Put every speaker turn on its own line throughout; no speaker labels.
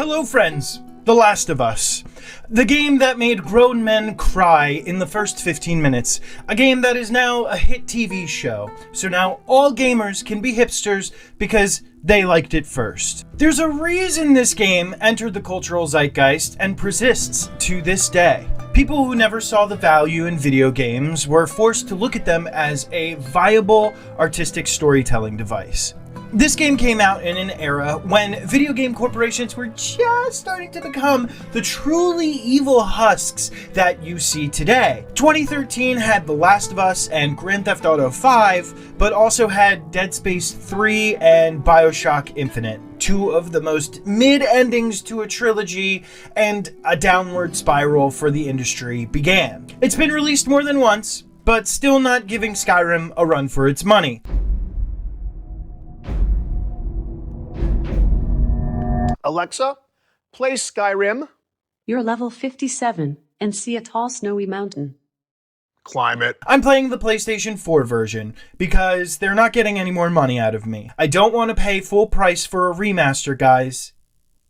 Hello friends, The Last of Us. The game that made grown men cry in the first 15 minutes. A game that is now a hit TV show. So now all gamers can be hipsters because they liked it first. There's a reason this game entered the cultural zeitgeist and persists to this day. People who never saw the value in video games were forced to look at them as a viable artistic storytelling device. This game came out in an era when video game corporations were just starting to become the truly evil husks that you see today. 2013 had The Last of Us and Grand Theft Auto 5, but also had Dead Space 3 and BioShock Infinite, two of the most mid-endings to a trilogy, and a downward spiral for the industry began. It's been released more than once, but still not giving Skyrim a run for its money.
Alexa, play Skyrim.
You're level 57 and see a tall snowy mountain.
Climb it.
I'm playing the PlayStation 4 version because they're not getting any more money out of me. I don't want to pay full price for a remaster, guys.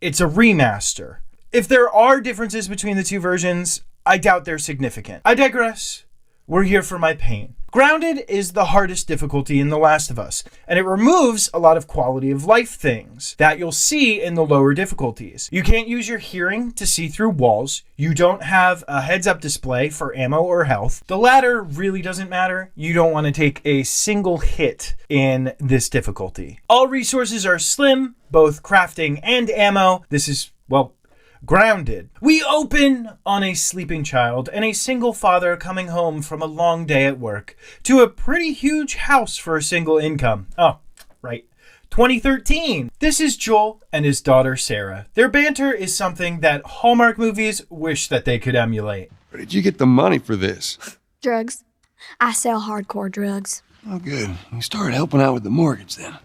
It's a remaster. If there are differences between the two versions, I doubt they're significant. I digress. We're here for my pain. Grounded is the hardest difficulty in The Last of Us, and it removes a lot of quality of life things that you'll see in the lower difficulties. You can't use your hearing to see through walls. You don't have a heads-up display for ammo or health. The latter really doesn't matter. You don't want to take a single hit in this difficulty. All resources are slim, both crafting and ammo. This is, well, Grounded. We open on a sleeping child and a single father coming home from a long day at work to a pretty huge house for a single income. Oh, right. 2013. This is Joel and his daughter Sarah. Their banter is something that Hallmark movies wish that they could emulate.
Where did you get the money for this?
Drugs. I sell hardcore drugs.
Oh, good. You started helping out with the mortgage then.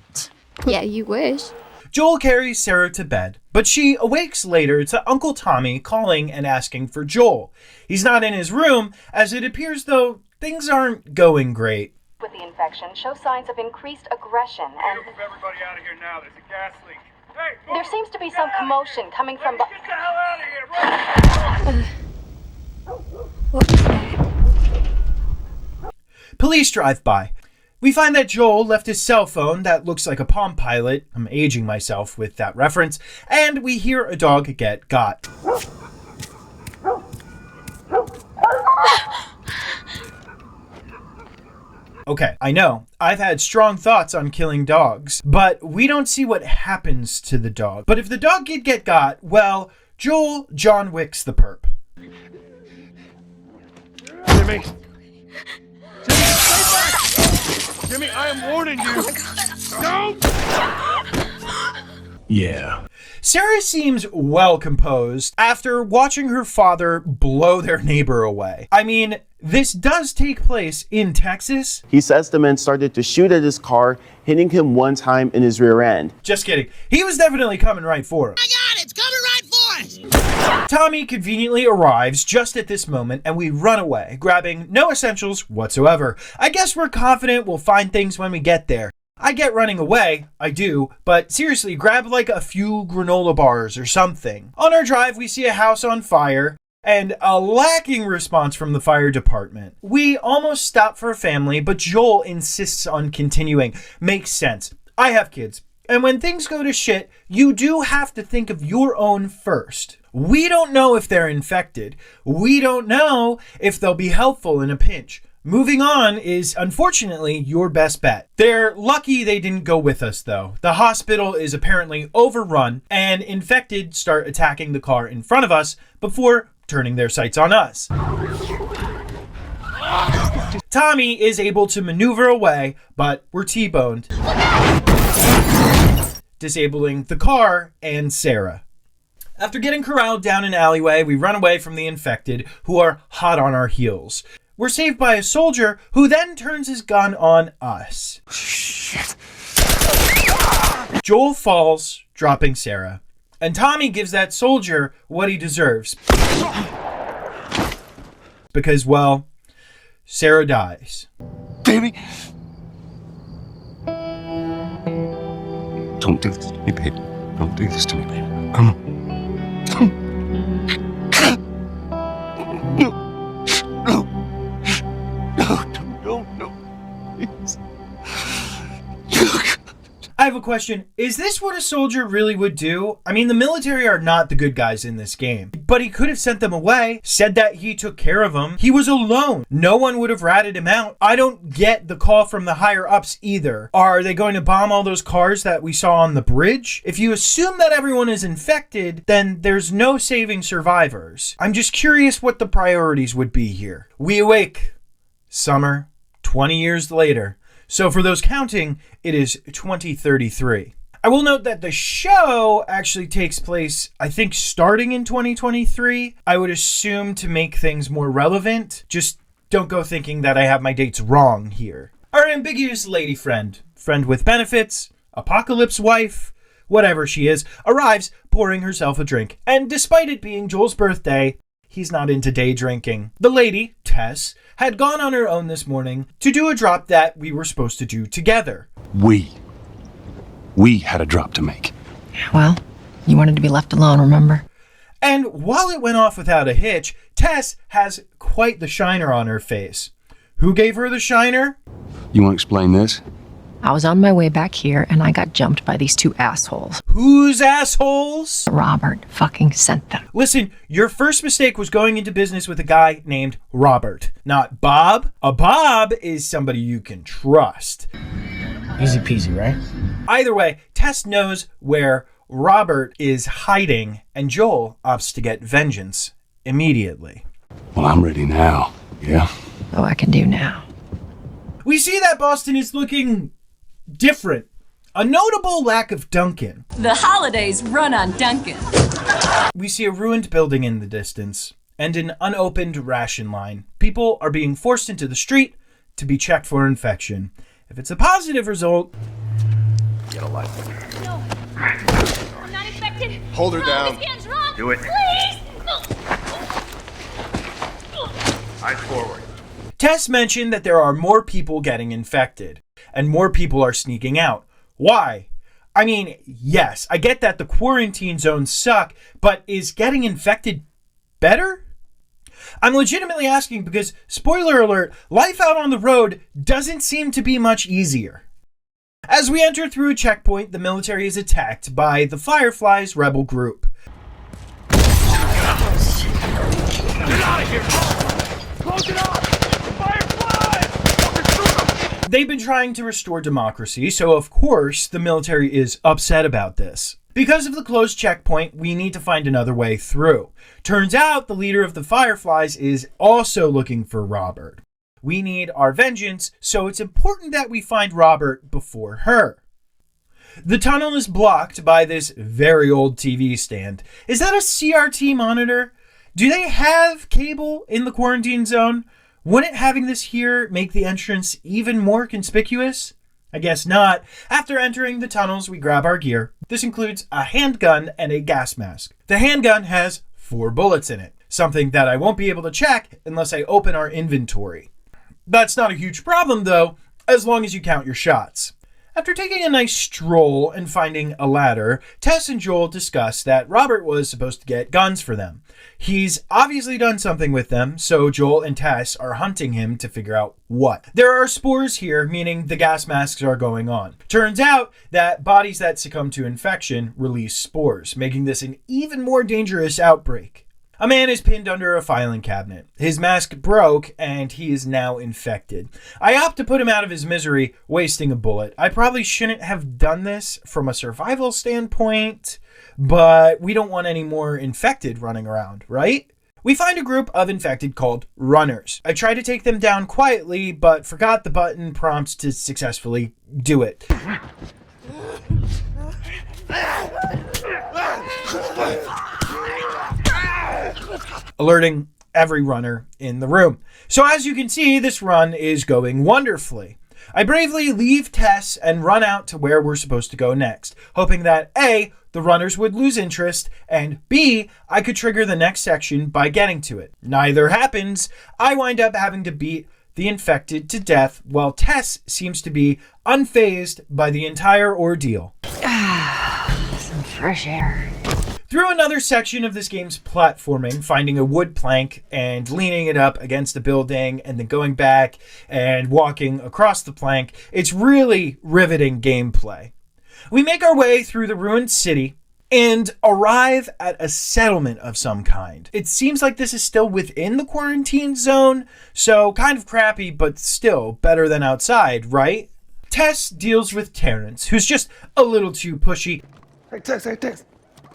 Yeah, you wish.
Joel carries Sarah to bed, but she awakes later to Uncle Tommy calling and asking for Joel. He's not in his room, as it appears though things aren't going great.
With the infection, show signs of increased aggression and...
Move everybody out of here now. There's a gas leak. Hey,
There seems to be some commotion coming from...
get the hell out of here! Run!
Police drive by. We find that Joel left his cell phone that looks like a Palm Pilot. I'm aging myself with that reference. And we hear a dog get got. Okay, I know. I've had strong thoughts on killing dogs, but we don't see what happens to the dog. But if the dog did get got, well, Joel John Wicks the perp.
Jimmy! Jimmy, I am warning you! Don't!
Yeah.
Sarah seems well composed after watching her father blow their neighbor away. I mean, this does take place in Texas.
He says the man started to shoot at his car, hitting him one time in his rear end.
Just kidding. He was definitely coming right for him.
My God, it's coming right for us!
Tommy conveniently arrives just at this moment and we run away, grabbing no essentials whatsoever. I guess we're confident we'll find things when we get there. I get running away, I do, but seriously, grab like a few granola bars or something. On our drive, we see a house on fire and a lacking response from the fire department. We almost stop for a family, but Joel insists on continuing. Makes sense. I have kids. And when things go to shit, you do have to think of your own first. We don't know if they're infected. We don't know if they'll be helpful in a pinch. Moving on is, unfortunately, your best bet. They're lucky they didn't go with us, though. The hospital is apparently overrun, and infected start attacking the car in front of us before turning their sights on us. Tommy is able to maneuver away, but we're T-boned, disabling the car and Sarah. After getting corralled down an alleyway, we run away from the infected, who are hot on our heels. We're saved by a soldier who then turns his gun on us.
Shit.
Joel falls, dropping Sarah. And Tommy gives that soldier what he deserves. Because, well, Sarah dies.
Baby. Don't do this to me, baby. Don't do this to me, baby. Come on. No. Please.
I have a question. Is this what a soldier really would do? I mean, the military are not the good guys in this game, but he could have sent them away, said that he took care of them. He was alone. No one would have ratted him out. I don't get the call from the higher ups either. Are they going to bomb all those cars that we saw on the bridge? If you assume that everyone is infected, then there's no saving survivors. I'm just curious what the priorities would be here. We awake. Summer, 20 years later. So for those counting, it is 2033. I will note that the show actually takes place, I think, starting in 2023. I would assume to make things more relevant. Just don't go thinking that I have my dates wrong here. Our ambiguous lady friend with benefits, apocalypse wife, whatever she is, arrives pouring herself a drink. And despite it being Joel's birthday, he's not into day drinking. The lady, Tess, had gone on her own this morning to do a drop that we were supposed to do together.
We had a drop to make.
Well, you wanted to be left alone, remember?
And while it went off without a hitch, Tess has quite the shiner on her face. Who gave her the shiner?
You want to explain this?
I was on my way back here and I got jumped by these two assholes.
Whose assholes?
Robert fucking sent them.
Listen, your first mistake was going into business with a guy named Robert, not Bob. A Bob is somebody you can trust.
Easy peasy, right?
Either way, Tess knows where Robert is hiding, and Joel opts to get vengeance immediately.
Well, I'm ready now. Yeah?
Oh, I can do now.
We see that Boston is looking different. A notable lack of Dunkin'.
The holidays run on Dunkin'.
We see a ruined building in the distance and an unopened ration line. People are being forced into the street to be checked for infection. If it's a positive result,
Get a life.
No. I'm not infected.
Hold her
No,
down.
this can's wrong.
Do it.
Please.
Eyes forward.
Tess mentioned that there are more people getting infected and more people are sneaking out. Why? I mean, yes, I get that the quarantine zones suck, but is getting infected better? I'm legitimately asking because, spoiler alert, life out on the road doesn't seem to be much easier. As we enter through a checkpoint, the military is attacked by the Fireflies rebel group.
Get out of here! Close it off! Fireflies!
They've been trying to restore democracy, so of course the military is upset about this. Because of the closed checkpoint, we need to find another way through. Turns out the leader of the Fireflies is also looking for Robert. We need our vengeance, so it's important that we find Robert before her. The tunnel is blocked by this very old TV stand. Is that a CRT monitor? Do they have cable in the quarantine zone? Wouldn't having this here make the entrance even more conspicuous? I guess not. After entering the tunnels, we grab our gear. This includes a handgun and a gas mask. The handgun has 4 bullets in it, something that I won't be able to check unless I open our inventory. That's not a huge problem though, as long as you count your shots. After taking a nice stroll and finding a ladder, Tess and Joel discuss that Robert was supposed to get guns for them. He's obviously done something with them, so Joel and Tess are hunting him to figure out what. There are spores here, meaning the gas masks are going on. Turns out that bodies that succumb to infection release spores, making this an even more dangerous outbreak. A man is pinned under a filing cabinet. His mask broke and he is now infected. I opt to put him out of his misery, wasting a bullet. I probably shouldn't have done this from a survival standpoint, but we don't want any more infected running around, right? We find a group of infected called runners. I try to take them down quietly, but forgot the button prompts to successfully do it. Alerting every runner in the room. So as you can see, this run is going wonderfully. I bravely leave Tess and run out to where we're supposed to go next, hoping that A, the runners would lose interest, and B, I could trigger the next section by getting to it. Neither happens. I wind up having to beat the infected to death, while Tess seems to be unfazed by the entire ordeal.
Some fresh air.
Through another section of this game's platforming, finding a wood plank and leaning it up against a building and then going back and walking across the plank, it's really riveting gameplay. We make our way through the ruined city and arrive at a settlement of some kind. It seems like this is still within the quarantine zone, so kind of crappy, but still better than outside, right? Tess deals with Terrence, who's just a little too pushy.
Hey, Tess. Hey,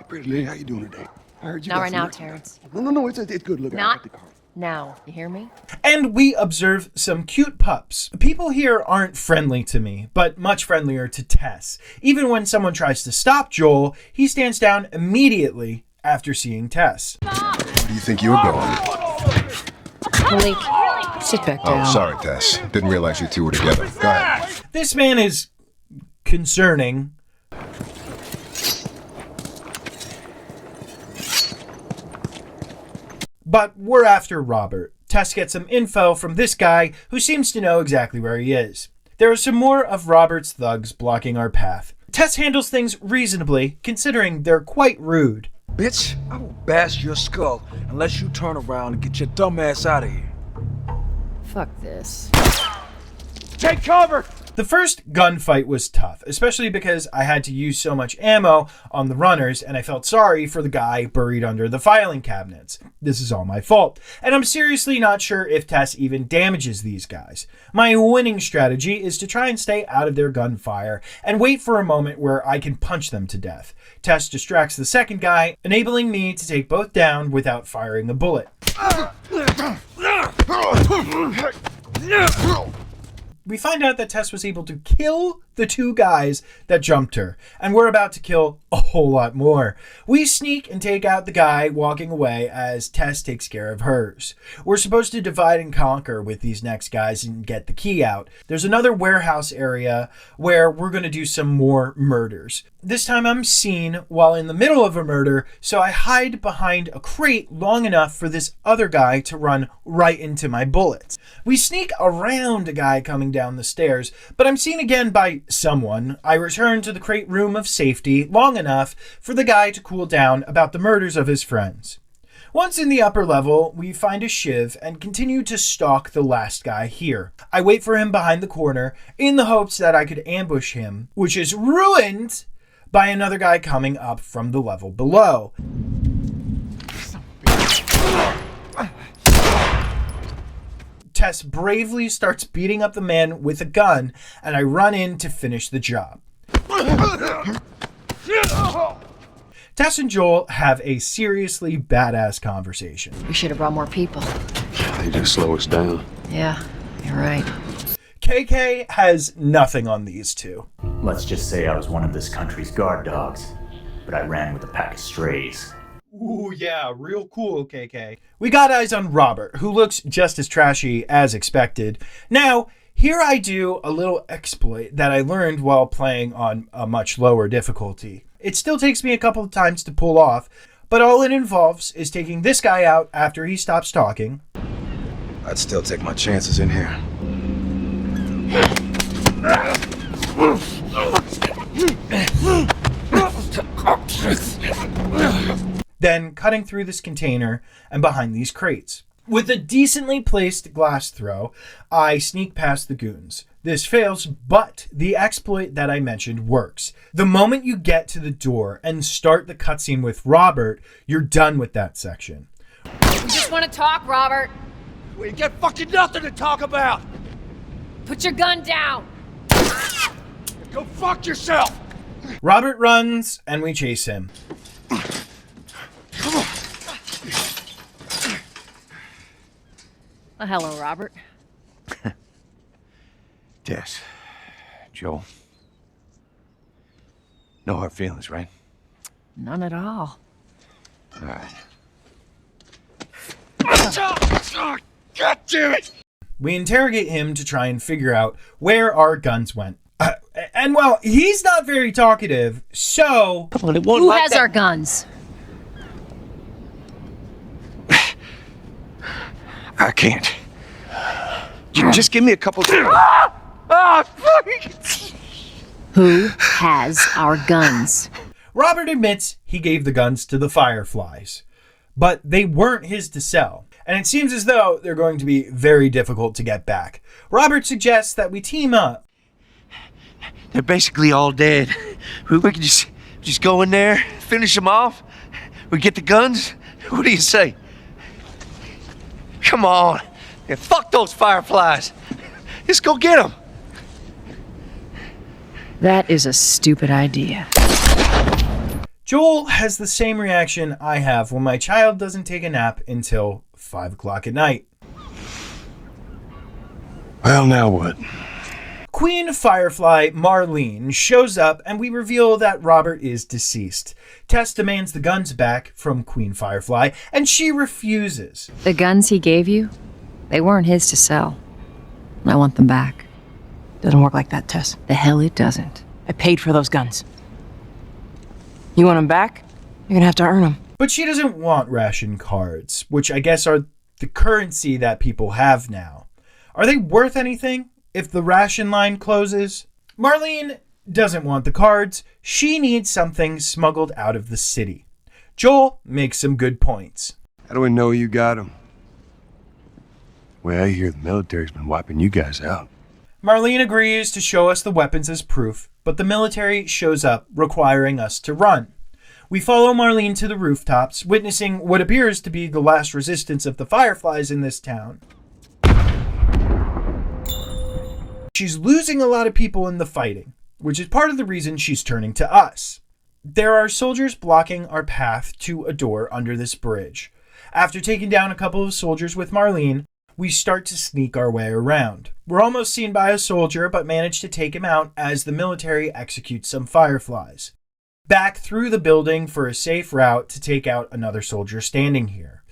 pretty lady, how you doing today? I heard you
Not
got
right
some
now,
liquor.
Terrence.
No, it's good. Look,
Not
I got the car.
now. You hear me?
And we observe some cute pups. People here aren't friendly to me, but much friendlier to Tess. Even when someone tries to stop Joel, he stands down immediately after seeing Tess.
Where do you think you're going?
Malik, sit back down.
Oh, sorry, Tess. Didn't realize you two were together. Go ahead.
This man is concerning. But we're after Robert. Tess gets some info from this guy who seems to know exactly where he is. There are some more of Robert's thugs blocking our path. Tess handles things reasonably, considering they're quite rude.
Bitch, I will bash your skull unless you turn around and get your dumb ass out of here.
Fuck this.
Take cover!
The first gunfight was tough, especially because I had to use so much ammo on the runners and I felt sorry for the guy buried under the filing cabinets. This is all my fault, and I'm seriously not sure if Tess even damages these guys. My winning strategy is to try and stay out of their gunfire and wait for a moment where I can punch them to death. Tess distracts the second guy, enabling me to take both down without firing a bullet. We find out that Tess was able to kill the two guys that jumped her, and we're about to kill a whole lot more. We sneak and take out the guy walking away as Tess takes care of hers. We're supposed to divide and conquer with these next guys and get the key out. There's another warehouse area where we're going to do some more murders. This time I'm seen while in the middle of a murder, so I hide behind a crate long enough for this other guy to run right into my bullets. We sneak around a guy coming down the stairs, but I'm seen again by someone. I return to the crate room of safety long enough for the guy to cool down about the murders of his friends. Once in the upper level, we find a shiv and continue to stalk the last guy here. I wait for him behind the corner in the hopes that I could ambush him, which is ruined by another guy coming up from the level below. Tess bravely starts beating up the man with a gun, and I run in to finish the job. Tess and Joel have a seriously badass conversation.
We should have brought more people.
They just slow us down.
Yeah, you're right.
KK has nothing on these two.
Let's just say I was one of this country's guard dogs, but I ran with a pack of strays.
Ooh, yeah, real cool, KK. We got eyes on Robert, who looks just as trashy as expected. Now, here I do a little exploit that I learned while playing on a much lower difficulty. It still takes me a couple of times to pull off, but all it involves is taking this guy out after he stops talking.
I'd still take my chances in here.
Then cutting through this container and behind these crates. With a decently placed glass throw, I sneak past the goons. This fails, but the exploit that I mentioned works. The moment you get to the door and start the cutscene with Robert, you're done with that section.
We just want to talk, Robert.
We got fucking nothing to talk about!
Put your gun down.
Go fuck yourself!
Robert runs, and we chase him.
Well, hello, Robert.
Tess. Joel. No hard feelings, right?
None at all.
All right. God damn it!
We interrogate him to try and figure out where our guns went. And well, he's not very talkative, so...
Who has our guns?
I can't. Just give me a couple...
Who has our guns?
Robert admits he gave the guns to the Fireflies, but they weren't his to sell, and it seems as though they're going to be very difficult to get back. Robert suggests that we team up.
They're basically all dead. We could just go in there, finish them off. We get the guns. What do you say? Come on. Yeah, fuck those Fireflies. Let's go get them.
That is a stupid idea.
Joel has the same reaction I have when my child doesn't take a nap until 5 o'clock at night.
Well, now what?
Queen Firefly Marlene shows up and we reveal that Robert is deceased. Tess demands the guns back from Queen Firefly and she refuses.
The guns he gave you, they weren't his to sell. I want them back.
Doesn't work like that, Tess.
The hell it doesn't.
I paid for those guns. You want them back? You're gonna have to earn them.
But she doesn't want ration cards, which I guess are the currency that people have now. Are they worth anything if the ration line closes? Marlene doesn't want the cards. She needs something smuggled out of the city. Joel makes some good points.
How do we know you got them? Well, I hear the military's been wiping you guys out.
Marlene agrees to show us the weapons as proof, but the military shows up, requiring us to run. We follow Marlene to the rooftops, witnessing what appears to be the last resistance of the Fireflies in this town. She's losing a lot of people in the fighting, which is part of the reason she's turning to us. There are soldiers blocking our path to a door under this bridge. After taking down a couple of soldiers with Marlene, we start to sneak our way around. We're almost seen by a soldier, but manage to take him out as the military executes some Fireflies. Back through the building for a safe route to take out another soldier standing here.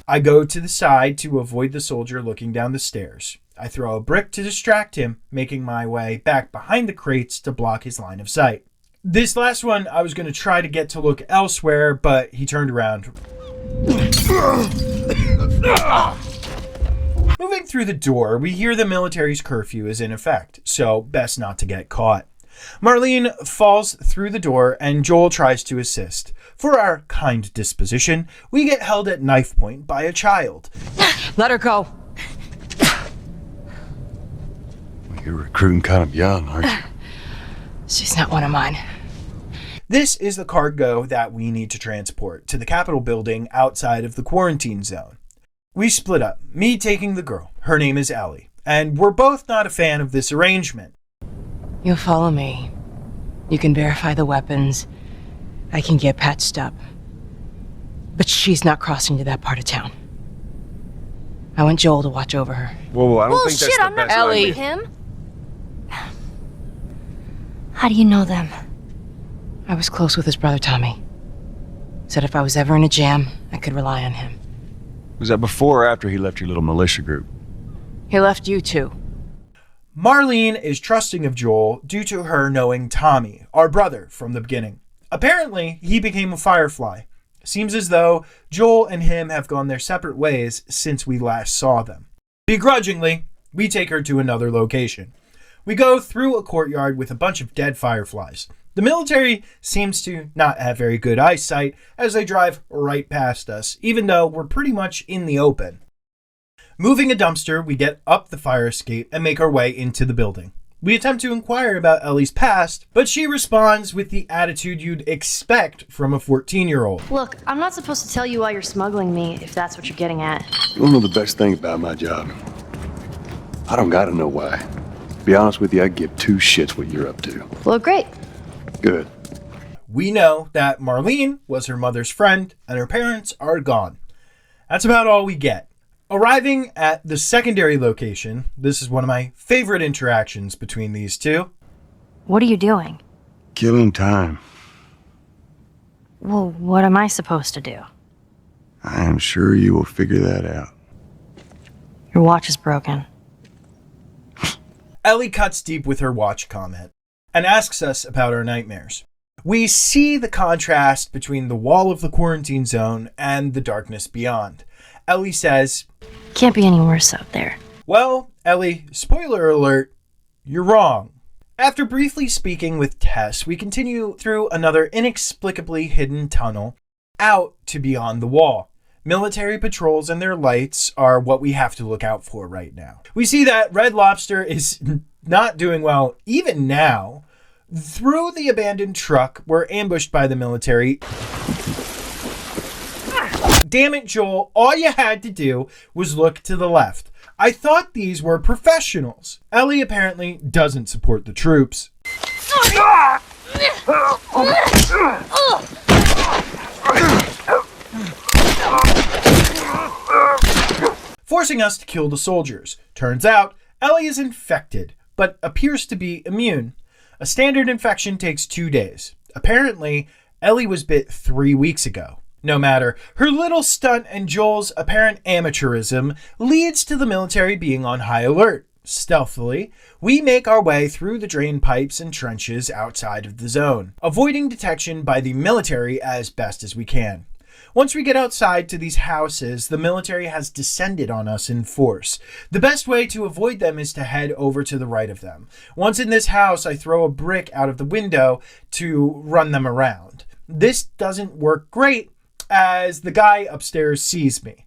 I go to the side to avoid the soldier looking down the stairs. I throw a brick to distract him, making my way back behind the crates to block his line of sight. This last one, I was going to try to get to look elsewhere, but he turned around. Moving through the door, we hear the military's curfew is in effect, so best not to get caught. Marlene falls through the door and Joel tries to assist. For our kind disposition, we get held at knife point by a child.
Let her go.
You're recruiting kind of young, aren't you?
She's not one of mine.
This is the cargo that we need to transport to the Capitol building outside of the quarantine zone. We split up, me taking the girl, her name is Ellie, and we're both not a fan of this arrangement.
You'll follow me. You can verify the weapons. I can get patched up. But she's not crossing to that part of town. I want Joel to watch over her.
Whoa, I don't think that's the best
Ellie.
idea.
Him? How do you know them?
I was close with his brother Tommy. Said if I was ever in a jam, I could rely on him.
Was that before or after he left your little militia group?
He left you too.
Marlene is trusting of Joel due to her knowing Tommy, our brother, from the beginning. Apparently, he became a Firefly. Seems as though Joel and him have gone their separate ways since we last saw them. Begrudgingly, we take her to another location. We go through a courtyard with a bunch of dead Fireflies. The military seems to not have very good eyesight as they drive right past us, even though we're pretty much in the open. Moving a dumpster, we get up the fire escape and make our way into the building. We attempt to inquire about Ellie's past, but she responds with the attitude you'd expect from a 14-year-old.
Look, I'm not supposed to tell you why you're smuggling me, if that's what you're getting at.
You don't know the best thing about my job. I don't gotta know why. To be honest with you, I give two shits what you're up to.
Well, great.
Good.
We know that Marlene was her mother's friend and her parents are gone. That's about all we get. Arriving at the secondary location, this is one of my favorite interactions between these two.
What are you doing?
Killing time.
Well, what am I supposed to do?
I am sure you will figure that out.
Your watch is broken.
Ellie cuts deep with her watch comment and asks us about our nightmares. We see the contrast between the wall of the quarantine zone and the darkness beyond. Ellie says,
Can't be any worse out there.
well, Ellie, spoiler alert, you're wrong. After briefly speaking with Tess, we continue through another inexplicably hidden tunnel out to beyond the wall. Military patrols and their lights are what we have to look out for right now. We see that Red Lobster is not doing well even now. Through the abandoned truck, we're ambushed by the military. Damn it, Joel, all you had to do was look to the left. I thought these were professionals. Ellie apparently doesn't support the troops. Forcing us to kill the soldiers. Turns out, Ellie is infected, but appears to be immune. A standard infection takes 2 days. Apparently, Ellie was bit 3 weeks ago. No matter, her little stunt and Joel's apparent amateurism leads to the military being on high alert. Stealthily, we make our way through the drain pipes and trenches outside of the zone, avoiding detection by the military as best as we can. Once we get outside to these houses, the military has descended on us in force. The best way to avoid them is to head over to the right of them. Once in this house, I throw a brick out of the window to run them around. This doesn't work great, as the guy upstairs sees me.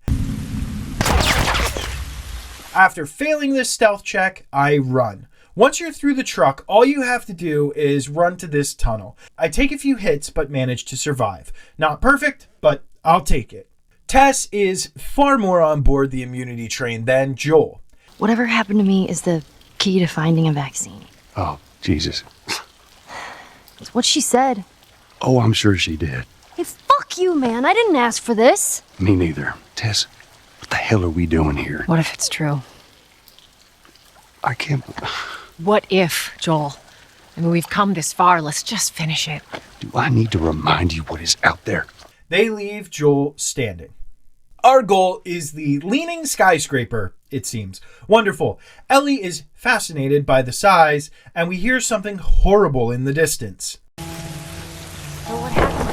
After failing this stealth check, I run. Once you're through the truck, all you have to do is run to this tunnel. I take a few hits, but manage to survive. Not perfect, but I'll take it. Tess is far more on board the immunity train than Joel.
Whatever happened to me is the key to finding a vaccine.
Oh, Jesus.
It's what she said.
Oh, I'm sure she did.
Hey, fuck you, man. I didn't ask for this.
Me neither. Tess, what the hell are we doing here?
What if it's true?
I can't...
What if, Joel? I mean, we've come this far. Let's just finish it.
Do I need to remind you what is out there?
They leave Joel standing. Our goal is the leaning skyscraper, it seems. Wonderful. Ellie is fascinated by the size, and we hear something horrible in the distance.
So what happened?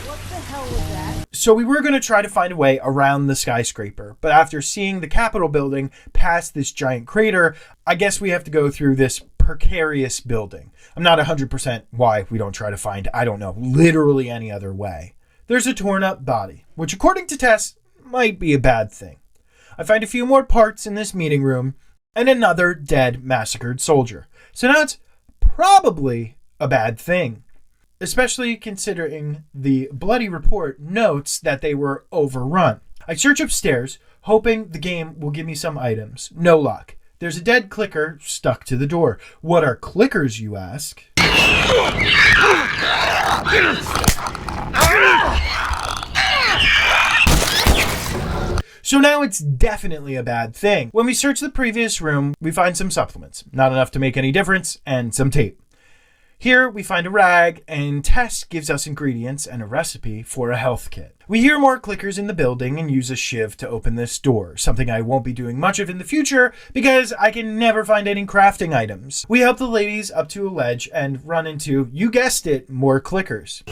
What the hell was that?
So we were going to try to find a way around the skyscraper, but after seeing the Capitol building past this giant crater, I guess we have to go through this precarious building. I'm not 100% why we don't try to find, I don't know, literally any other way. There's a torn up body, which according to Tess, might be a bad thing. I find a few more parts in this meeting room and another dead, massacred soldier. So now it's probably a bad thing, especially considering the bloody report notes that they were overrun. I search upstairs, hoping the game will give me some items. No luck. There's a dead clicker stuck to the door. What are clickers, you ask? So now it's definitely a bad thing. When we search the previous room, we find some supplements. Not enough to make any difference, and some tape. Here we find a rag, and Tess gives us ingredients and a recipe for a health kit. We hear more clickers in the building and use a shiv to open this door, something I won't be doing much of in the future because I can never find any crafting items. We help the ladies up to a ledge and run into, you guessed it, more clickers.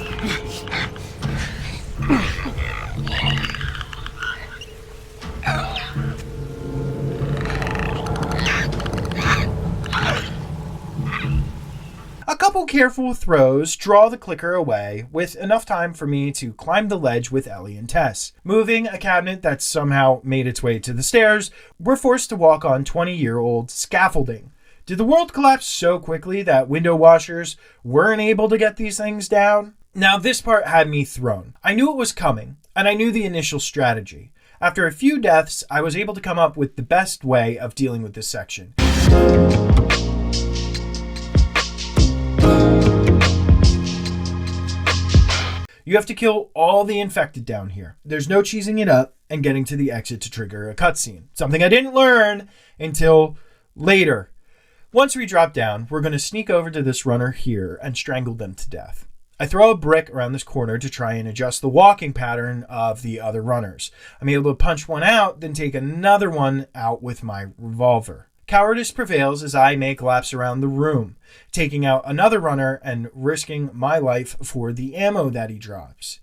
A couple careful throws draw the clicker away, with enough time for me to climb the ledge with Ellie and Tess. Moving a cabinet that somehow made its way to the stairs, we're forced to walk on 20-year-old scaffolding. Did the world collapse so quickly that window washers weren't able to get these things down? Now this part had me thrown. I knew it was coming, and I knew the initial strategy. After a few deaths, I was able to come up with the best way of dealing with this section. You have to kill all the infected down here. There's no cheesing it up and getting to the exit to trigger a cutscene. Something I didn't learn until later. Once we drop down, we're going to sneak over to this runner here and strangle them to death. I throw a brick around this corner to try and adjust the walking pattern of the other runners. I'm able to punch one out, then take another one out with my revolver. Cowardice prevails as I make laps around the room, taking out another runner and risking my life for the ammo that he drops.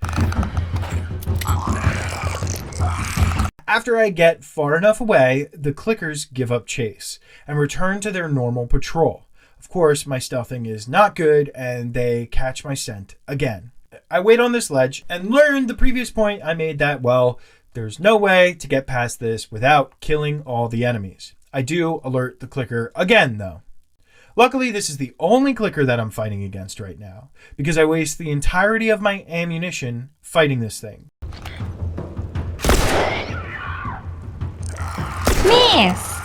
After I get far enough away, the clickers give up chase and return to their normal patrol. Of course, my stealthing is not good and they catch my scent again. I wait on this ledge and learn the previous point I made that, well, there's no way to get past this without killing all the enemies. I do alert the clicker again, though. Luckily, this is the only clicker that I'm fighting against right now, because I waste the entirety of my ammunition fighting this thing.
Miss!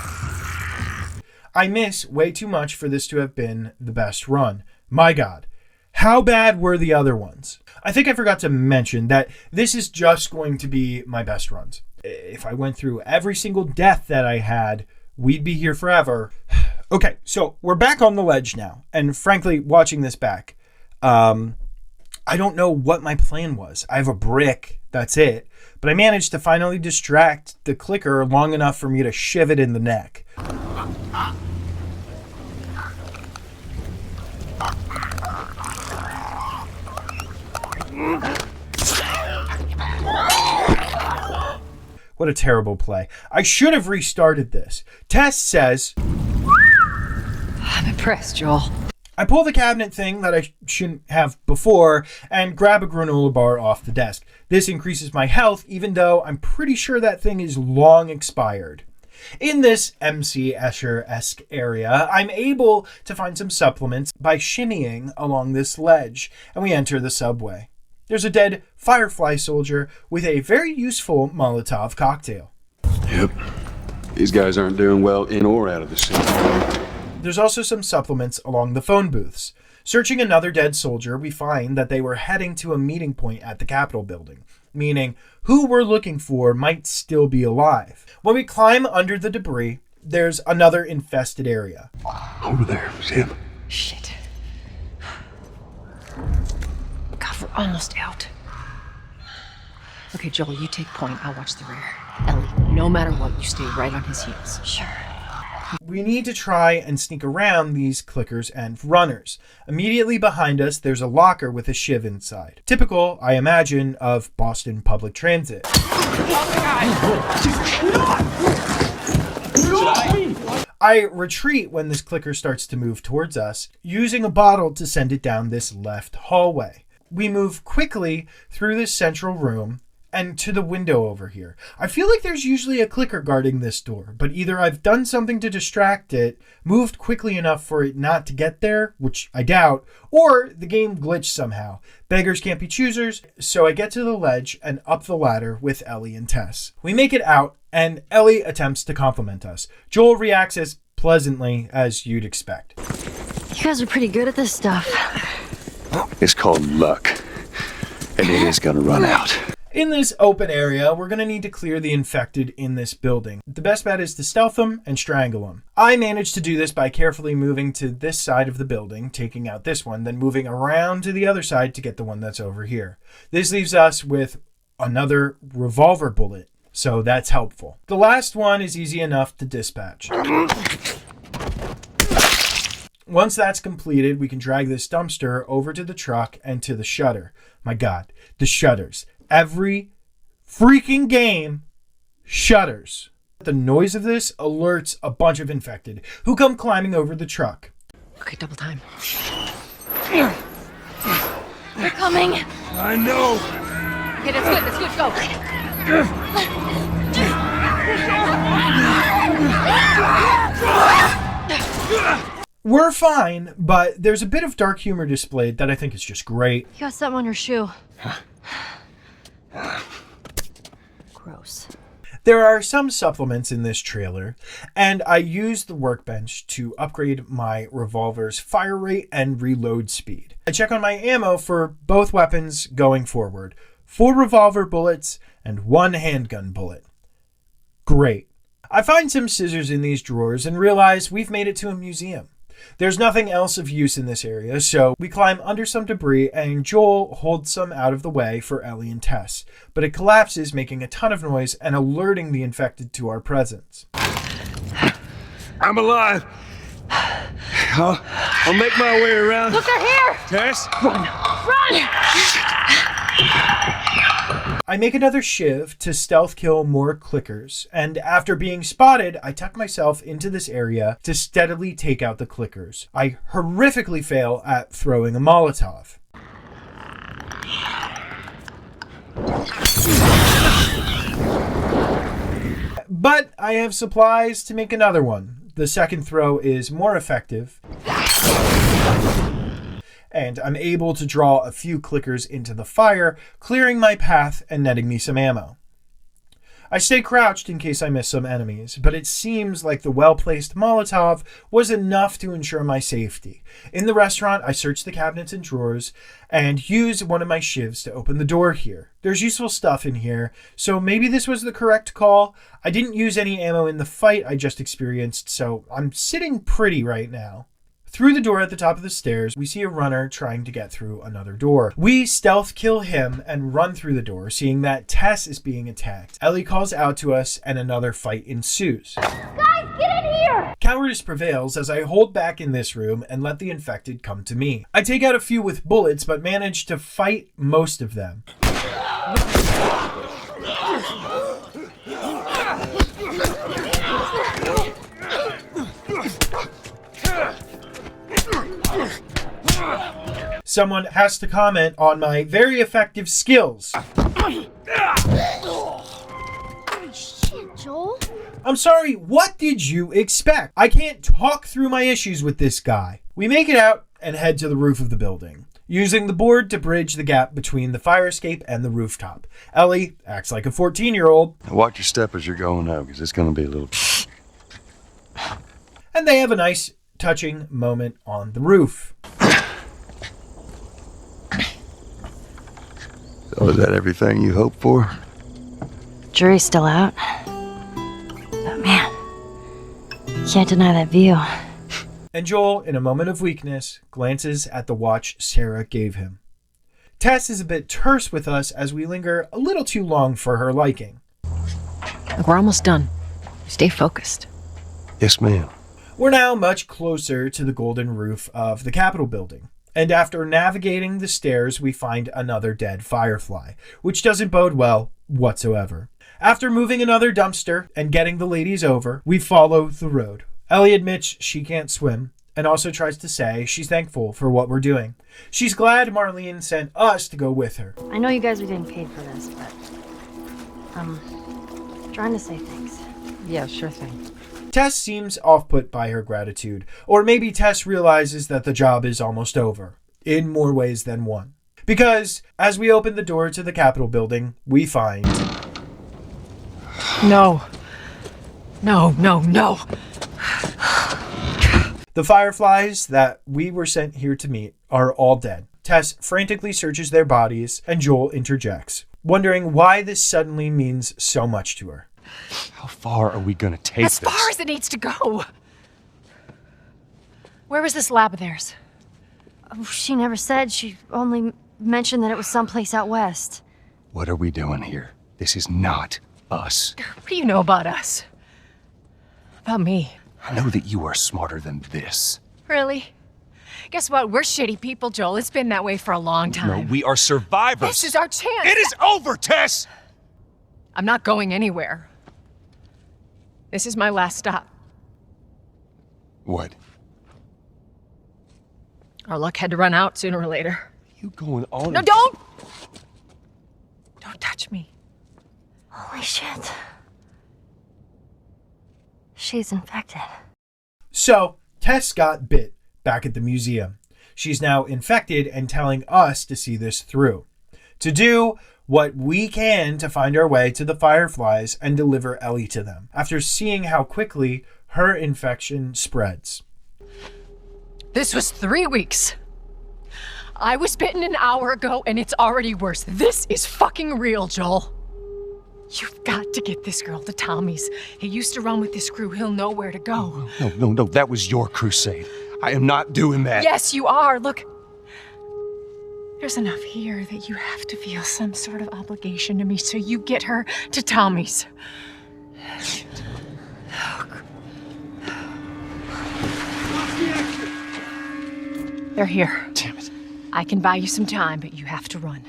I miss way too much for this to have been the best run. My God, how bad were the other ones? I think I forgot to mention that this is just going to be my best runs. If I went through every single death that I had, we'd be here forever. Okay, so we're back on the ledge now. And frankly, watching this back, I don't know what my plan was. I have a brick, that's it. But I managed to finally distract the clicker long enough for me to shiv it in the neck. What a terrible play. I should have restarted this. Tess says,
I'm impressed, Joel.
I pull the cabinet thing that I shouldn't have before and grab a granola bar off the desk. This increases my health, even though I'm pretty sure that thing is long expired. In this MC Escher-esque area, I'm able to find some supplements by shimmying along this ledge, and we enter the subway. There's a dead Firefly soldier with a very useful Molotov cocktail.
Yep. These guys aren't doing well in or out of the city.
There's also some supplements along the phone booths. Searching another dead soldier, we find that they were heading to a meeting point at the Capitol building, meaning who we're looking for might still be alive. When we climb under the debris, there's another infested area.
Over there, see him?
Shit. God, we're almost out. Okay, Joel, you take point. I'll watch the rear. Ellie, no matter what, you stay right on his heels.
Sure.
We need to try and sneak around these clickers and runners. Immediately behind us, there's a locker with a shiv inside. Typical, I imagine, of Boston public transit. I retreat when this clicker starts to move towards us, using a bottle to send it down this left hallway. We move quickly through this central room and to the window over here. I feel like there's usually a clicker guarding this door, but either I've done something to distract it, moved quickly enough for it not to get there, which I doubt, or the game glitched somehow. Beggars can't be choosers, so I get to the ledge and up the ladder with Ellie and Tess. We make it out, and Ellie attempts to compliment us. Joel reacts as pleasantly as you'd expect.
You guys are pretty good at this stuff.
It's called luck. And it is gonna run out.
In this open area, we're going to need to clear the infected in this building. The best bet is to stealth them and strangle them. I managed to do this by carefully moving to this side of the building, taking out this one, then moving around to the other side to get the one that's over here. This leaves us with another revolver bullet, so that's helpful. The last one is easy enough to dispatch. Once that's completed, we can drag this dumpster over to the truck and to the shutter. My God, the shutters. Every freaking game shutters. The noise of this alerts a bunch of infected who come climbing over the truck.
Okay, double time.
They're coming.
I know.
Okay, that's good, go.
We're fine, but there's a bit of dark humor displayed that I think is just great.
You got something on your shoe. Gross.
There are some supplements in this trailer, and I used the workbench to upgrade my revolver's fire rate and reload speed. I check on my ammo for both weapons going forward. 4 revolver bullets and 1 handgun bullet. Great. I find some scissors in these drawers and realize we've made it to a museum. There's nothing else of use in this area, so we climb under some debris and Joel holds some out of the way for Ellie and Tess, but it collapses, making a ton of noise and alerting the infected to our presence.
I'm alive. I'll make my way around.
Look, they're here!
Tess?
Run!
I make another shiv to stealth kill more clickers, and after being spotted, I tuck myself into this area to steadily take out the clickers. I horrifically fail at throwing a Molotov. But I have supplies to make another one. The second throw is more effective, and I'm able to draw a few clickers into the fire, clearing my path and netting me some ammo. I stay crouched in case I miss some enemies, but it seems like the well-placed Molotov was enough to ensure my safety. In the restaurant, I search the cabinets and drawers and use one of my shivs to open the door here. There's useful stuff in here, so maybe this was the correct call. I didn't use any ammo in the fight I just experienced, so I'm sitting pretty right now. Through the door at the top of the stairs, we see a runner trying to get through another door. We stealth kill him and run through the door, seeing that Tess is being attacked. Ellie calls out to us and another fight ensues.
Guys, get in here!
Cowardice prevails as I hold back in this room and let the infected come to me. I take out a few with bullets, but manage to fight most of them. Someone has to comment on my very effective skills.
Shit, Joel.
I'm sorry, what did you expect? I can't talk through my issues with this guy. We make it out and head to the roof of the building, using the board to bridge the gap between the fire escape and the rooftop. Ellie acts like a 14-year-old.
Watch your step as you're going up, because it's going to be a little...
And they have a nice, touching moment on the roof.
So is that everything you hoped for?
Jury's still out. But man, can't deny that view.
And Joel, in a moment of weakness, glances at the watch Sarah gave him. Tess is a bit terse with us as we linger a little too long for her liking.
Look, we're almost done. Stay focused.
Yes, ma'am.
We're now much closer to the golden roof of the Capitol building. And after navigating the stairs, we find another dead firefly, which doesn't bode well whatsoever. After moving another dumpster and getting the ladies over, we follow the road. Ellie admits she can't swim and also tries to say she's thankful for what we're doing. She's glad Marlene sent us to go with her.
I know you guys are getting paid for this, but I'm trying to say thanks.
Yeah, sure thing.
Tess seems off-put by her gratitude, or maybe Tess realizes that the job is almost over, in more ways than one. Because as we open the door to the Capitol building, we find...
No. No, no, no.
The fireflies that we were sent here to meet are all dead. Tess frantically searches their bodies, and Joel interjects, wondering why this suddenly means so much to her.
How far are we gonna take
As far as it needs to go. Where was this lab of theirs?
Oh, she never said. She only mentioned that it was someplace out west.
What are we doing here? This is not us.
What do you know about us? About me?
I know that you are smarter than this.
Really? Guess what? We're shitty people, Joel. It's been that way for a long time.
No, we are survivors.
This is our chance.
It is over, Tess!
I'm not going anywhere. This is my last stop.
What?
Our luck had to run out sooner or later.
You going on?
No, don't! Don't touch me.
Holy shit. She's infected.
So, Tess got bit back at the museum. She's now infected and telling us to see this through. To do what we can to find our way to the fireflies and deliver Ellie to them, after seeing how quickly her infection spreads.
This was 3 weeks. I was bitten an hour ago and it's already worse. This is fucking real, Joel. You've got to get this girl to Tommy's. He used to run with this crew. He'll know where to go.
No. That was your crusade. I am not doing that.
Yes, you are. Look. There's enough here that you have to feel some sort of obligation to me, so you get her to Tommy's. They're here.
Damn it.
I can buy you some time, but you have to run.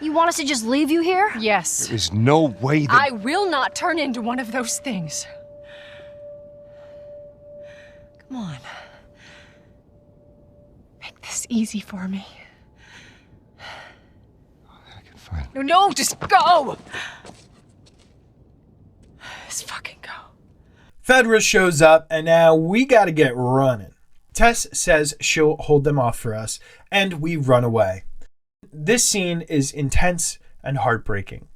You want us to just leave you here?
Yes.
There's no way that...
I will not turn into one of those things. Come on. Make this easy for me.
I can find...
No, just go! Just fucking go.
Fedra shows up, and now we gotta get running. Tess says she'll hold them off for us, and we run away. This scene is intense and heartbreaking.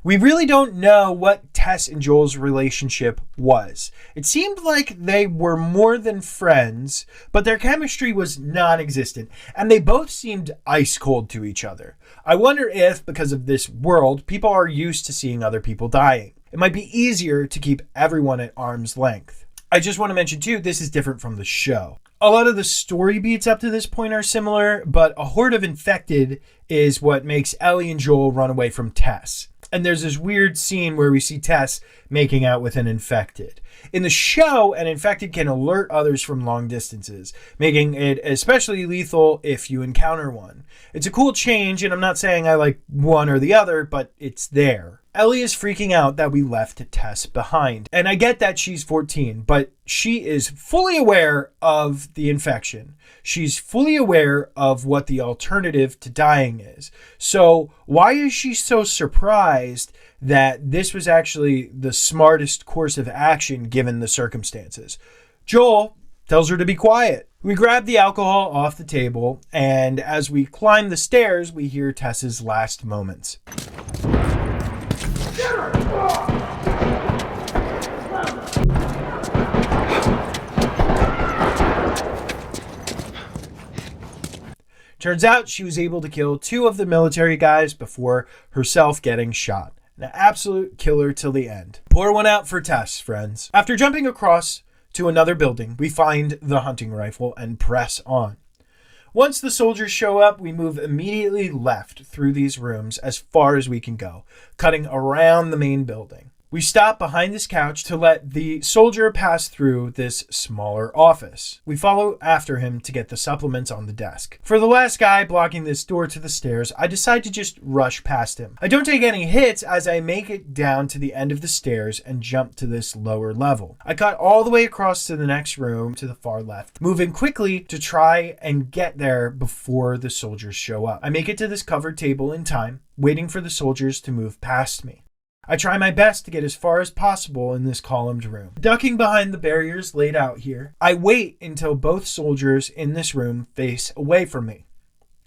We really don't know what Tess and Joel's relationship was. It seemed like they were more than friends, but their chemistry was non-existent, and they both seemed ice cold to each other. I wonder if, because of this world, people are used to seeing other people dying. It might be easier to keep everyone at arm's length. I just want to mention too, this is different from the show. A lot of the story beats up to this point are similar, but a horde of infected is what makes Ellie and Joel run away from Tess. And there's this weird scene where we see Tess making out with an infected. In the show, an infected can alert others from long distances, making it especially lethal if you encounter one. It's a cool change, and I'm not saying I like one or the other, but it's there. Ellie is freaking out that we left Tess behind. And I get that she's 14, but she is fully aware of the infection. She's fully aware of what the alternative to dying is. So why is she so surprised that this was actually the smartest course of action given the circumstances? Joel tells her to be quiet. We grab the alcohol off the table, and as we climb the stairs, we hear Tess's last moments. Turns out she was able to kill 2 of the military guys before herself getting shot. An absolute killer till the end. Pour one out for Tess, friends. After jumping across to another building, we find the hunting rifle and press on. Once the soldiers show up, we move immediately left through these rooms as far as we can go, cutting around the main building. We stop behind this couch to let the soldier pass through this smaller office. We follow after him to get the supplements on the desk. For the last guy blocking this door to the stairs, I decide to just rush past him. I don't take any hits as I make it down to the end of the stairs and jump to this lower level. I cut all the way across to the next room to the far left, moving quickly to try and get there before the soldiers show up. I make it to this covered table in time, waiting for the soldiers to move past me. I try my best to get as far as possible in this columned room. Ducking behind the barriers laid out here, I wait until both soldiers in this room face away from me.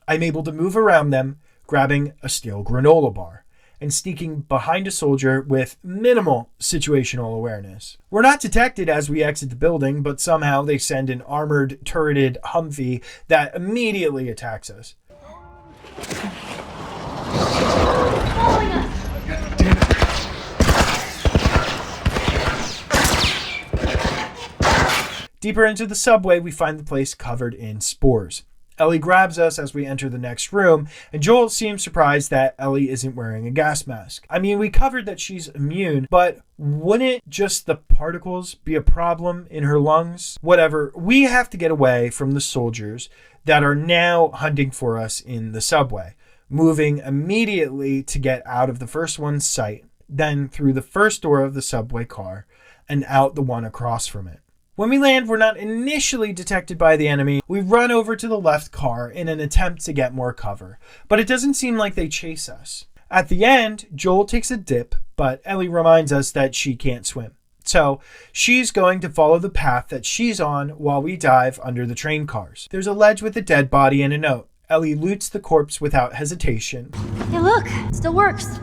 I'm able to move around them, grabbing a steel granola bar, and sneaking behind a soldier with minimal situational awareness. We're not detected as we exit the building, but somehow they send an armored, turreted Humvee that immediately attacks us. Deeper into the subway, we find the place covered in spores. Ellie grabs us as we enter the next room, and Joel seems surprised that Ellie isn't wearing a gas mask. I mean, we covered that she's immune, but wouldn't just the particles be a problem in her lungs? Whatever, we have to get away from the soldiers that are now hunting for us in the subway, moving immediately to get out of the first one's sight, then through the first door of the subway car, and out the one across from it. When we land, we're not initially detected by the enemy. We run over to the left car in an attempt to get more cover, but it doesn't seem like they chase us. At the end, Joel takes a dip, but Ellie reminds us that she can't swim. So she's going to follow the path that she's on while we dive under the train cars. There's a ledge with a dead body and a note. Ellie loots the corpse without hesitation.
Hey, look, it still works.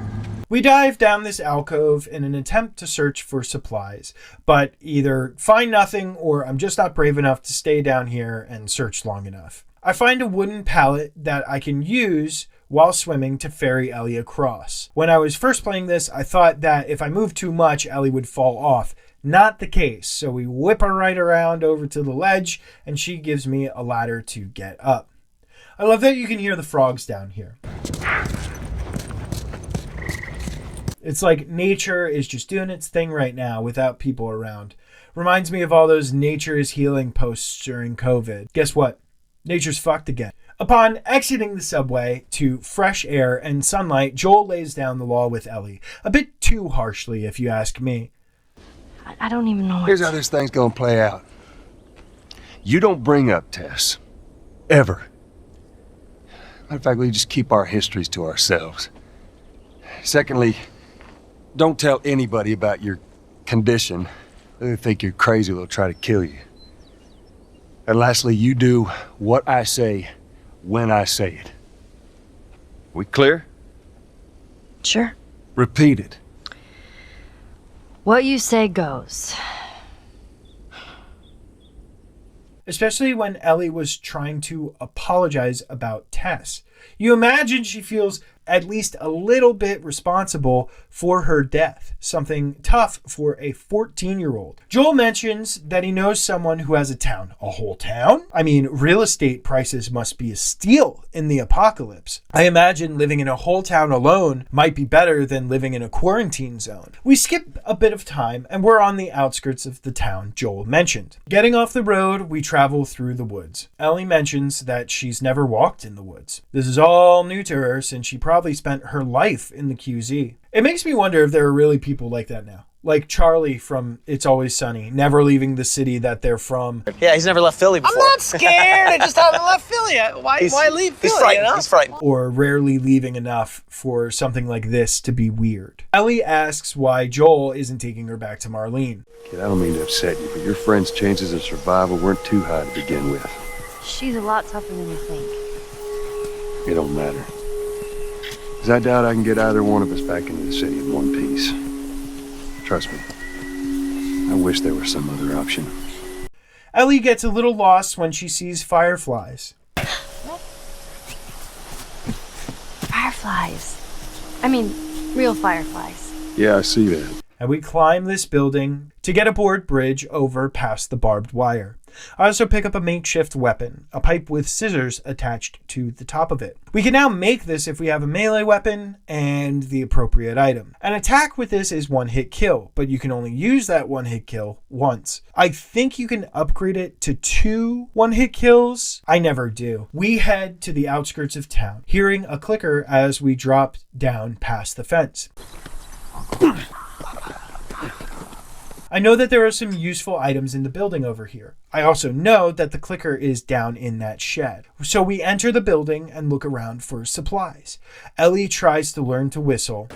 We dive down this alcove in an attempt to search for supplies, but either find nothing or I'm just not brave enough to stay down here and search long enough. I find a wooden pallet that I can use while swimming to ferry Ellie across. When I was first playing this, I thought that if I moved too much, Ellie would fall off. Not the case, so we whip her right around over to the ledge and she gives me a ladder to get up. I love that you can hear the frogs down here. It's like nature is just doing its thing right now without people around. Reminds me of all those nature is healing posts during COVID. Guess what? Nature's fucked again. Upon exiting the subway to fresh air and sunlight, Joel lays down the law with Ellie. A bit too harshly, if you ask me.
I don't even know what
Here's how this thing's gonna play out. You don't bring up Tess. Ever. Matter of fact, we just keep our histories to ourselves. Secondly, don't tell anybody about your condition. They think you're crazy, they'll try to kill you. And lastly, you do what I say when I say it. We clear?
Sure.
Repeat it.
What you say goes.
Especially when Ellie was trying to apologize about Tess. You imagine she feels at least a little bit responsible for her death, something tough for a 14-year-old. Joel mentions that he knows someone who has a town. A whole town? I mean, real estate prices must be a steal in the apocalypse. I imagine living in a whole town alone might be better than living in a quarantine zone. We skip a bit of time and we're on the outskirts of the town Joel mentioned. Getting off the road, we travel through the woods. Ellie mentions that she's never walked in the woods. This is all new to her since she probably spent her life in the QZ. It makes me wonder if there are really people like that now. Like Charlie from It's Always Sunny, never leaving the city that they're from.
Yeah, he's never left Philly before. I'm not scared. I just haven't left Philly. Why leave Philly? He's frightened. You know? He's frightened.
Or rarely leaving enough for something like this to be weird. Ellie asks why Joel isn't taking her back to Marlene.
Kid, I don't mean to upset you, but your friend's chances of survival weren't too high to begin with.
She's a lot tougher than you think.
It don't matter. Because I doubt I can get either one of us back into the city in one piece. Trust me. I wish there was some other option.
Ellie gets a little lost when she sees fireflies.
Fireflies. I mean, real fireflies.
Yeah, I see that.
And we climb this building to get aboard bridge over past the barbed wire. I also pick up a makeshift weapon, a pipe with scissors attached to the top of it. We can now make this if we have a melee weapon and the appropriate item. An attack with this is one hit kill, but you can only use that one hit kill once. I think you can upgrade it to 2 one-hit kills. I never do. We head to the outskirts of town, hearing a clicker as we drop down past the fence. I know that there are some useful items in the building over here. I also know that the clicker is down in that shed. So we enter the building and look around for supplies. Ellie tries to learn to whistle.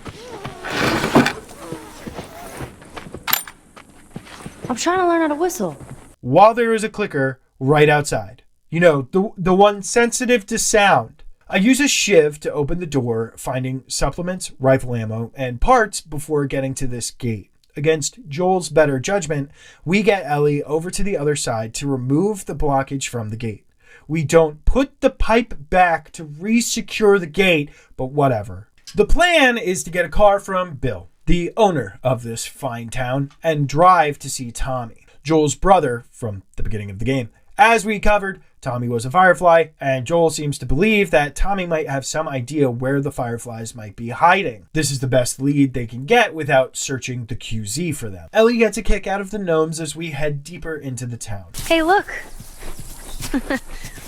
I'm trying to learn how to whistle.
While there is a clicker right outside. You know, the one sensitive to sound. I use a shiv to open the door, finding supplements, rifle ammo, and parts before getting to this gate. Against Joel's better judgment, we get Ellie over to the other side to remove the blockage from the gate. We don't put the pipe back to re-secure the gate, but whatever. The plan is to get a car from Bill, the owner of this fine town, and drive to see Tommy, Joel's brother from the beginning of the game. As we covered, Tommy was a firefly, and Joel seems to believe that Tommy might have some idea where the fireflies might be hiding. This is the best lead they can get without searching the QZ for them. Ellie gets a kick out of the gnomes as we head deeper into the town.
Hey, look.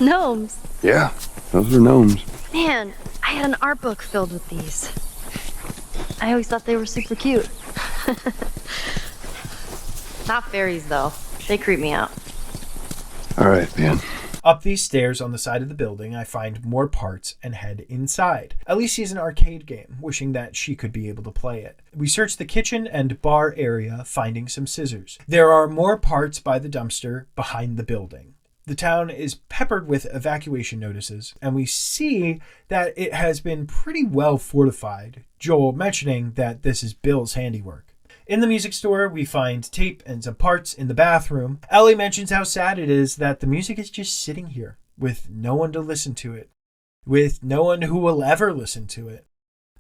Gnomes.
Yeah, those are gnomes.
Man, I had an art book filled with these. I always thought they were super cute. Not fairies, though. They creep me out.
All right, Ben.
Up these stairs on the side of the building, I find more parts and head inside. Ellie sees an arcade game, wishing that she could be able to play it. We search the kitchen and bar area, finding some scissors. There are more parts by the dumpster behind the building. The town is peppered with evacuation notices, and we see that it has been pretty well fortified, Joel mentioning that this is Bill's handiwork. In the music store, we find tape and some parts in the bathroom. Ellie mentions how sad it is that the music is just sitting here with no one to listen to it, with no one who will ever listen to it.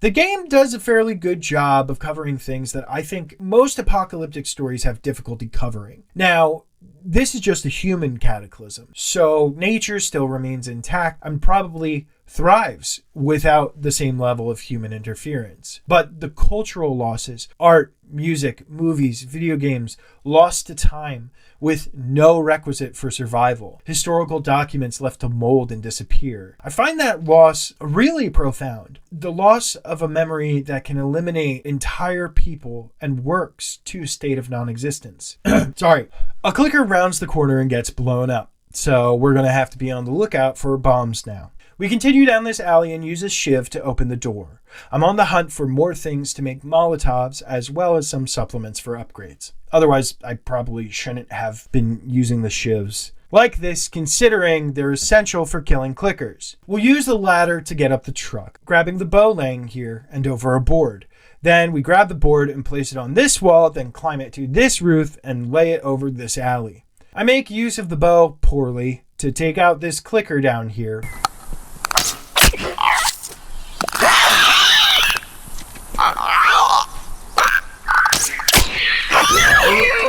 The game does a fairly good job of covering things that I think most apocalyptic stories have difficulty covering. Now, this is just a human cataclysm, so nature still remains intact and probably thrives without the same level of human interference. But the cultural losses, art, music, movies, video games, lost to time with no requisite for survival, historical documents left to mold and disappear. I find that loss really profound. The loss of a memory that can eliminate entire people and works to a state of non-existence. Sorry. A clicker rounds the corner and gets blown up, so we're going to have to be on the lookout for bombs now. We continue down this alley and use a shiv to open the door. I'm on the hunt for more things to make Molotovs as well as some supplements for upgrades. Otherwise, I probably shouldn't have been using the shivs like this, considering they're essential for killing clickers. We'll use the ladder to get up the truck, grabbing the bow laying here and over a board. Then we grab the board and place it on this wall, then climb it to this roof and lay it over this alley. I make use of the bow poorly to take out this clicker down here.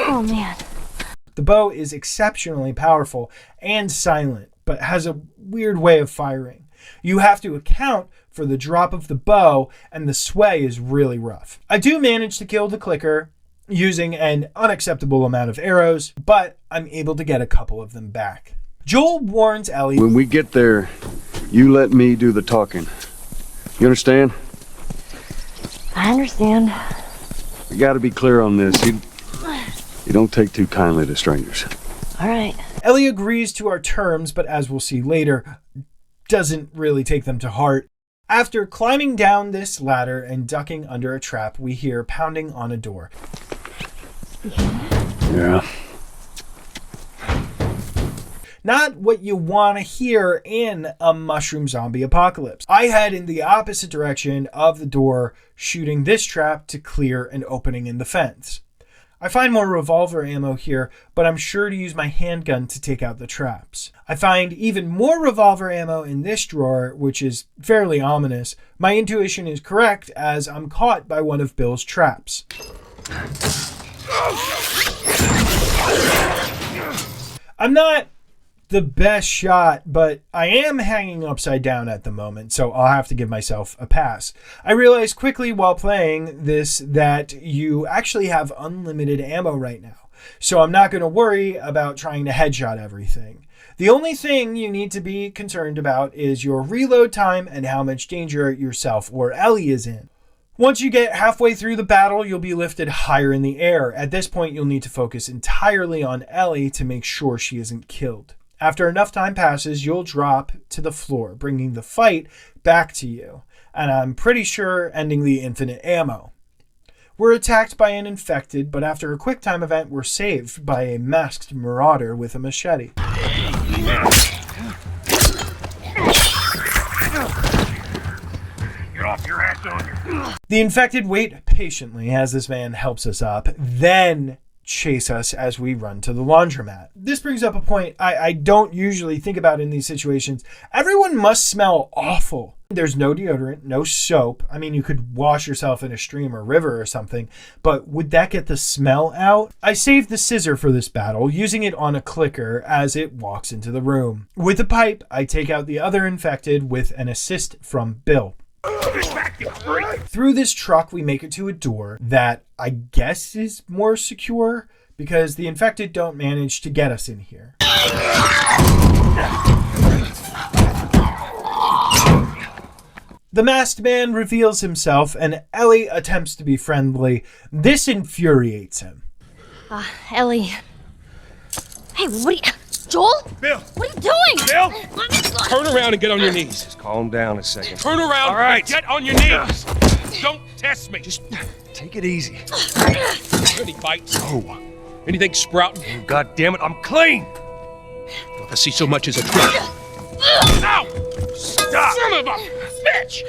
Oh man.
The bow is exceptionally powerful and silent, but has a weird way of firing. You have to account for the drop of the bow, and the sway is really rough. I do manage to kill the clicker using an unacceptable amount of arrows, but I'm able to get a couple of them back. Joel warns Ellie,
when we get there, you let me do the talking. You understand?
I understand.
We gotta be clear on this. You don't take too kindly to strangers.
All right.
Ellie agrees to our terms, but as we'll see later, doesn't really take them to heart. After climbing down this ladder and ducking under a trap, we hear pounding on a door.
Yeah.
Not what you want to hear in a mushroom zombie apocalypse. I head in the opposite direction of the door, shooting this trap to clear an opening in the fence. I find more revolver ammo here, but I'm sure to use my handgun to take out the traps. I find even more revolver ammo in this drawer, which is fairly ominous. My intuition is correct as I'm caught by one of Bill's traps. I'm not the best shot, but I am hanging upside down at the moment, so I'll have to give myself a pass. I realized quickly while playing this that you actually have unlimited ammo right now, so I'm not going to worry about trying to headshot everything. The only thing you need to be concerned about is your reload time and how much danger yourself or Ellie is in. Once you get halfway through the battle, you'll be lifted higher in the air. At this point, you'll need to focus entirely on Ellie to make sure she isn't killed. After enough time passes, you'll drop to the floor, bringing the fight back to you, and I'm pretty sure ending the infinite ammo. We're attacked by an infected, but after a quick time event, we're saved by a masked marauder with a machete. The infected wait patiently as this man helps us up, then chase us as we run to the laundromat. This brings up a point I don't usually think about in these situations. Everyone must smell awful. There's no deodorant, no soap. I mean, you could wash yourself in a stream or river or something, but would that get the smell out? I saved the scissor for this battle, using it on a clicker as it walks into the room. With the pipe, I take out the other infected with an assist from Bill. Through this truck, we make it to a door that I guess is more secure because the infected don't manage to get us in here. The masked man reveals himself and Ellie attempts to be friendly. This infuriates him.
Ellie. Hey, what are you... Joel?
Bill!
What are you doing?
Bill!
Let me go.
Turn around and get on your knees.
Just calm down a second.
Turn around
All right.
and get on your knees. Don't test me. Just
take it easy.
Any bites? No. Anything sprouting?
Oh, God damn it, I'm clean!
If I see so much as a trick. Ow! Stop! Son of a bitch!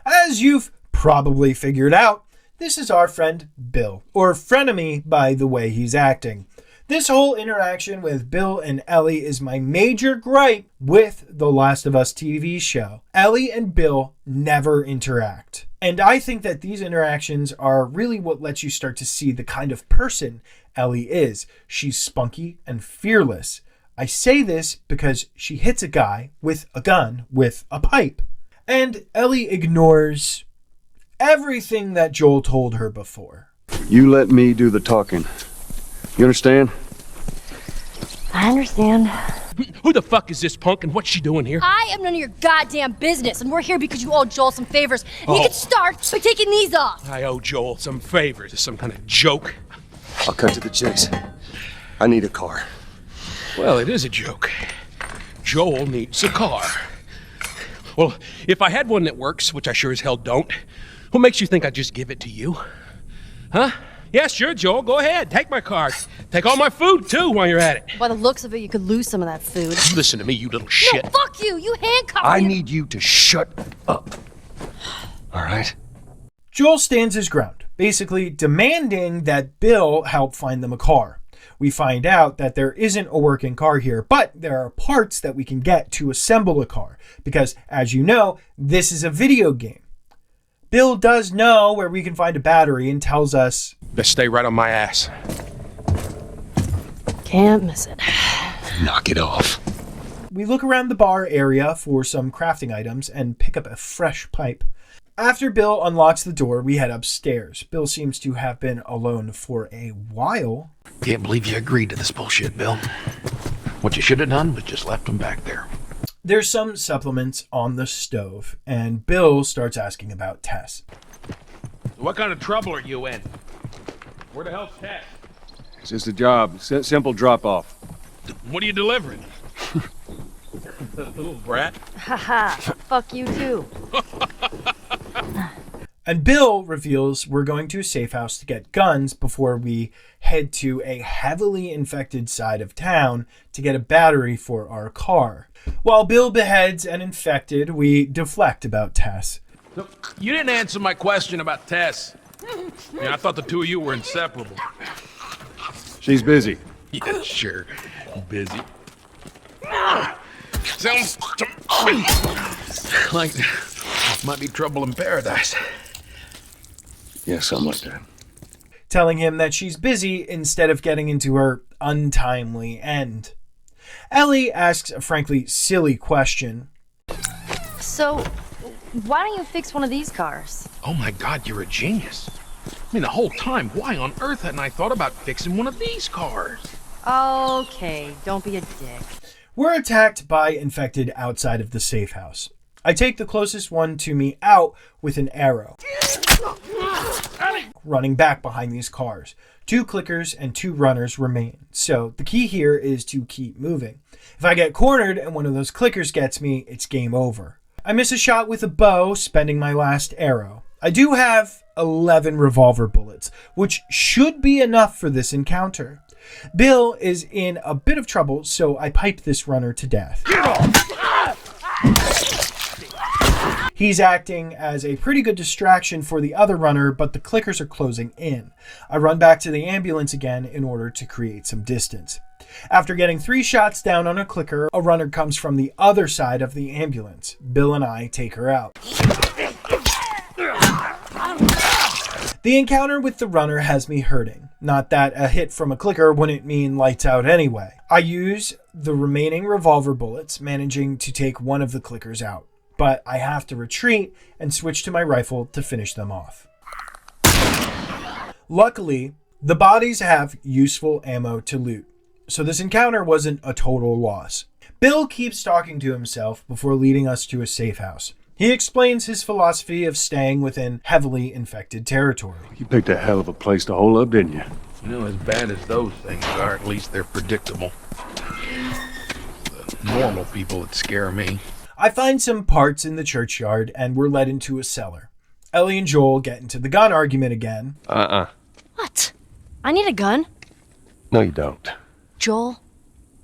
As you've probably figured out, this is our friend Bill, or frenemy by the way he's acting. This whole interaction with Bill and Ellie is my major gripe with the Last of Us TV show. Ellie and Bill never interact. And I think that these interactions are really what lets you start to see the kind of person Ellie is. She's spunky and fearless. I say this because she hits a guy with a gun with a pipe. And Ellie ignores everything that Joel told her before.
You let me do the talking. You understand?
I understand.
Who the fuck is this punk and what's she doing here?
I am none of your goddamn business, and we're here because you owe Joel some favors. And you can start by taking these off.
I owe Joel some favors. Is some kind of joke?
I'll cut to the chase. I need a car.
Well, it is a joke. Joel needs a car. Well, if I had one that works, which I sure as hell don't, what makes you think I'd just give it to you? Huh? Yeah, sure, Joel, go ahead. Take my car. Take all my food, too, while you're at it.
By the looks of it, you could lose some of that food.
Listen to me, you little shit.
No, fuck you! You handcuffed
I
me!
need you to shut up. All right?
Joel stands his ground, basically demanding that Bill help find them a car. We find out that there isn't a working car here, but there are parts that we can get to assemble a car, because, as you know, this is a video game. Bill does know where we can find a battery and tells us,
Best stay right on my ass.
Can't miss it.
Knock it off.
We look around the bar area for some crafting items and pick up a fresh pipe. After Bill unlocks the door, we head upstairs. Bill seems to have been alone for a while.
Can't believe you agreed to this bullshit, Bill. What you should have done was just left him back there.
There's some supplements on the stove, and Bill starts asking about Tess.
What kind of trouble are you in? Where the hell's Tess?
It's just a job. Simple drop-off.
What are you delivering? That little brat?
Haha, fuck you too.
And Bill reveals we're going to a safe house to get guns before we head to a heavily infected side of town to get a battery for our car. While Bill beheads an infected, we deflect about Tess.
So, you didn't answer my question about Tess. I thought the two of you were inseparable.
She's busy.
Yeah, sure. Busy. Sounds like might be trouble in paradise.
Yeah, something like that.
Telling him that she's busy instead of getting into her untimely end. Ellie asks a frankly silly question.
So, why don't you fix one of these cars?
Oh my God, you're a genius. I mean, the whole time, why on earth hadn't I thought about fixing one of these cars?
Okay, don't be a dick.
We're attacked by infected outside of the safe house. I take the closest one to me out with an arrow, running back behind these cars. 2 clickers and 2 runners remain, so the key here is to keep moving. If I get cornered and one of those clickers gets me, it's game over. I miss a shot with a bow, spending my last arrow. I do have 11 revolver bullets, which should be enough for this encounter. Bill is in a bit of trouble, so I pipe this runner to death. He's acting as a pretty good distraction for the other runner, but the clickers are closing in. I run back to the ambulance again in order to create some distance. After getting 3 shots down on a clicker, a runner comes from the other side of the ambulance. Bill and I take her out. The encounter with the runner has me hurting. Not that a hit from a clicker wouldn't mean lights out anyway. I use the remaining revolver bullets, managing to take one of the clickers out. But I have to retreat and switch to my rifle to finish them off. Luckily, the bodies have useful ammo to loot, so this encounter wasn't a total loss. Bill keeps talking to himself before leading us to a safe house. He explains his philosophy of staying within heavily infected territory.
You picked a hell of a place to hole up, didn't you?
You know, as bad as those things are, at least they're predictable. The normal people that scare me.
I find some parts in the churchyard and we're led into a cellar. Ellie and Joel get into the gun argument again.
What? I need a gun?
No, you don't.
Joel,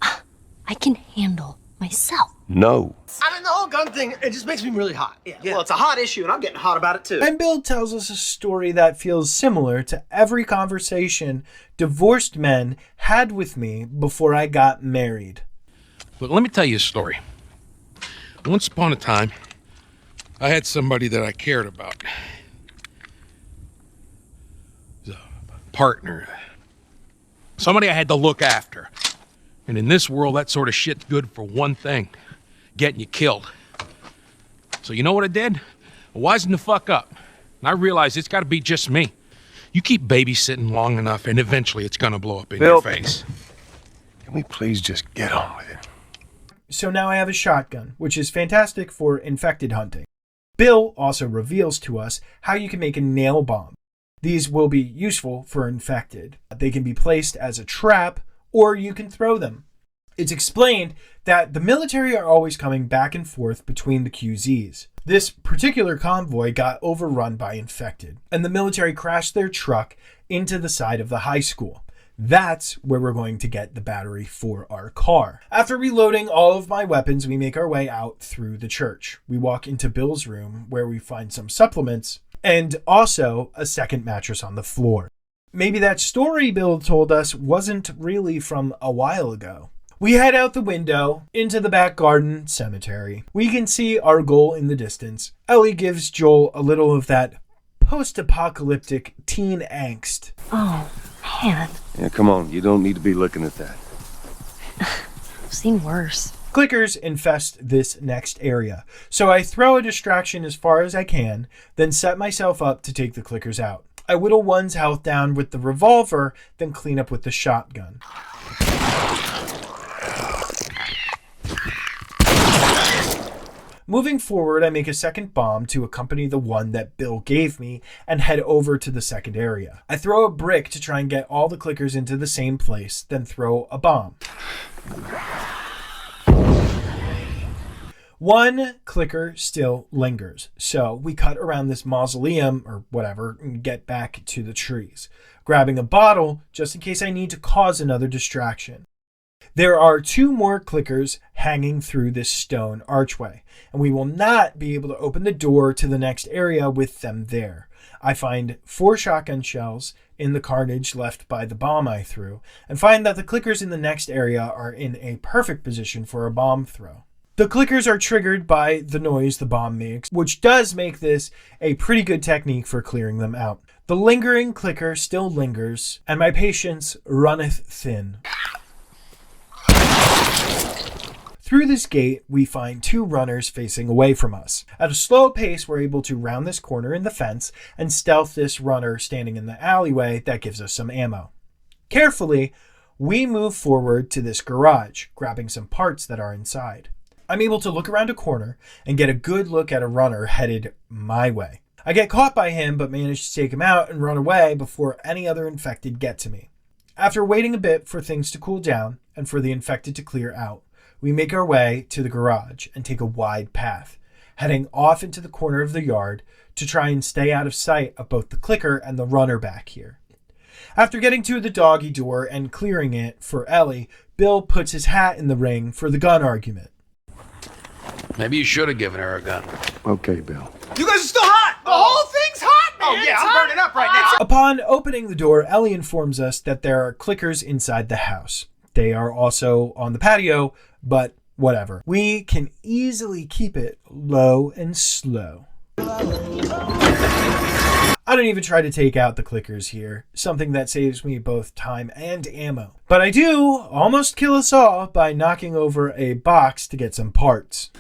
I can handle myself.
No.
I mean, the whole gun thing, it just makes me really hot. Yeah. Well, it's a hot issue, and I'm getting hot about it, too.
And Bill tells us a story that feels similar to every conversation divorced men had with me before I got married.
Look, let me tell you a story. Once upon a time, I had somebody that I cared about. A partner. Somebody I had to look after. And in this world, that sort of shit's good for one thing. Getting you killed. So you know what I did? I wisened the fuck up. And I realized it's got to be just me. You keep babysitting long enough, and eventually it's gonna blow up in your face.
Can we please just get on with it?
So now I have a shotgun, which is fantastic for infected hunting. Bill also reveals to us how you can make a nail bomb. These will be useful for infected. They can be placed as a trap, or you can throw them. It's explained that the military are always coming back and forth between the QZs. This particular convoy got overrun by infected, and the military crashed their truck into the side of the high school. That's where we're going to get the battery for our car. After reloading all of my weapons, we make our way out through the church. We walk into Bill's room where we find some supplements and also a second mattress on the floor. Maybe that story Bill told us wasn't really from a while ago. We head out the window into the back garden cemetery. We can see our goal in the distance. Ellie gives Joel a little of that post-apocalyptic teen angst.
Oh, man.
Yeah, come on. You don't need to be looking at that.
I've seen worse.
Clickers infest this next area, so I throw a distraction as far as I can, then set myself up to take the clickers out. I whittle one's health down with the revolver, then clean up with the shotgun. Moving forward, I make a second bomb to accompany the one that Bill gave me and head over to the second area. I throw a brick to try and get all the clickers into the same place, then throw a bomb. One clicker still lingers, so we cut around this mausoleum or whatever and get back to the trees, grabbing a bottle just in case I need to cause another distraction. There are 2 more clickers hanging through this stone archway, and we will not be able to open the door to the next area with them there. I find 4 shotgun shells in the carnage left by the bomb I threw, and find that the clickers in the next area are in a perfect position for a bomb throw. The clickers are triggered by the noise the bomb makes, which does make this a pretty good technique for clearing them out. The lingering clicker still lingers, and my patience runneth thin. Through this gate, we find 2 runners facing away from us. At a slow pace, we're able to round this corner in the fence and stealth this runner standing in the alleyway that gives us some ammo. Carefully, we move forward to this garage, grabbing some parts that are inside. I'm able to look around a corner and get a good look at a runner headed my way. I get caught by him, but manage to take him out and run away before any other infected get to me. After waiting a bit for things to cool down and for the infected to clear out, we make our way to the garage and take a wide path, heading off into the corner of the yard to try and stay out of sight of both the clicker and the runner back here. After getting to the doggy door and clearing it for Ellie, Bill puts his hat in the ring for the gun argument.
Maybe you should have given her a gun.
Okay, Bill.
You guys are still hot! The whole thing's hot, man!
Oh, yeah, I'm burning up right now.
Upon opening the door, Ellie informs us that there are clickers inside the house. They are also on the patio, but whatever. We can easily keep it low and slow. I don't even try to take out the clickers here, something that saves me both time and ammo. But I do almost kill us all by knocking over a box to get some parts.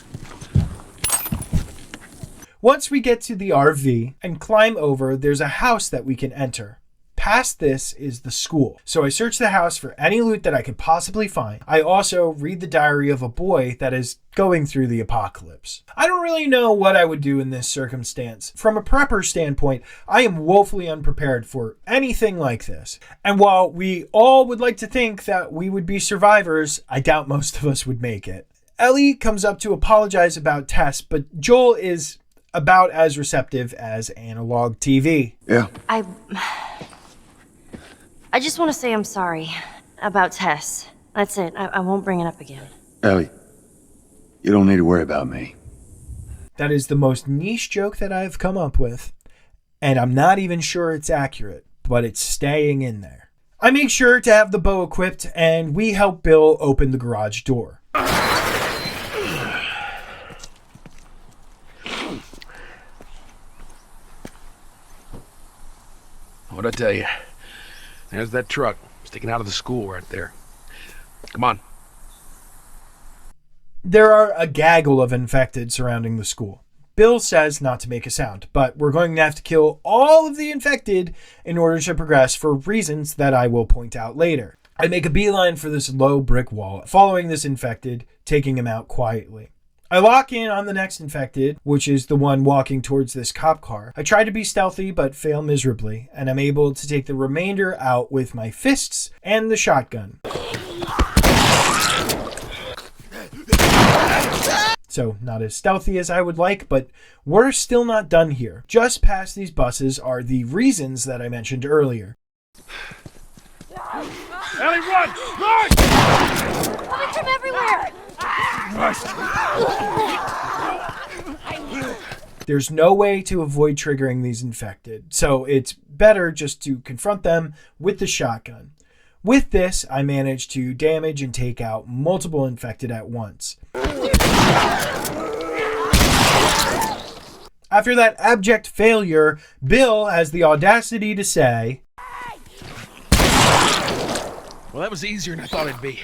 Once we get to the RV and climb over, there's a house that we can enter. Past this is the school, so I search the house for any loot that I could possibly find. I also read the diary of a boy that is going through the apocalypse. I don't really know what I would do in this circumstance. From a prepper standpoint, I am woefully unprepared for anything like this. And while we all would like to think that we would be survivors, I doubt most of us would make it. Ellie comes up to apologize about Tess, but Joel is about as receptive as analog TV.
Yeah.
I just want to say I'm sorry about Tess. That's it. I won't bring it up again.
Ellie, you don't need to worry about me.
That is the most niche joke that I've come up with, and I'm not even sure it's accurate, but it's staying in there. I make sure to have the bow equipped, and we help Bill open the garage door.
What'd I tell you? There's that truck sticking out of the school right there. Come on.
There are a gaggle of infected surrounding the school. Bill says not to make a sound, but we're going to have to kill all of the infected in order to progress for reasons that I will point out later. I make a beeline for this low brick wall, following this infected, taking him out quietly. I lock in on the next infected, which is the one walking towards this cop car. I try to be stealthy, but fail miserably, and I'm able to take the remainder out with my fists and the shotgun. So, not as stealthy as I would like, but we're still not done here. Just past these buses are the reasons that I mentioned earlier.
Ellie, run! Run!
Coming from everywhere!
There's no way to avoid triggering these infected, so it's better just to confront them with the shotgun. With this, I managed to damage and take out multiple infected at once. After that abject failure, Bill has the audacity to say,
Well, that was easier than I thought it'd be.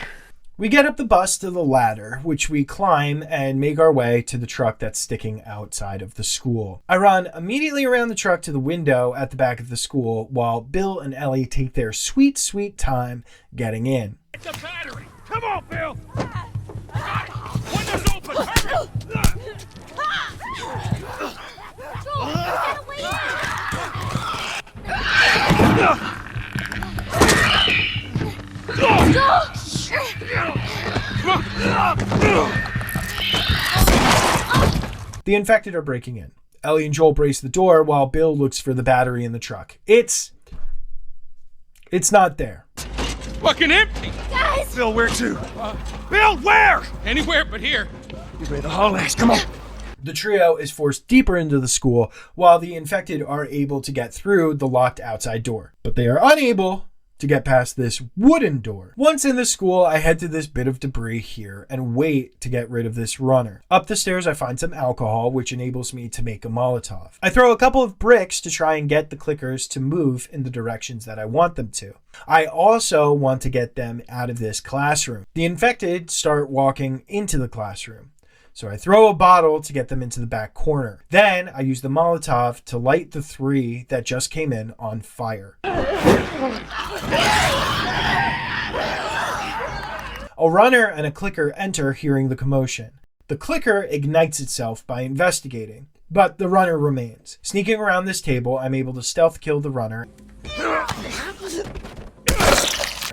We get up the bus to the ladder, which we climb and make our way to the truck that's sticking outside of the school. I run immediately around the truck to the window at the back of the school while Bill and Ellie take their sweet, sweet time getting in.
It's a battery! Come on, Bill! Windows open! Hurry!
The infected are breaking in. Ellie and Joel brace the door while Bill looks for the battery in the truck. It's not there.
Fucking empty!
Guys!
Bill, where to? Bill, where? Anywhere but here.
You better haul ass, come on.
The trio is forced deeper into the school while the infected are able to get through the locked outside door. But they are unable to get past this wooden door. Once in the school, I head to this bit of debris here and wait to get rid of this runner. Up the stairs, I find some alcohol, which enables me to make a Molotov. I throw a couple of bricks to try and get the clickers to move in the directions that I want them to. I also want to get them out of this classroom. The infected start walking into the classroom. So I throw a bottle to get them into the back corner. Then I use the Molotov to light the 3 that just came in on fire. A runner and a clicker enter, hearing the commotion. The clicker ignites itself by investigating, but the runner remains. Sneaking around this table, I'm able to stealth kill the runner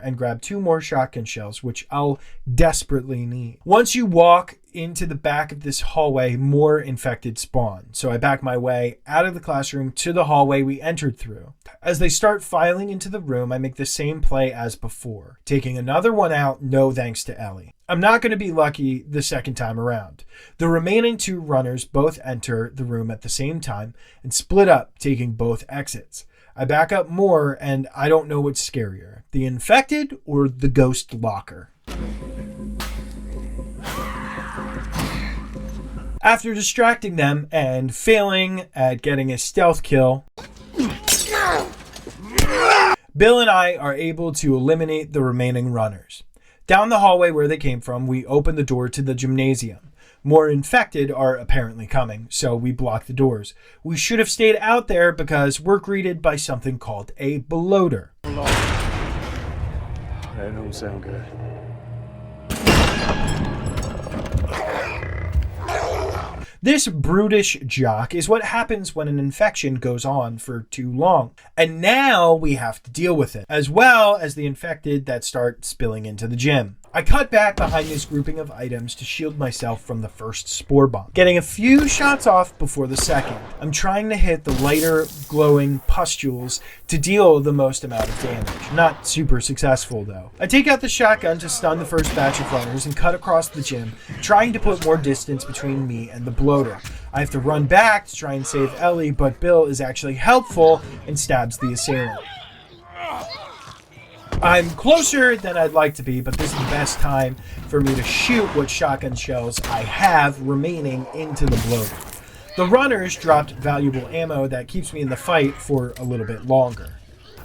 and grab 2 more shotgun shells, which I'll desperately need. Once you walk into the back of this hallway, more infected spawn. So I back my way out of the classroom to the hallway we entered through. As they start filing into the room, I make the same play as before, taking another one out, no thanks to Ellie. I'm not going to be lucky the second time around. The remaining 2 runners both enter the room at the same time and split up, taking both exits. I back up more, and I don't know what's scarier, the infected or the ghost locker. After distracting them and failing at getting a stealth kill, Bill and I are able to eliminate the remaining runners. Down the hallway where they came from, we open the door to the gymnasium. More infected are apparently coming, so we block the doors. We should have stayed out there because we're greeted by something called a bloater.
That don't sound good.
This brutish jock is what happens when an infection goes on for too long. And now we have to deal with it, as well as the infected that start spilling into the gym. I cut back behind this grouping of items to shield myself from the first spore bomb, getting a few shots off before the second. I'm trying to hit the lighter, glowing pustules to deal the most amount of damage. Not super successful, though. I take out the shotgun to stun the first batch of runners and cut across the gym, trying to put more distance between me and the bloater. I have to run back to try and save Ellie, but Bill is actually helpful and stabs the assailant. I'm closer than I'd like to be, but this is the best time for me to shoot what shotgun shells I have remaining into the bloater. The runners dropped valuable ammo that keeps me in the fight for a little bit longer.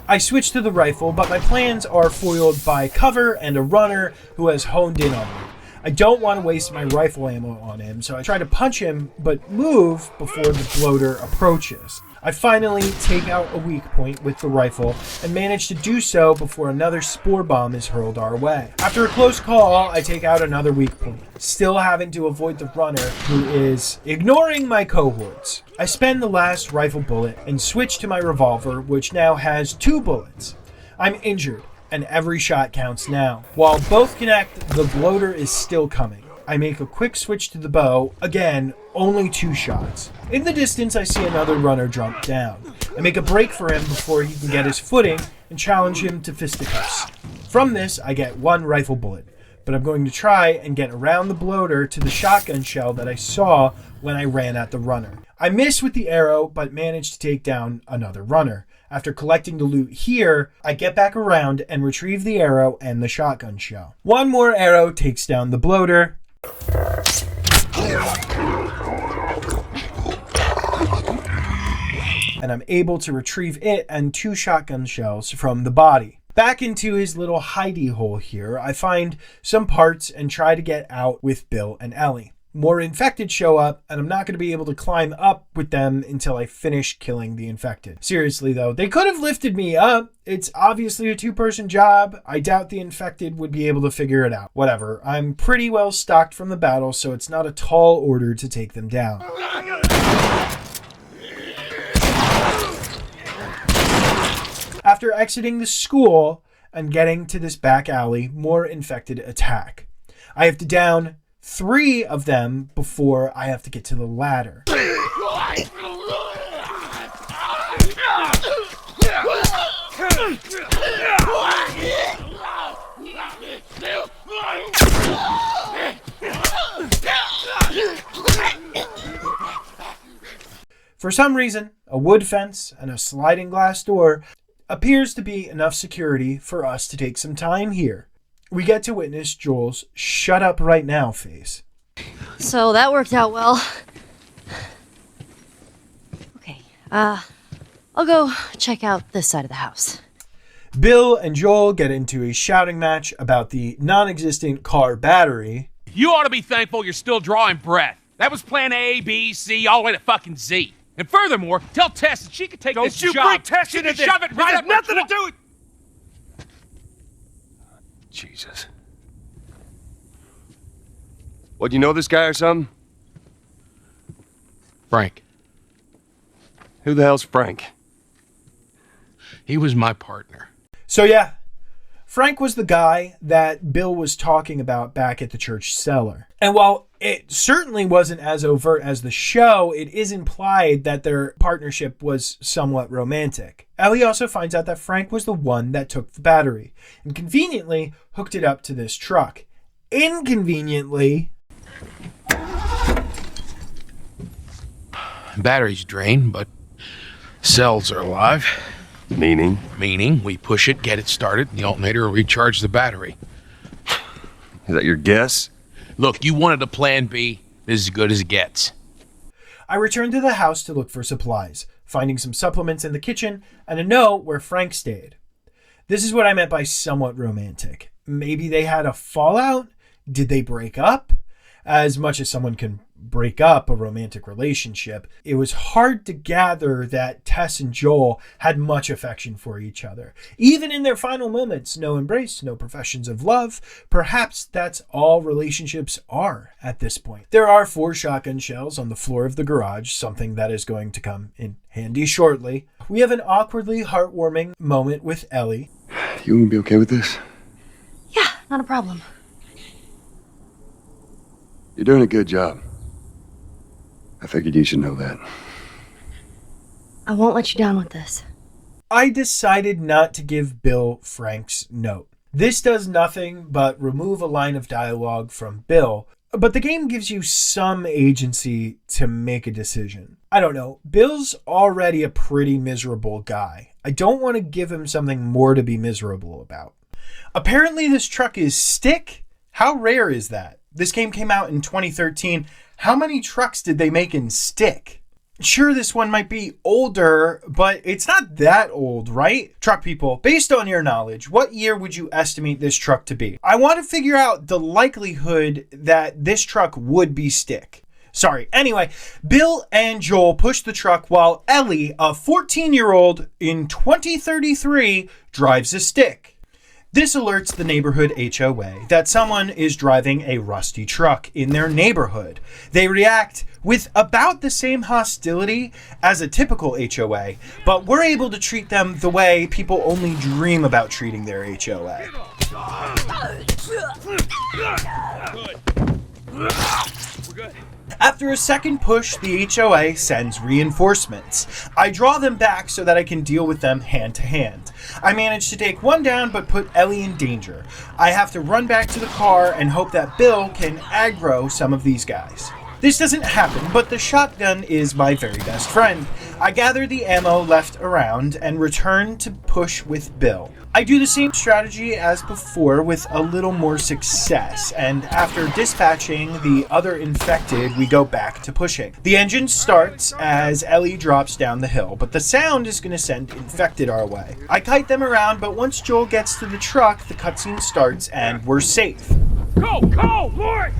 I switch to the rifle, but my plans are foiled by cover and a runner who has honed in on me. I don't want to waste my rifle ammo on him, so I try to punch him, but move before the bloater approaches. I finally take out a weak point with the rifle and manage to do so before another spore bomb is hurled our way. After a close call, I take out another weak point, still having to avoid the runner who is ignoring my cohorts. I spend the last rifle bullet and switch to my revolver, which now has 2 bullets. I'm injured, and every shot counts now. While both connect, the bloater is still coming. I make a quick switch to the bow. Again, only 2 shots. In the distance, I see another runner jump down. I make a break for him before he can get his footing and challenge him to fisticuffs. From this, I get 1 rifle bullet, but I'm going to try and get around the bloater to the shotgun shell that I saw when I ran at the runner. I miss with the arrow, but manage to take down another runner. After collecting the loot here, I get back around and retrieve the arrow and the shotgun shell. 1 more arrow takes down the bloater. And I'm able to retrieve it and 2 shotgun shells from the body. Back into his little hidey hole here, I find some parts and try to get out with Bill and Ellie. More infected show up, and I'm not going to be able to climb up with them until I finish killing the infected. Seriously though, they could have lifted me up. It's obviously a 2-person job. I doubt the infected would be able to figure it out. Whatever, I'm pretty well stocked from the battle, so it's not a tall order to take them down. After exiting the school and getting to this back alley, more infected attack. I have to down 3 of them before I have to get to the ladder. For some reason, a wood fence and a sliding glass door appears to be enough security for us to take some time here. We get to witness Joel's shut up right now face.
So that worked out well. Okay, I'll go check out this side of the house.
Bill and Joel get into a shouting match about the non-existent car battery.
You ought to be thankful you're still drawing breath. That was plan A, B, C, all the way to fucking Z. And furthermore, tell Tess that she could take this job.
Don't you bring Tess
she
into
can
this.
shove it right up
nothing to do with...
Jesus. What, you know this guy or something?
Frank.
Who the hell's Frank?
He was my partner.
So yeah, Frank was the guy that Bill was talking about back at the church cellar. And while it certainly wasn't as overt as the show, it is implied that their partnership was somewhat romantic. Ellie also finds out that Frank was the one that took the battery and conveniently hooked it up to this truck. Inconveniently,
Battery's drained, but cells are alive.
Meaning?
Meaning we push it, get it started, and the alternator will recharge the battery.
Is that your guess?
Look, you wanted a plan B. This is as good as it gets.
I returned to the house to look for supplies, finding some supplements in the kitchen and a note where Frank stayed. This is what I meant by somewhat romantic. Maybe they had a fallout? Did they break up? As much as someone can break up a romantic relationship, it was hard to gather that Tess and Joel had much affection for each other. Even in their final moments, no embrace, no professions of love. Perhaps that's all relationships are at this point. There are 4 shotgun shells on the floor of the garage, something that is going to come in handy shortly. We have an awkwardly heartwarming moment with Ellie.
You gonna be okay with this?
Yeah, not a problem.
You're doing a good job. I figured you should know that.
I won't let you down with this.
I decided not to give Bill Frank's note. This does nothing but remove a line of dialogue from Bill, but the game gives you some agency to make a decision. I don't know. Bill's already a pretty miserable guy. I don't want to give him something more to be miserable about. Apparently this truck is stick? How rare is that? This game came out in 2013. How many trucks did they make in stick? Sure, this one might be older, but it's not that old, right? Truck people, based on your knowledge, what year would you estimate this truck to be? I want to figure out the likelihood that this truck would be stick. Sorry. Anyway, Bill and Joel push the truck while Ellie, a 14-year-old in 2033, drives a stick. This alerts the neighborhood HOA that someone is driving a rusty truck in their neighborhood. They react with about the same hostility as a typical HOA, but we're able to treat them the way people only dream about treating their HOA. After a second push, the HOA sends reinforcements. I draw them back so that I can deal with them hand to hand. I manage to take one down but put Ellie in danger. I have to run back to the car and hope that Bill can aggro some of these guys. This doesn't happen, but the shotgun is my very best friend. I gather the ammo left around and return to push with Bill. I do the same strategy as before with a little more success, and after dispatching the other infected, we go back to pushing. The engine starts as Ellie drops down the hill, but the sound is going to send infected our way. I kite them around, but once Joel gets to the truck, the cutscene starts and we're safe.
Go, Lord!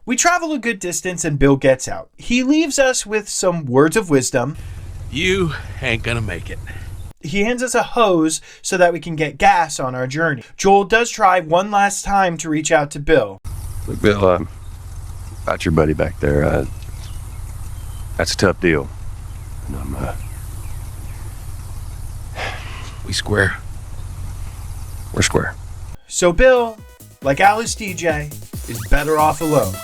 We travel a good distance and Bill gets out. He leaves us with some words of wisdom.
You ain't gonna make it.
He hands us a hose so that we can get gas on our journey. Joel does try one last time to reach out to Bill.
Look, Bill, about your buddy back there, that's a tough deal. And
we square.
We're square.
So Bill, like Alice DJ, is better off alone.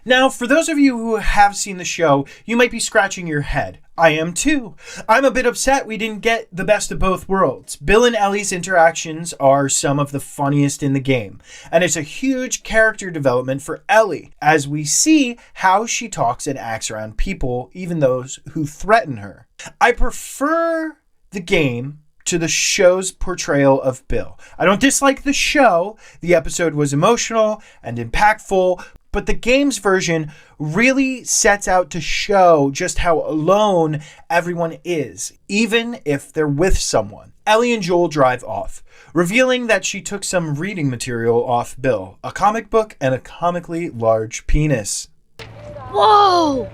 Now, for those of you who have seen the show, you might be scratching your head. I am too. I'm a bit upset we didn't get the best of both worlds. Bill and Ellie's interactions are some of the funniest in the game, and it's a huge character development for Ellie, as we see how she talks and acts around people, even those who threaten her. I prefer the game to the show's portrayal of Bill. I don't dislike the show. The episode was emotional and impactful, but the game's version really sets out to show just how alone everyone is, even if they're with someone. Ellie and Joel drive off, revealing that she took some reading material off Bill, a comic book and a comically large penis.
Whoa!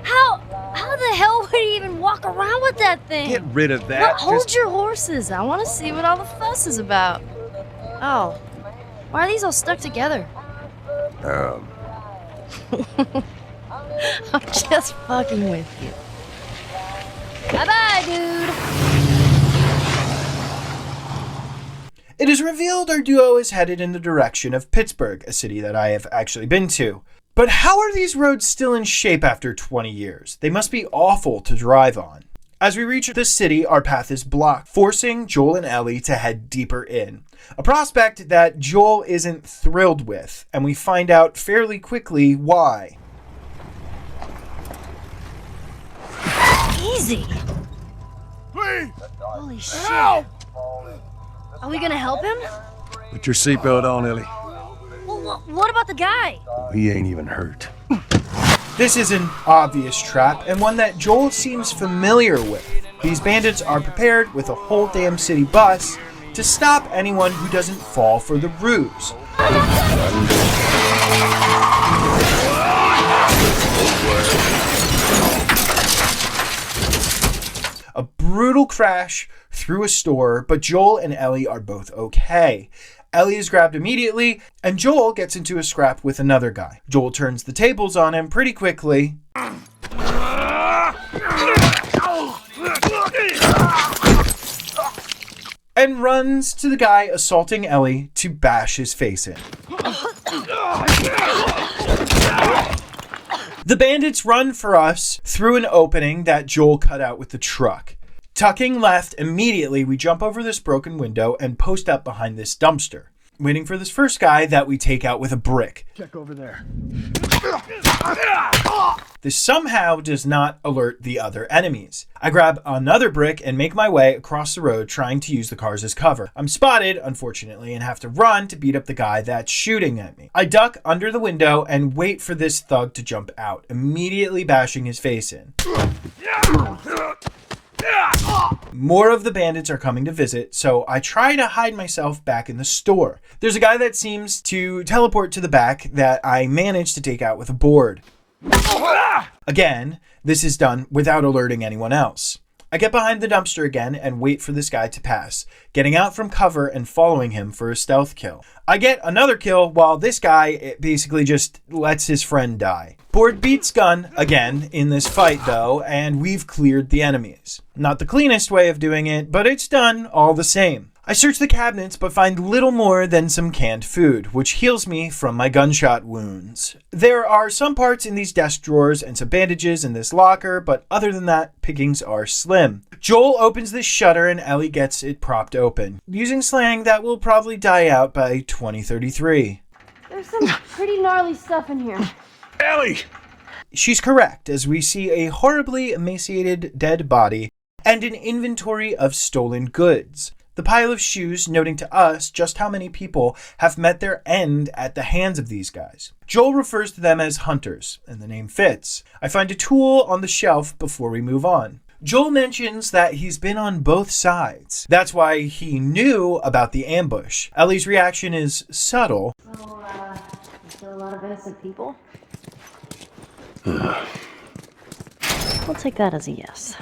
How the hell would he even walk around with that thing?
Get rid of that.
Hold your horses. I want to see what all the fuss is about. Oh, why are these all stuck together? I'm just fucking with you. Bye-bye, dude.
It is revealed our duo is headed in the direction of Pittsburgh, a city that I have actually been to. But how are these roads still in shape after 20 years? They must be awful to drive on. As we reach the city, our path is blocked, forcing Joel and Ellie to head deeper in. A prospect that Joel isn't thrilled with, and we find out fairly quickly why.
Easy.
Please!
Holy shit.
Help!
Are we gonna help him?
Put your seatbelt on, Ellie.
Well, what about the guy?
He ain't even hurt.
This is an obvious trap, and one that Joel seems familiar with. These bandits are prepared with a whole damn city bus to stop anyone who doesn't fall for the ruse. A brutal crash through a store, but Joel and Ellie are both okay. Ellie is grabbed immediately, and Joel gets into a scrap with another guy. Joel turns the tables on him pretty quickly. And runs to the guy assaulting Ellie to bash his face in. The bandits run for us through an opening that Joel cut out with the truck. Tucking left, immediately we jump over this broken window and post up behind this dumpster, waiting for this first guy that we take out with a brick.
Check over there.
This somehow does not alert the other enemies. I grab another brick and make my way across the road trying to use the cars as cover. I'm spotted, unfortunately, and have to run to beat up the guy that's shooting at me. I duck under the window and wait for this thug to jump out, immediately bashing his face in. More of the bandits are coming to visit, so I try to hide myself back in the store. There's a guy that seems to teleport to the back that I manage to take out with a board. Again, this is done without alerting anyone else. I get behind the dumpster again and wait for this guy to pass, getting out from cover and following him for a stealth kill. I get another kill while this guy basically just lets his friend die. Board beats gun again in this fight though, and we've cleared the enemies. Not the cleanest way of doing it, but it's done all the same. I search the cabinets but find little more than some canned food, which heals me from my gunshot wounds. There are some parts in these desk drawers and some bandages in this locker, but other than that, pickings are slim. Joel opens this shutter and Ellie gets it propped open, using slang that will probably die out by 2033.
There's some pretty gnarly stuff in here.
Ellie!
She's correct, as we see a horribly emaciated dead body and an inventory of stolen goods. The pile of shoes noting to us just how many people have met their end at the hands of these guys. Joel refers to them as hunters, and the name fits. I find a tool on the shelf before we move on. Joel mentions that he's been on both sides. That's why he knew about the ambush. Ellie's reaction is subtle.
So, still a lot of innocent people?
We'll
take that as a yes.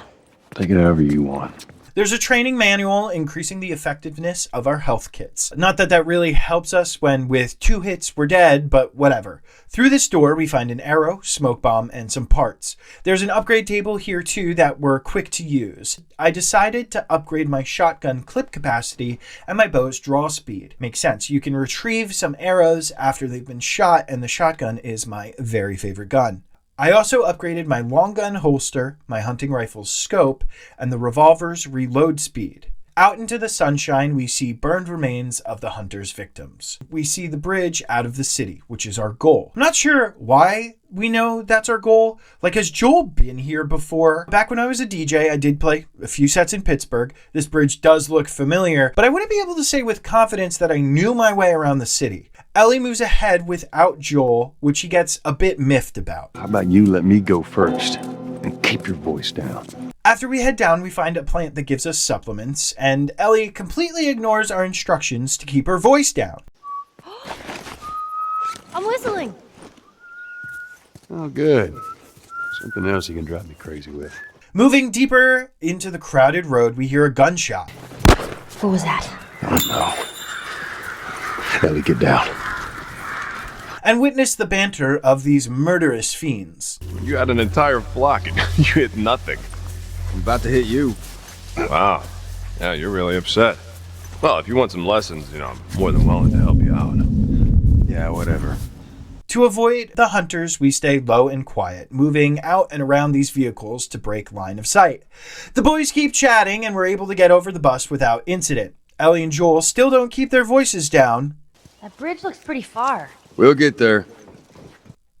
Take it however you want.
There's a training manual increasing the effectiveness of our health kits. Not that that really helps us when with 2 hits we're dead, but whatever. Through this door we find an arrow, smoke bomb, and some parts. There's an upgrade table here too that were quick to use. I decided to upgrade my shotgun clip capacity and my bow's draw speed. Makes sense. You can retrieve some arrows after they've been shot, and the shotgun is my very favorite gun. I also upgraded my long gun holster, my hunting rifle's scope, and the revolver's reload speed. Out into the sunshine, we see burned remains of the hunter's victims. We see the bridge out of the city, which is our goal. I'm not sure why we know that's our goal. Like, has Joel been here before? Back when I was a DJ, I did play a few sets in Pittsburgh. This bridge does look familiar, but I wouldn't be able to say with confidence that I knew my way around the city. Ellie moves ahead without Joel, which he gets a bit miffed about.
How about you let me go first and keep your voice down?
After we head down, we find a plant that gives us supplements, and Ellie completely ignores our instructions to keep her voice down.
I'm whistling.
Oh, good. Something else you can drive me crazy with.
Moving deeper into the crowded road, we hear a gunshot.
What was that?
Oh, no. Ellie, get down.
And witness the banter of these murderous fiends.
You had an entire flock and you hit nothing.
I'm about to hit you.
Wow. Yeah, you're really upset. Well, if you want some lessons, I'm more than willing to help you out.
Yeah, whatever.
To avoid the hunters, we stay low and quiet, moving out and around these vehicles to break line of sight. The boys keep chatting and we're able to get over the bus without incident. Ellie and Joel still don't keep their voices down.
That bridge looks pretty far.
We'll get there.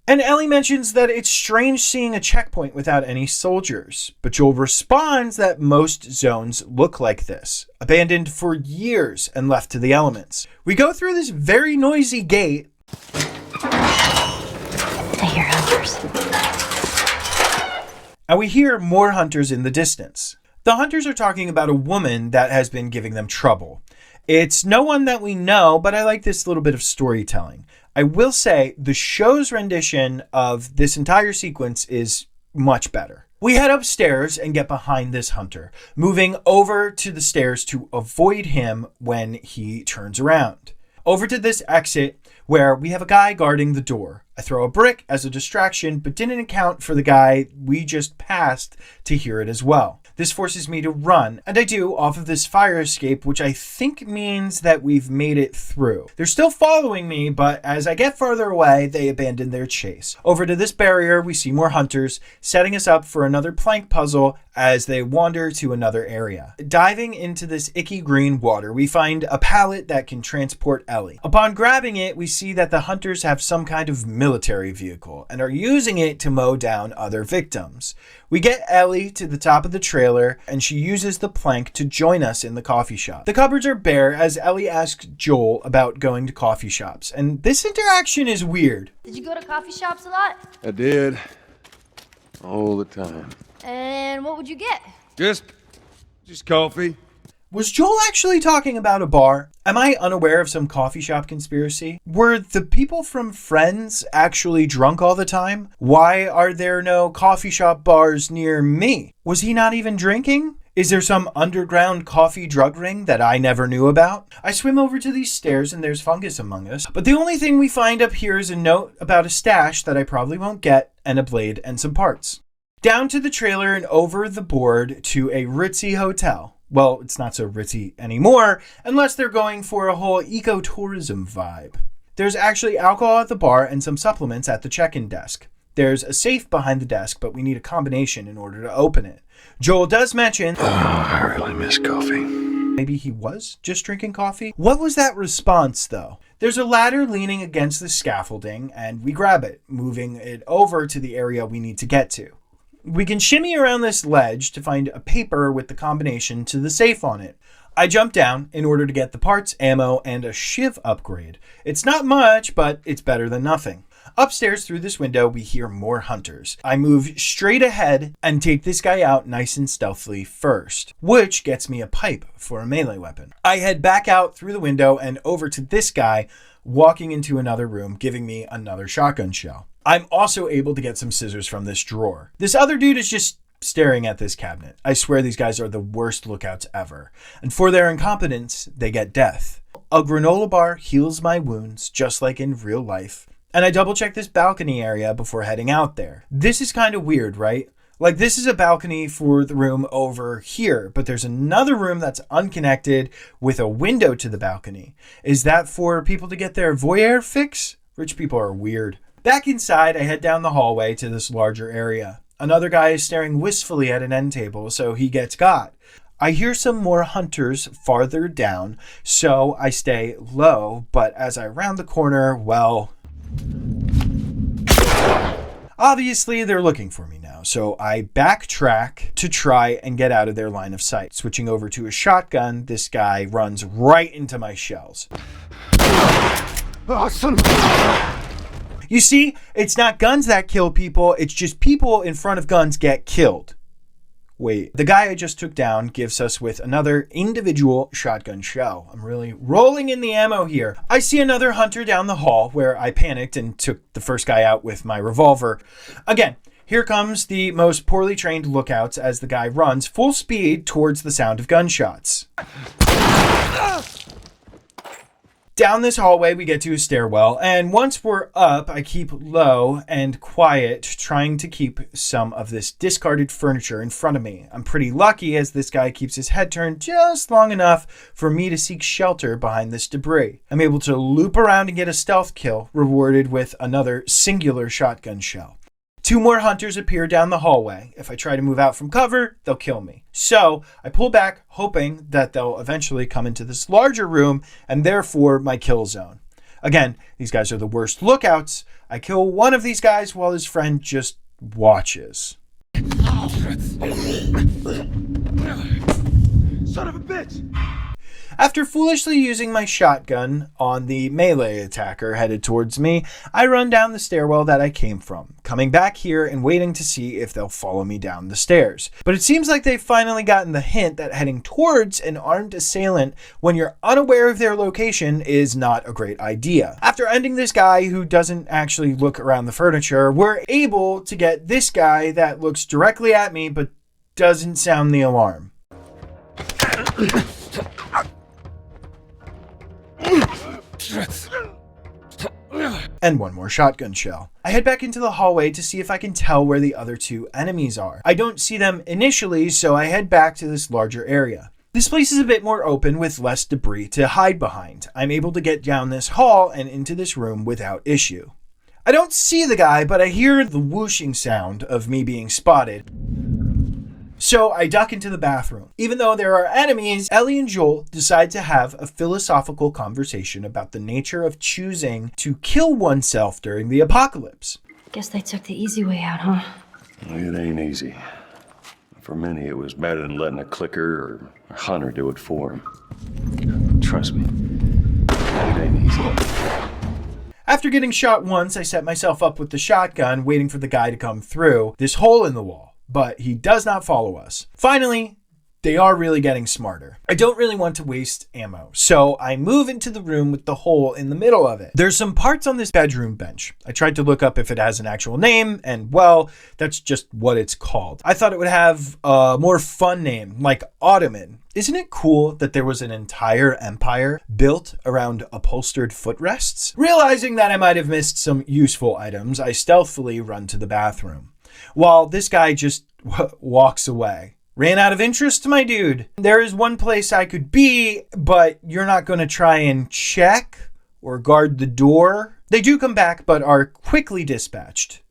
And Ellie mentions that it's strange seeing a checkpoint without any soldiers. But Joel responds that most zones look like this, abandoned for years and left to the elements. We go through this very noisy gate.
I hear hunters.
And we hear more hunters in the distance. The hunters are talking about a woman that has been giving them trouble. It's no one that we know, but I like this little bit of storytelling. I will say the show's rendition of this entire sequence is much better. We head upstairs and get behind this hunter, moving over to the stairs to avoid him when he turns around. Over to this exit where we have a guy guarding the door. I throw a brick as a distraction, but didn't account for the guy we just passed to hear it as well. This forces me to run, and I do off of this fire escape, which I think means that we've made it through. They're still following me, but as I get farther away, they abandon their chase. Over to this barrier, we see more hunters, setting us up for another plank puzzle as they wander to another area. Diving into this icky green water, we find a pallet that can transport Ellie. Upon grabbing it, we see that the hunters have some kind of military vehicle and are using it to mow down other victims. We get Ellie to the top of the trailer, and she uses the plank to join us in the coffee shop. The cupboards are bare as Ellie asks Joel about going to coffee shops, and this interaction is weird.
Did you go to coffee shops a lot?
I did. All the time.
And what would you get?
Just coffee.
Was Joel actually talking about a bar? Am I unaware of some coffee shop conspiracy? Were the people from Friends actually drunk all the time? Why are there no coffee shop bars near me? Was he not even drinking? Is there some underground coffee drug ring that I never knew about? I swim over to these stairs and there's fungus among us, but the only thing we find up here is a note about a stash that I probably won't get, and a blade and some parts. Down to the trailer and over the board to a ritzy hotel. Well, it's not so ritzy anymore, unless they're going for a whole ecotourism vibe. There's actually alcohol at the bar and some supplements at the check-in desk. There's a safe behind the desk, but we need a combination in order to open it. Joel does mention...
Oh, I really miss coffee.
Maybe he was just drinking coffee? What was that response, though? There's a ladder leaning against the scaffolding, and we grab it, moving it over to the area we need to get to. We can shimmy around this ledge to find a paper with the combination to the safe on it. I jump down in order to get the parts, ammo, and a shiv upgrade. It's not much, but it's better than nothing. Upstairs through this window, we hear more hunters. I move straight ahead and take this guy out nice and stealthily first, which gets me a pipe for a melee weapon. I head back out through the window and over to this guy, walking into another room, giving me another shotgun shell. I'm also able to get some scissors from this drawer. This other dude is just staring at this cabinet. I swear these guys are the worst lookouts ever. And for their incompetence, they get death. A granola bar heals my wounds, just like in real life. And I double check this balcony area before heading out there. This is kind of weird, right? Like, this is a balcony for the room over here, but there's another room that's unconnected with a window to the balcony. Is that for people to get their voyeur fix? Rich people are weird. Back inside, I head down the hallway to this larger area. Another guy is staring wistfully at an end table, so he gets got. I hear some more hunters farther down, so I stay low, but as I round the corner, well... obviously, they're looking for me now, so I backtrack to try and get out of their line of sight. Switching over to a shotgun, this guy runs right into my shells.
Awesome.
You see, it's not guns that kill people, it's just people in front of guns get killed. Wait, the guy I just took down gives us with another individual shotgun shell. I'm really rolling in the ammo here. I see another hunter down the hall where I panicked and took the first guy out with my revolver. Again, here comes the most poorly trained lookouts as the guy runs full speed towards the sound of gunshots. Down this hallway, we get to a stairwell, and once we're up, I keep low and quiet, trying to keep some of this discarded furniture in front of me. I'm pretty lucky as this guy keeps his head turned just long enough for me to seek shelter behind this debris. I'm able to loop around and get a stealth kill, rewarded with another singular shotgun shell. Two more hunters appear down the hallway. If I try to move out from cover, they'll kill me. So I pull back, hoping that they'll eventually come into this larger room and therefore my kill zone. Again, these guys are the worst lookouts. I kill one of these guys while his friend just watches.
Son of a bitch!
After foolishly using my shotgun on the melee attacker headed towards me, I run down the stairwell that I came from, coming back here and waiting to see if they'll follow me down the stairs. But it seems like they've finally gotten the hint that heading towards an armed assailant when you're unaware of their location is not a great idea. After ending this guy who doesn't actually look around the furniture, we're able to get this guy that looks directly at me but doesn't sound the alarm. and one more shotgun shell. I head back into the hallway to see if I can tell where the other two enemies are. I don't see them initially, so I head back to this larger area. This place is a bit more open with less debris to hide behind. I'm able to get down this hall and into this room without issue. I don't see the guy, but I hear the whooshing sound of me being spotted. So I duck into the bathroom. Even though there are enemies, Ellie and Joel decide to have a philosophical conversation about the nature of choosing to kill oneself during the apocalypse.
Guess they took the easy way out, huh?
It ain't easy. For many, it was better than letting a clicker or a hunter do it for them. Trust me, it ain't easy.
After getting shot once, I set myself up with the shotgun, waiting for the guy to come through this hole in the wall, but he does not follow us. Finally, they are really getting smarter. I don't really want to waste ammo, so I move into the room with the hole in the middle of it. There's some parts on this bedroom bench. I tried to look up if it has an actual name, and well, that's just what it's called. I thought it would have a more fun name, like Ottoman. Isn't it cool that there was an entire empire built around upholstered footrests? Realizing that I might have missed some useful items, I stealthily run to the bathroom, while this guy just walks away. Ran out of interest, my dude. There is one place I could be, but you're not going to try and check or guard the door. They do come back, but are quickly dispatched.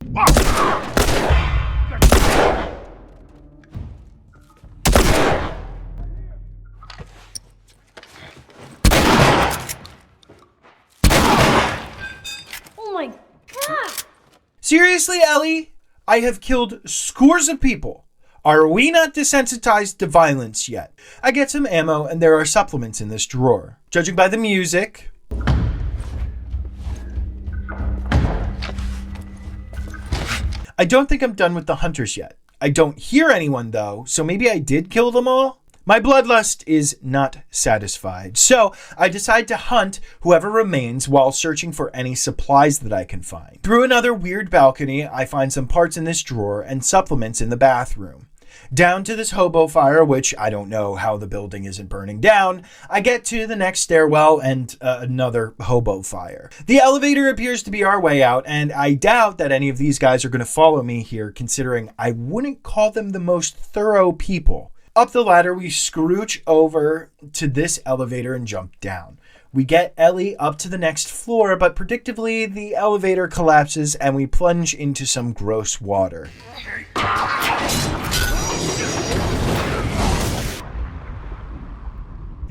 Oh my god!
Seriously, Ellie? I have killed scores of people. Are we not desensitized to violence yet? I get some ammo and there are supplements in this drawer. Judging by the music, I don't think I'm done with the hunters yet. I don't hear anyone though, so maybe I did kill them all? My bloodlust is not satisfied, so I decide to hunt whoever remains while searching for any supplies that I can find. Through another weird balcony, I find some parts in this drawer and supplements in the bathroom. Down to this hobo fire, which I don't know how the building isn't burning down. I get to the next stairwell and another hobo fire. The elevator appears to be our way out, and I doubt that any of these guys are going to follow me here, considering I wouldn't call them the most thorough people. Up the ladder, we scrooge over to this elevator and jump down. We get Ellie up to the next floor, but predictably, the elevator collapses and we plunge into some gross water.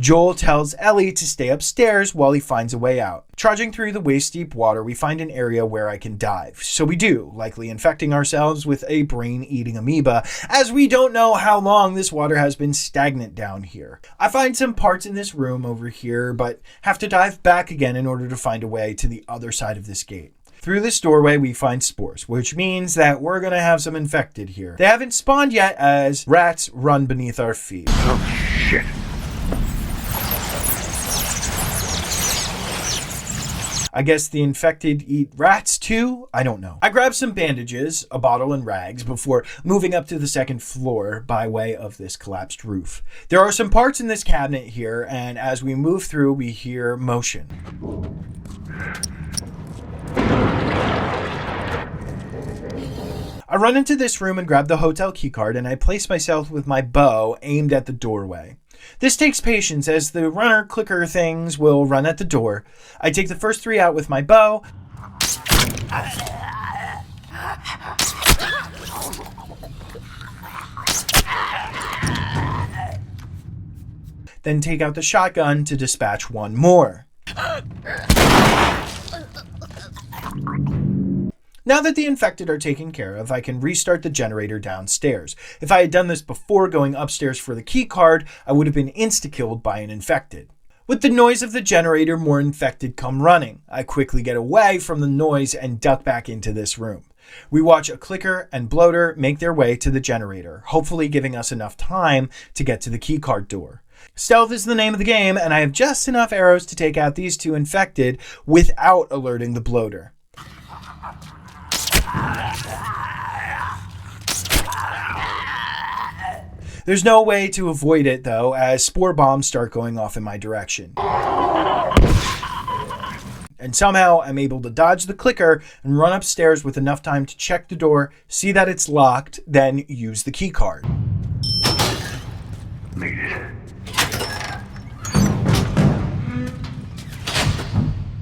Joel tells Ellie to stay upstairs while he finds a way out. Trudging through the waist-deep water, we find an area where I can dive. So we do, likely infecting ourselves with a brain-eating amoeba, as we don't know how long this water has been stagnant down here. I find some parts in this room over here, but have to dive back again in order to find a way to the other side of this gate. Through this doorway, we find spores, which means that we're going to have some infected here. They haven't spawned yet as rats run beneath our feet.
Oh, shit.
I guess the infected eat rats too? I don't know. I grab some bandages, a bottle, and rags before moving up to the second floor by way of this collapsed roof. There are some parts in this cabinet here, and as we move through, we hear motion. I run into this room and grab the hotel keycard, and I place myself with my bow aimed at the doorway. This takes patience, as the runner clicker things will run at the door. I take the first 3 out with my bow. Then take out the shotgun to dispatch one more. Now that the infected are taken care of, I can restart the generator downstairs. If I had done this before going upstairs for the key card, I would have been insta-killed by an infected. With the noise of the generator, more infected come running. I quickly get away from the noise and duck back into this room. We watch a clicker and bloater make their way to the generator, hopefully giving us enough time to get to the key card door. Stealth is the name of the game, and I have just enough arrows to take out these 2 infected without alerting the bloater. There's no way to avoid it though, as spore bombs start going off in my direction. and somehow I'm able to dodge the clicker and run upstairs with enough time to check the door, see that it's locked, then use the key card.
Made it.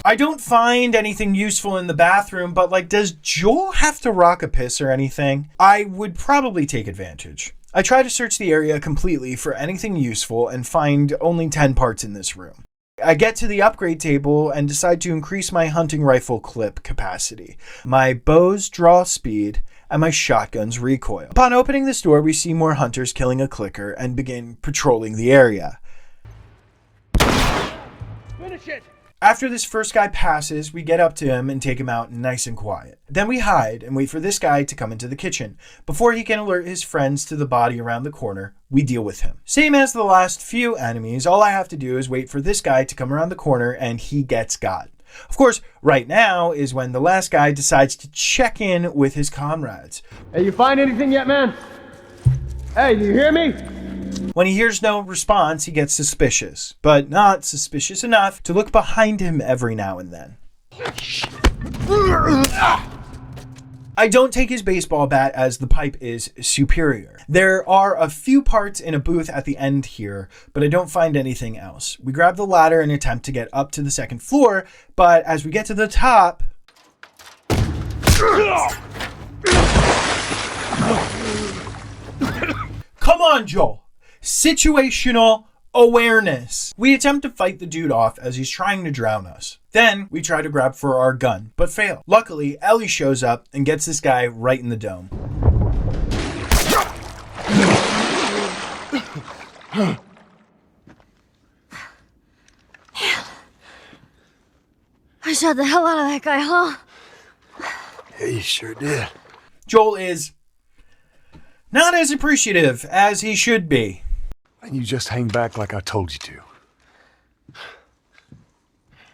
I don't find anything useful in the bathroom, but like, does Joel have to rock a piss or anything? I would probably take advantage. I try to search the area completely for anything useful and find only 10 parts in this room. I get to the upgrade table and decide to increase my hunting rifle clip capacity, my bow's draw speed, and my shotgun's recoil. Upon opening this door, we see more hunters killing a clicker and begin patrolling the area.
Finish it!
After this first guy passes, we get up to him and take him out nice and quiet. Then we hide and wait for this guy to come into the kitchen. Before he can alert his friends to the body around the corner, we deal with him. Same as the last few enemies, all I have to do is wait for this guy to come around the corner and he gets got. Of course, right now is when the last guy decides to check in with his comrades.
Hey, you find anything yet, man? Hey, you hear me?
When he hears no response, he gets suspicious, but not suspicious enough to look behind him every now and then. I don't take his baseball bat as the pipe is superior. There are a few parts in a booth at the end here, but I don't find anything else. We grab the ladder and attempt to get up to the second floor, but as we get to the top... Come on, Joel! Situational awareness. We attempt to fight the dude off as he's trying to drown us. Then we try to grab for our gun, but fail. Luckily, Ellie shows up and gets this guy right in the dome.
I shot the hell out of that guy, huh?
Yeah, you sure did.
Joel is not as appreciative as he should be.
And you just hang back like I told you to.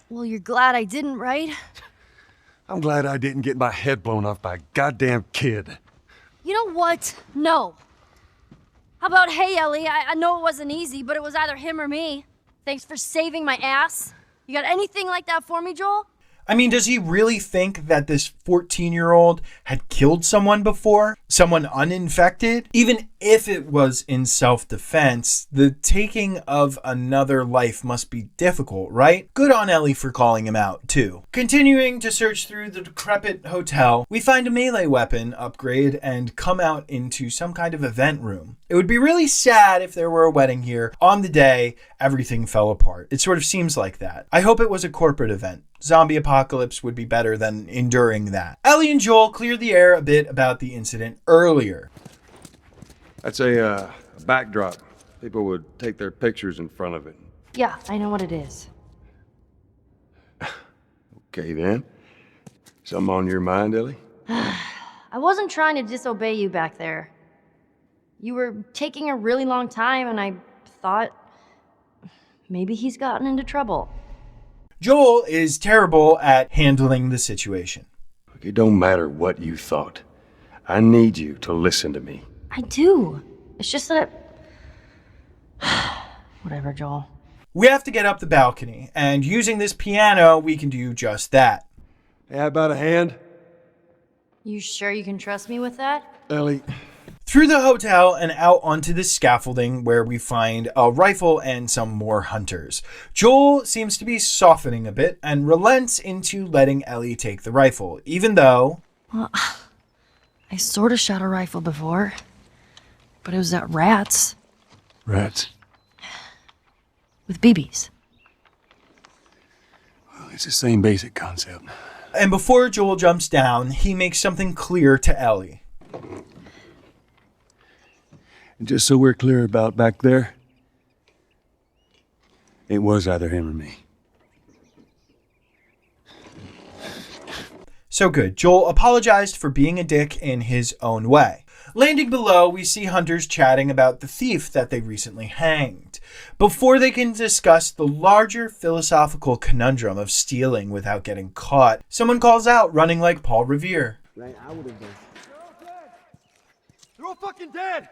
Well, you're glad I didn't, right?
I'm glad I didn't get my head blown off by a goddamn kid.
You know what? No. How about, hey, Ellie, I know it wasn't easy, but it was either him or me. Thanks for saving my ass. You got anything like that for me, Joel?
I mean, does he really think that this 14-year-old had killed someone before? Someone uninfected? Even if it was in self-defense, the taking of another life must be difficult, right? Good on Ellie for calling him out, too. Continuing to search through the decrepit hotel, we find a melee weapon upgrade and come out into some kind of event room. It would be really sad if there were a wedding here on the day everything fell apart. It sort of seems like that. I hope it was a corporate event. Zombie apocalypse would be better than enduring that. Ellie and Joel cleared the air a bit about the incident earlier.
That's a backdrop. People would take their pictures in front of it.
Yeah, I know what it is.
Okay then. Something on your mind, Ellie?
I wasn't trying to disobey you back there. You were taking a really long time, and I thought maybe he's gotten into trouble.
Joel is terrible at handling the situation.
It don't matter what you thought. I need you to listen to me.
I do. It's just that whatever, Joel.
We have to get up the balcony, and using this piano, we can do just that.
Hey, how about a hand?
You sure you can trust me with that?
Ellie.
Through the hotel and out onto the scaffolding where we find a rifle and some more hunters. Joel seems to be softening a bit and relents into letting Ellie take the rifle, even though...
Well, I sort of shot a rifle before, but it was at rats.
Rats?
With BBs.
Well, it's the same basic concept.
And before Joel jumps down, he makes something clear to Ellie.
And just so we're clear about back there, it was either him or me.
So good. Joel apologized for being a dick in his own way. Landing below, we see hunters chatting about the thief that they recently hanged. Before they can discuss the larger philosophical conundrum of stealing without getting caught, someone calls out, running like Paul Revere.
Right, I would have done.
They're all fucking dead!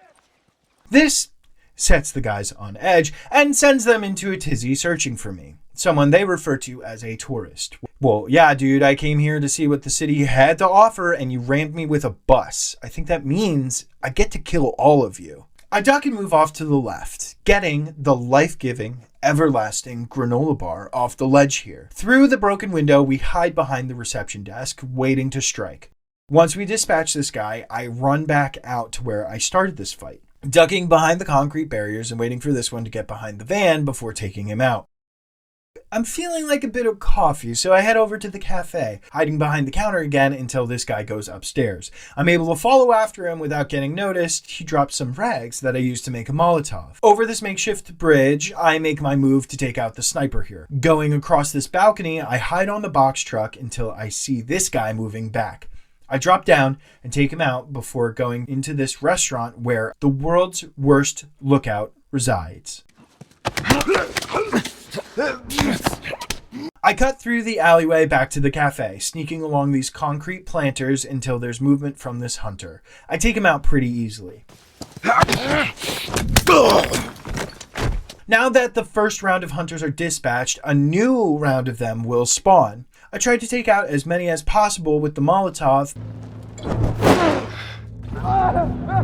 This sets the guys on edge and sends them into a tizzy searching for me, someone they refer to as a tourist. Well, yeah, dude, I came here to see what the city had to offer, and you rammed me with a bus. I think that means I get to kill all of you. I duck and move off to the left, getting the life-giving, everlasting granola bar off the ledge here. Through the broken window, we hide behind the reception desk, waiting to strike. Once we dispatch this guy, I run back out to where I started this fight, ducking behind the concrete barriers and waiting for this one to get behind the van before taking him out. I'm feeling like a bit of coffee, so I head over to the cafe, hiding behind the counter again until this guy goes upstairs. I'm able to follow after him without getting noticed. He drops some rags that I used to make a Molotov. Over this makeshift bridge, I make my move to take out the sniper here. Going across this balcony, I hide on the box truck until I see this guy moving back. I drop down and take him out before going into this restaurant where the world's worst lookout resides. I cut through the alleyway back to the cafe, sneaking along these concrete planters until there's movement from this hunter. I take him out pretty easily. Now that the first round of hunters are dispatched, a new round of them will spawn. I tried to take out as many as possible with the Molotov,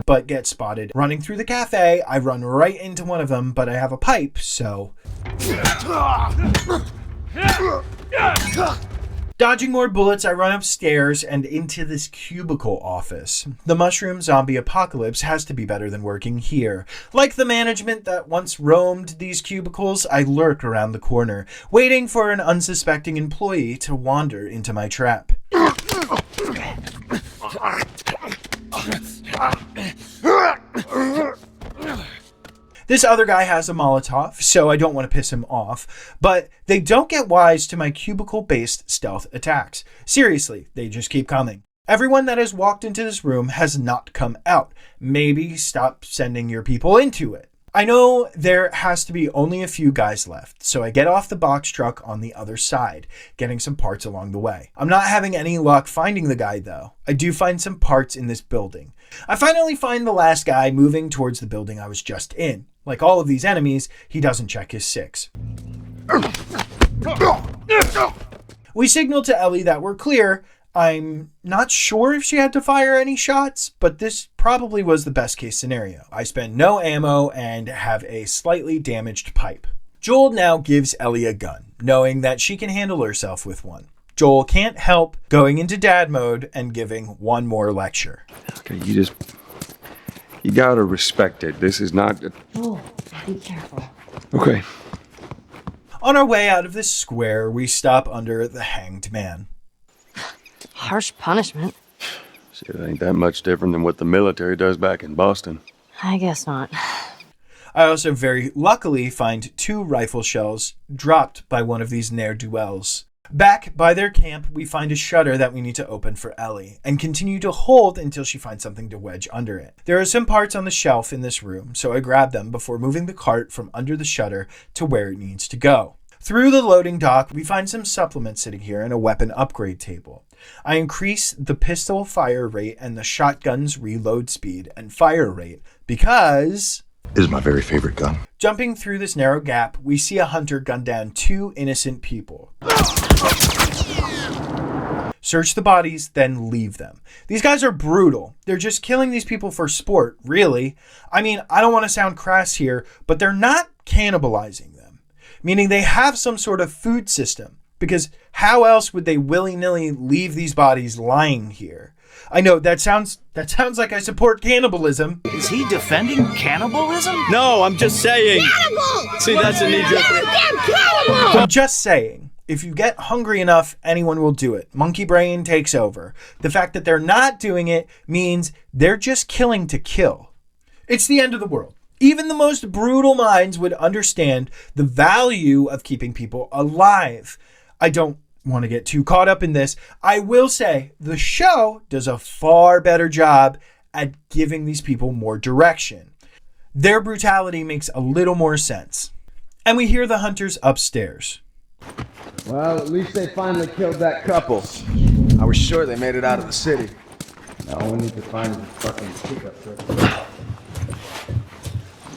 but get spotted. Running through the cafe, I run right into one of them, but I have a pipe, so... Dodging more bullets, I run upstairs and into this cubicle office. The mushroom zombie apocalypse has to be better than working here. Like the management that once roamed these cubicles, I lurk around the corner, waiting for an unsuspecting employee to wander into my trap. This other guy has a Molotov, so I don't want to piss him off, but they don't get wise to my cubicle-based stealth attacks. Seriously, they just keep coming. Everyone that has walked into this room has not come out. Maybe stop sending your people into it. I know there has to be only a few guys left, so I get off the box truck on the other side, getting some parts along the way. I'm not having any luck finding the guy, though. I do find some parts in this building. I finally find the last guy moving towards the building I was just in. Like all of these enemies, he doesn't check his 6. We signal to Ellie that we're clear. I'm not sure if she had to fire any shots, but this probably was the best case scenario. I spend no ammo and have a slightly damaged pipe. Joel now gives Ellie a gun, knowing that she can handle herself with one. Joel can't help going into dad mode and giving one more lecture.
Okay, you gotta respect it. This is not...
Oh, be careful.
Okay.
On our way out of this square, we stop under the Hanged Man.
Harsh punishment.
See, it ain't that much different than what the military does back in Boston.
I guess not.
I also very luckily find 2 rifle shells dropped by one of these ne'er-do-wells. Back by their camp, we find a shutter that we need to open for Ellie, and continue to hold until she finds something to wedge under it. There are some parts on the shelf in this room, so I grab them before moving the cart from under the shutter to where it needs to go. Through the loading dock, we find some supplements sitting here and a weapon upgrade table. I increase the pistol fire rate and the shotgun's reload speed and fire rate because...
This is my very favorite gun.
Jumping through this narrow gap, we see a hunter gun down 2 innocent people. Search the bodies, then leave them. These guys are brutal. They're just killing these people for sport, really. I mean, I don't want to sound crass here, but they're not cannibalizing them. Meaning they have some sort of food system. Because how else would they willy-nilly leave these bodies lying here? I know, that sounds like I support cannibalism.
Is he defending cannibalism?
No, I'm just saying.
Cannibal!
See, that's a knee-jerk.
Cannibal!
I'm just saying, if you get hungry enough, anyone will do it. Monkey brain takes over. The fact that they're not doing it means they're just killing to kill. It's the end of the world. Even the most brutal minds would understand the value of keeping people alive. I don't want to get too caught up in this. I will say the show does a far better job at giving these people more direction. Their brutality makes a little more sense. And we hear the hunters upstairs.
Well, at least they finally killed that couple.
I was sure they made it out of the city.
Now we need to find the fucking pickup truck.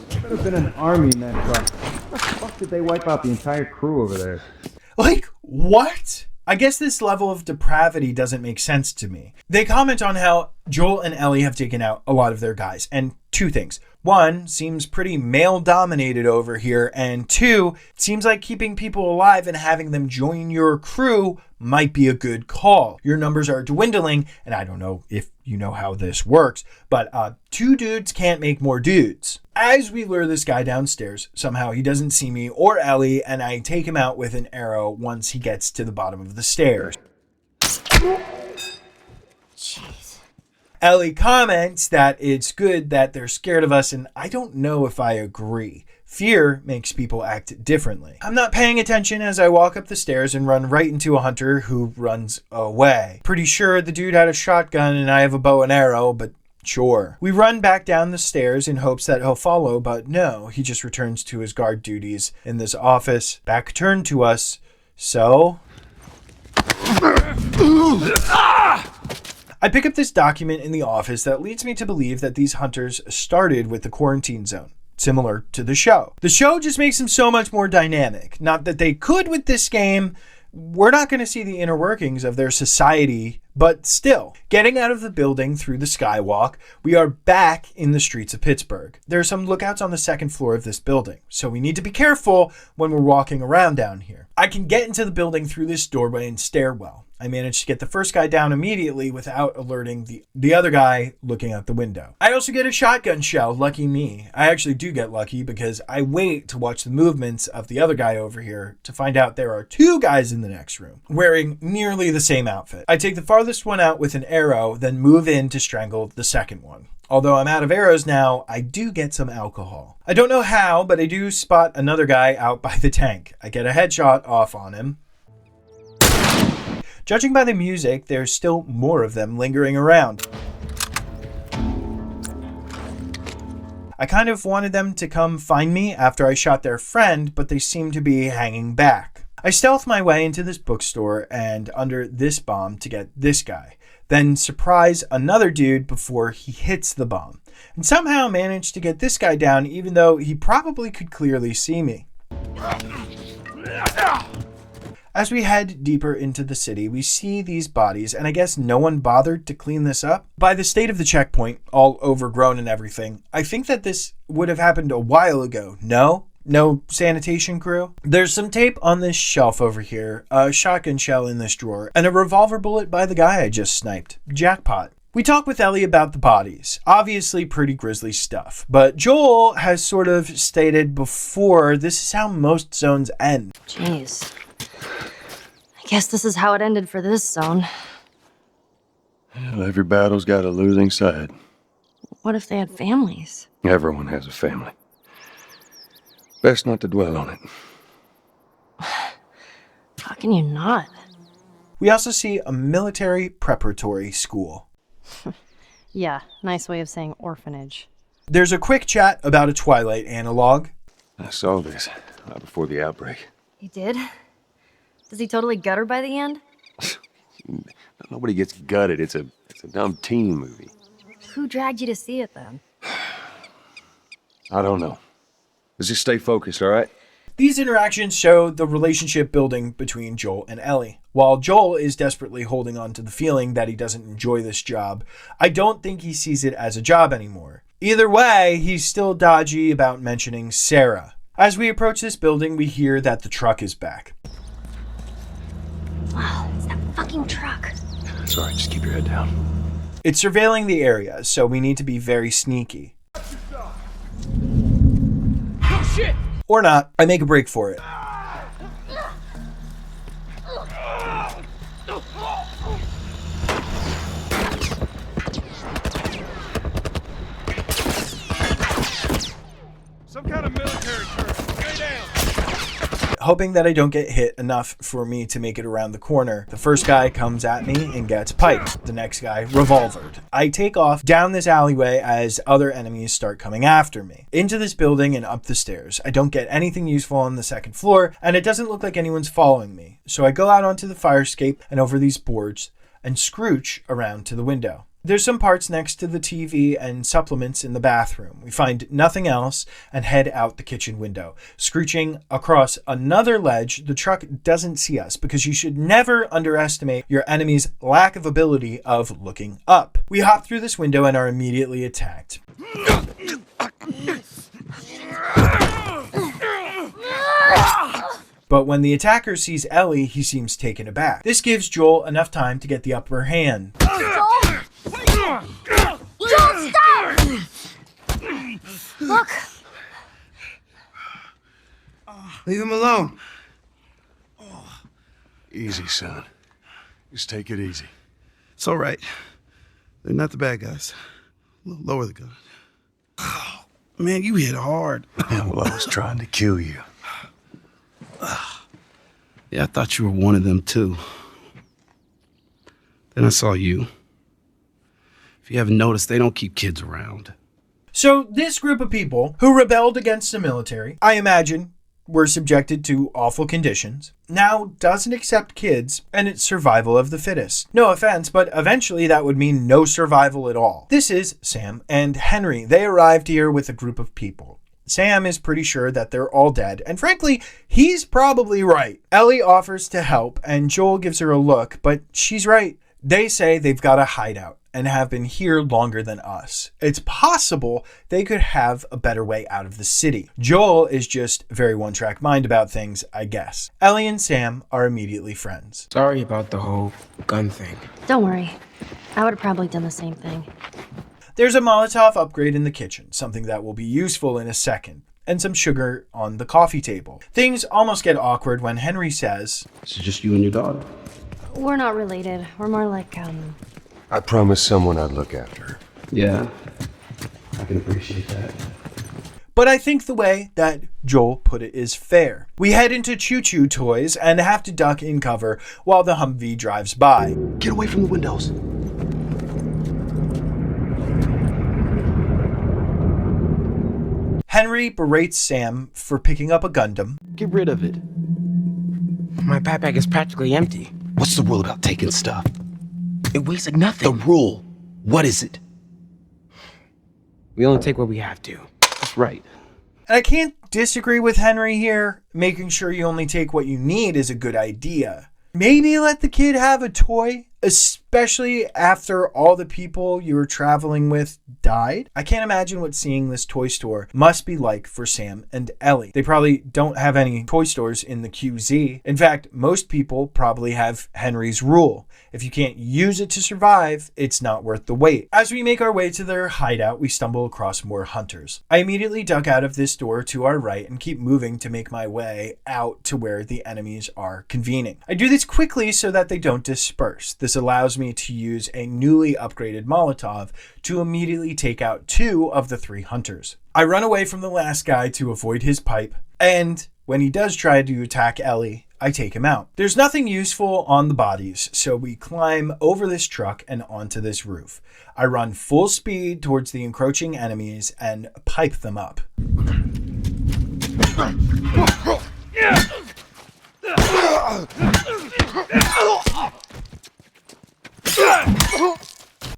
There could have been an army in that truck. How the fuck did they wipe out the entire crew over there?
Like, what? I guess this level of depravity doesn't make sense to me. They comment on how Joel and Ellie have taken out a lot of their guys, and two things. One, seems pretty male-dominated over here, and two, it seems like keeping people alive and having them join your crew might be a good call. Your numbers are dwindling, and I don't know if you know how this works, but 2 dudes can't make more dudes. As we lure this guy downstairs, somehow he doesn't see me or Ellie, and I take him out with an arrow once he gets to the bottom of the stairs.
Jeez.
Ellie comments that it's good that they're scared of us, and I don't know if I agree. Fear makes people act differently. I'm not paying attention as I walk up the stairs and run right into a hunter who runs away. Pretty sure the dude had a shotgun and I have a bow and arrow, but sure. We run back down the stairs in hopes that he'll follow, but no, he just returns to his guard duties in this office, back turned to us. So... I pick up this document in the office that leads me to believe that these hunters started with the quarantine zone, similar to the show. The show just makes them so much more dynamic. Not that they could with this game. We're not going to see the inner workings of their society, but still. Getting out of the building through the skywalk, we are back in the streets of Pittsburgh. There are some lookouts on the second floor of this building, so we need to be careful when we're walking around down here. I can get into the building through this doorway and stairwell. I managed to get the first guy down immediately without alerting the other guy looking out the window. I also get a shotgun shell, lucky me. I actually do get lucky because I wait to watch the movements of the other guy over here to find out there are 2 guys in the next room wearing nearly the same outfit. I take the farthest one out with an arrow, then move in to strangle the second one. Although I'm out of arrows now, I do get some alcohol. I don't know how, but I do spot another guy out by the tank. I get a headshot off on him. Judging by the music, there's still more of them lingering around. I kind of wanted them to come find me after I shot their friend, but they seem to be hanging back. I stealth my way into this bookstore and under this bomb to get this guy, then surprise another dude before he hits the bomb, and somehow manage to get this guy down even though he probably could clearly see me. As we head deeper into the city, we see these bodies, and I guess no one bothered to clean this up. By the state of the checkpoint, all overgrown and everything, I think that this would have happened a while ago. No sanitation crew. There's some tape on this shelf over here, a shotgun shell in this drawer, and a revolver bullet by the guy I just sniped. Jackpot. We talk with Ellie about the bodies. Obviously pretty grisly stuff, but Joel has sort of stated before this is how most zones end.
Jeez. I guess this is how it ended for this zone.
Well, every battle's got a losing side.
What if they had families?
Everyone has a family. Best not to dwell on it.
How can you not?
We also see a military preparatory school.
Yeah, nice way of saying orphanage.
There's a quick chat about a Twilight analog.
I saw this right before the outbreak.
He did? Does he totally gut her by the end?
Nobody gets gutted. It's a dumb teen movie.
Who dragged you to see it then?
I don't know. Let's just stay focused, all right?
These interactions show the relationship building between Joel and Ellie. While Joel is desperately holding on to the feeling that he doesn't enjoy this job, I don't think he sees it as a job anymore. Either way, he's still dodgy about mentioning Sarah. As we approach this building, we hear that the truck is back.
Wow, it's that fucking truck.
It's all right, just keep your head down.
It's surveilling the area, so we need to be very sneaky.
Oh shit!
Or not. I make a break for it.
Some kind of military term. Stay down.
Hoping that I don't get hit enough for me to make it around the corner, the first guy comes at me and gets piped. The next guy revolvered. I take off down this alleyway as other enemies start coming after me. Into this building and up the stairs. I don't get anything useful on the second floor, and it doesn't look like anyone's following me. So I go out onto the fire escape and over these boards and scrooch around to the window. There's some parts next to the TV and supplements in the bathroom. We find nothing else and head out the kitchen window. Screeching across another ledge, the truck doesn't see us because you should never underestimate your enemy's lack of ability of looking up. We hop through this window and are immediately attacked. But when the attacker sees Ellie, he seems taken aback. This gives Joel enough time to get the upper hand.
Joel! Joel, stop! Look!
Leave him alone. Easy, son. Just take it easy.
It's all right. They're not the bad guys. Lower the gun. Oh, man, you hit hard.
Yeah, well, I was trying to kill you.
Yeah, I thought you were one of them, too. Then I saw you. If you haven't noticed, they don't keep kids around.
So this group of people who rebelled against the military, I imagine, were subjected to awful conditions, now doesn't accept kids, and it's survival of the fittest. No offense, but eventually that would mean no survival at all. This is Sam and Henry. They arrived here with a group of people. Sam is pretty sure that they're all dead, and frankly, he's probably right. Ellie offers to help, and Joel gives her a look, but she's right. They say they've got a hideout and have been here longer than us. It's possible they could have a better way out of the city. Joel is just very one-track mind about things, I guess. Ellie and Sam are immediately friends.
Sorry about the whole gun thing.
Don't worry. I would have probably done the same thing.
There's a Molotov upgrade in the kitchen, something that will be useful in a second, and some sugar on the coffee table. Things almost get awkward when Henry says,
"It's just you and your daughter."
We're not related. We're more like,
I promised someone I'd look after her.
Yeah, I can appreciate that.
But I think the way that Joel put it is fair. We head into Choo Choo Toys and have to duck in cover while the Humvee drives by.
Get away from the windows.
Henry berates Sam for picking up a Gundam.
Get rid of it.
My backpack is practically empty.
What's the rule about taking stuff?
It weighs like nothing.
The rule. What is it?
We only take what we have to.
That's right.
And I can't disagree with Henry here. Making sure you only take what you need is a good idea. Maybe let the kid have a toy, especially after all the people you were traveling with died. I can't imagine what seeing this toy store must be like for Sam and Ellie. They probably don't have any toy stores in the QZ. In fact, most people probably have Henry's rule. If you can't use it to survive, it's not worth the wait. As we make our way to their hideout, we stumble across more hunters. I immediately duck out of this door to our right and keep moving to make my way out to where the enemies are convening. I do this quickly so that they don't disperse. This allows me to use a newly upgraded Molotov to immediately take out 2 of the 3 hunters. I run away from the last guy to avoid his pipe, and when he does try to attack Ellie, I take him out. There's nothing useful on the bodies, so we climb over this truck and onto this roof. I run full speed towards the encroaching enemies and pipe them up.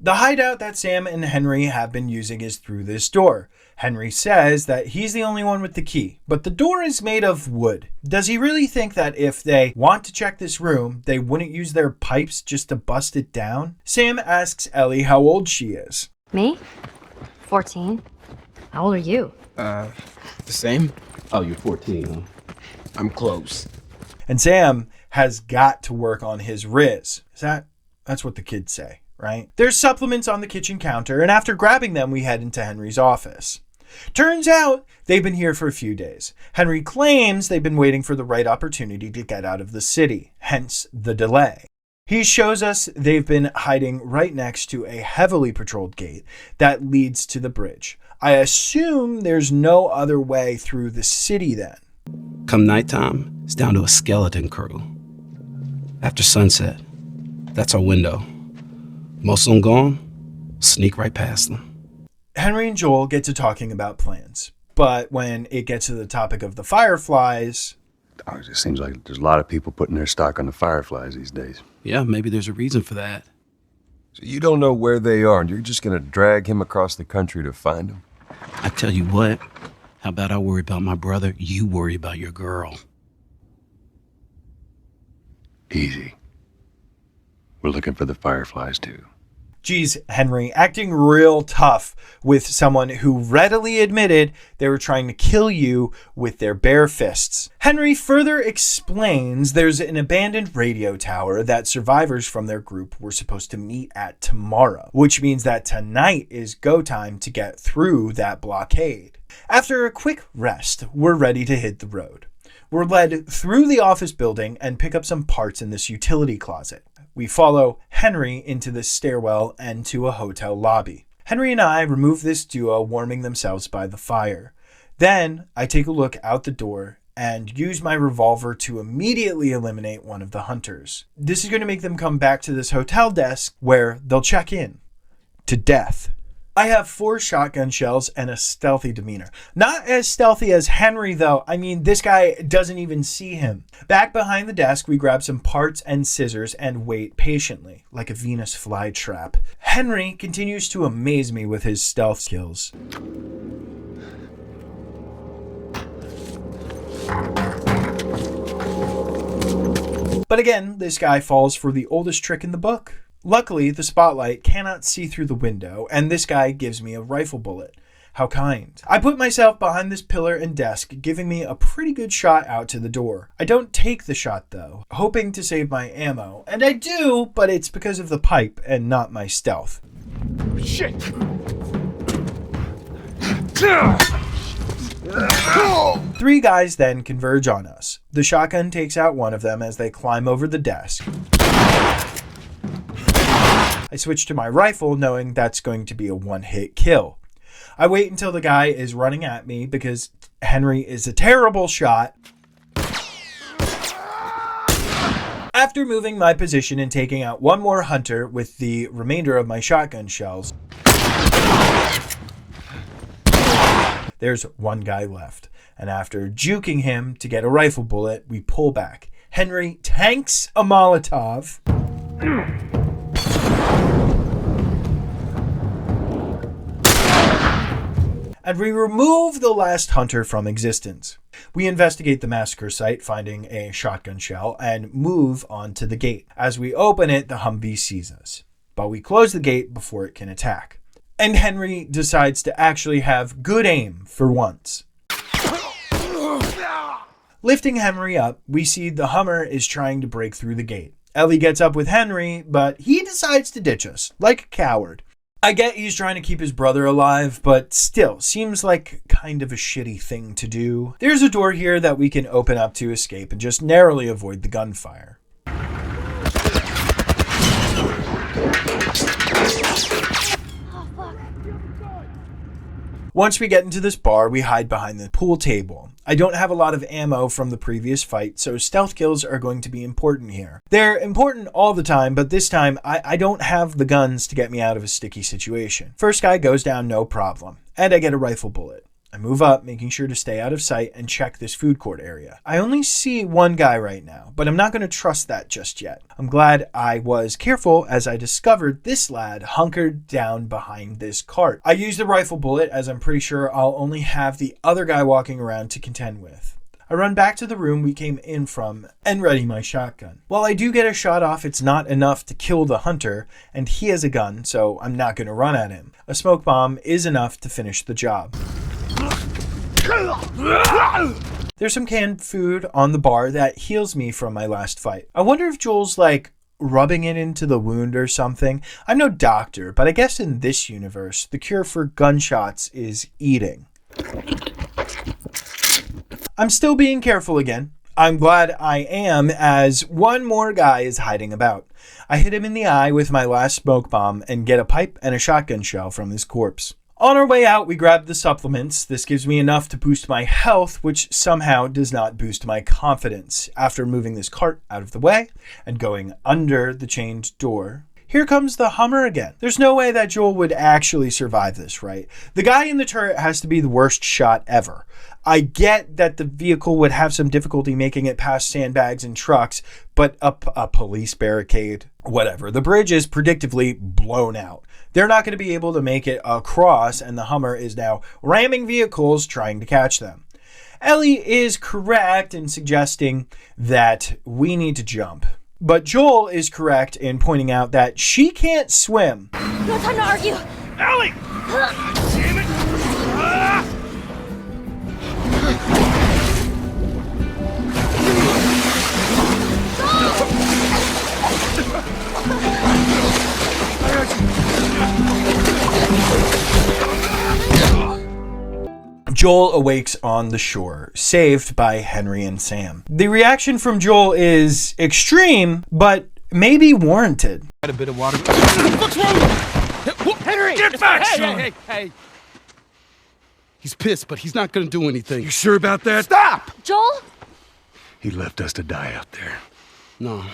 The hideout that Sam and Henry have been using is through this door. Henry says that he's the only one with the key, but the door is made of wood. Does he really think that if they want to check this room, they wouldn't use their pipes just to bust it down? Sam asks Ellie how old she is.
Me? 14. How old are you?
The same?
Oh, you're 14, huh?
I'm close.
And Sam has got to work on his Riz. That's what the kids say, right? There's supplements on the kitchen counter, and after grabbing them, we head into Henry's office. Turns out they've been here for a few days. Henry claims they've been waiting for the right opportunity to get out of the city, hence the delay. He shows us they've been hiding right next to a heavily patrolled gate that leads to the bridge. I assume there's no other way through the city then.
Come nighttime, it's down to a skeleton crew. After sunset, that's our window. Most of them gone, sneak right past them.
Henry and Joel get to talking about plans, but when it gets to the topic of the Fireflies...
It just seems like there's a lot of people putting their stock on the Fireflies these days.
Yeah, maybe there's a reason for that.
So you don't know where they are, and you're just gonna drag him across the country to find them?
I tell you what, how about I worry about my brother, you worry about your girl.
Easy. We're looking for the Fireflies, too.
Geez, Henry, acting real tough with someone who readily admitted they were trying to kill you with their bare fists. Henry further explains there's an abandoned radio tower that survivors from their group were supposed to meet at tomorrow, which means that tonight is go time to get through that blockade. After a quick rest, we're ready to hit the road. We're led through the office building and pick up some parts in this utility closet. We follow Henry into the stairwell and to a hotel lobby. Henry and I remove this duo warming themselves by the fire. Then I take a look out the door and use my revolver to immediately eliminate one of the hunters. This is going to make them come back to this hotel desk where they'll check in to death. I have 4 shotgun shells and a stealthy demeanor. Not as stealthy as Henry, though. I mean, this guy doesn't even see him. Back behind the desk, we grab some parts and scissors and wait patiently, like a Venus flytrap. Henry continues to amaze me with his stealth skills. But again, this guy falls for the oldest trick in the book. Luckily, the spotlight cannot see through the window, and this guy gives me a rifle bullet. How kind. I put myself behind this pillar and desk, giving me a pretty good shot out to the door. I don't take the shot, though, hoping to save my ammo. And I do, but it's because of the pipe and not my stealth.
Shit!
3 guys then converge on us. The shotgun takes out one of them as they climb over the desk. I switch to my rifle, knowing that's going to be a one-hit kill. I wait until the guy is running at me because Henry is a terrible shot. After moving my position and taking out one more hunter with the remainder of my shotgun shells, there's one guy left. And after juking him to get a rifle bullet, we pull back. Henry tanks a Molotov. And we remove the last hunter from existence. We investigate the massacre site, finding a shotgun shell, and move on to the gate. As we open it, the Humvee sees us, but we close the gate before it can attack. And Henry decides to actually have good aim for once. Lifting Henry up, we see the Hummer is trying to break through the gate. Ellie gets up with Henry, but he decides to ditch us, like a coward. I get he's trying to keep his brother alive, but still, seems like kind of a shitty thing to do. There's a door here that we can open up to escape and just narrowly avoid the gunfire. Once we get into this bar, we hide behind the pool table. I don't have a lot of ammo from the previous fight, so stealth kills are going to be important here. They're important all the time, but this time I don't have the guns to get me out of a sticky situation. First guy goes down, no problem, and I get a rifle bullet. I move up, making sure to stay out of sight and check this food court area. I only see one guy right now, but I'm not going to trust that just yet. I'm glad I was careful as I discovered this lad hunkered down behind this cart. I use the rifle bullet as I'm pretty sure I'll only have the other guy walking around to contend with. I run back to the room we came in from and ready my shotgun. While I do get a shot off, it's not enough to kill the hunter, and he has a gun, so I'm not going to run at him. A smoke bomb is enough to finish the job. There's some canned food on the bar that heals me from my last fight. I wonder if Joel's like rubbing it into the wound or something. I'm no doctor, but I guess in this universe, the cure for gunshots is eating. I'm still being careful again. I'm glad I am, as one more guy is hiding about. I hit him in the eye with my last smoke bomb and get a pipe and a shotgun shell from his corpse. On our way out, we grab the supplements. This gives me enough to boost my health, which somehow does not boost my confidence. After moving this cart out of the way and going under the chained door, here comes the Hummer again. There's no way that Joel would actually survive this, right? The guy in the turret has to be the worst shot ever. I get that the vehicle would have some difficulty making it past sandbags and trucks, but a police barricade, whatever. The bridge is predictably blown out. They're not going to be able to make it across, and the Hummer is now ramming vehicles trying to catch them. Ellie is correct in suggesting that we need to jump. But Joel is correct in pointing out that she can't swim.
No time to argue.
Ellie! Damn it!
Joel awakes on the shore, saved by Henry and Sam. The reaction from Joel is extreme, but maybe warranted.
Got a bit of water.
What's wrong? Henry! Get back, son! Hey.
He's pissed, but he's not gonna do anything.
You sure about that?
Stop!
Joel?
He left us to die out there.
No,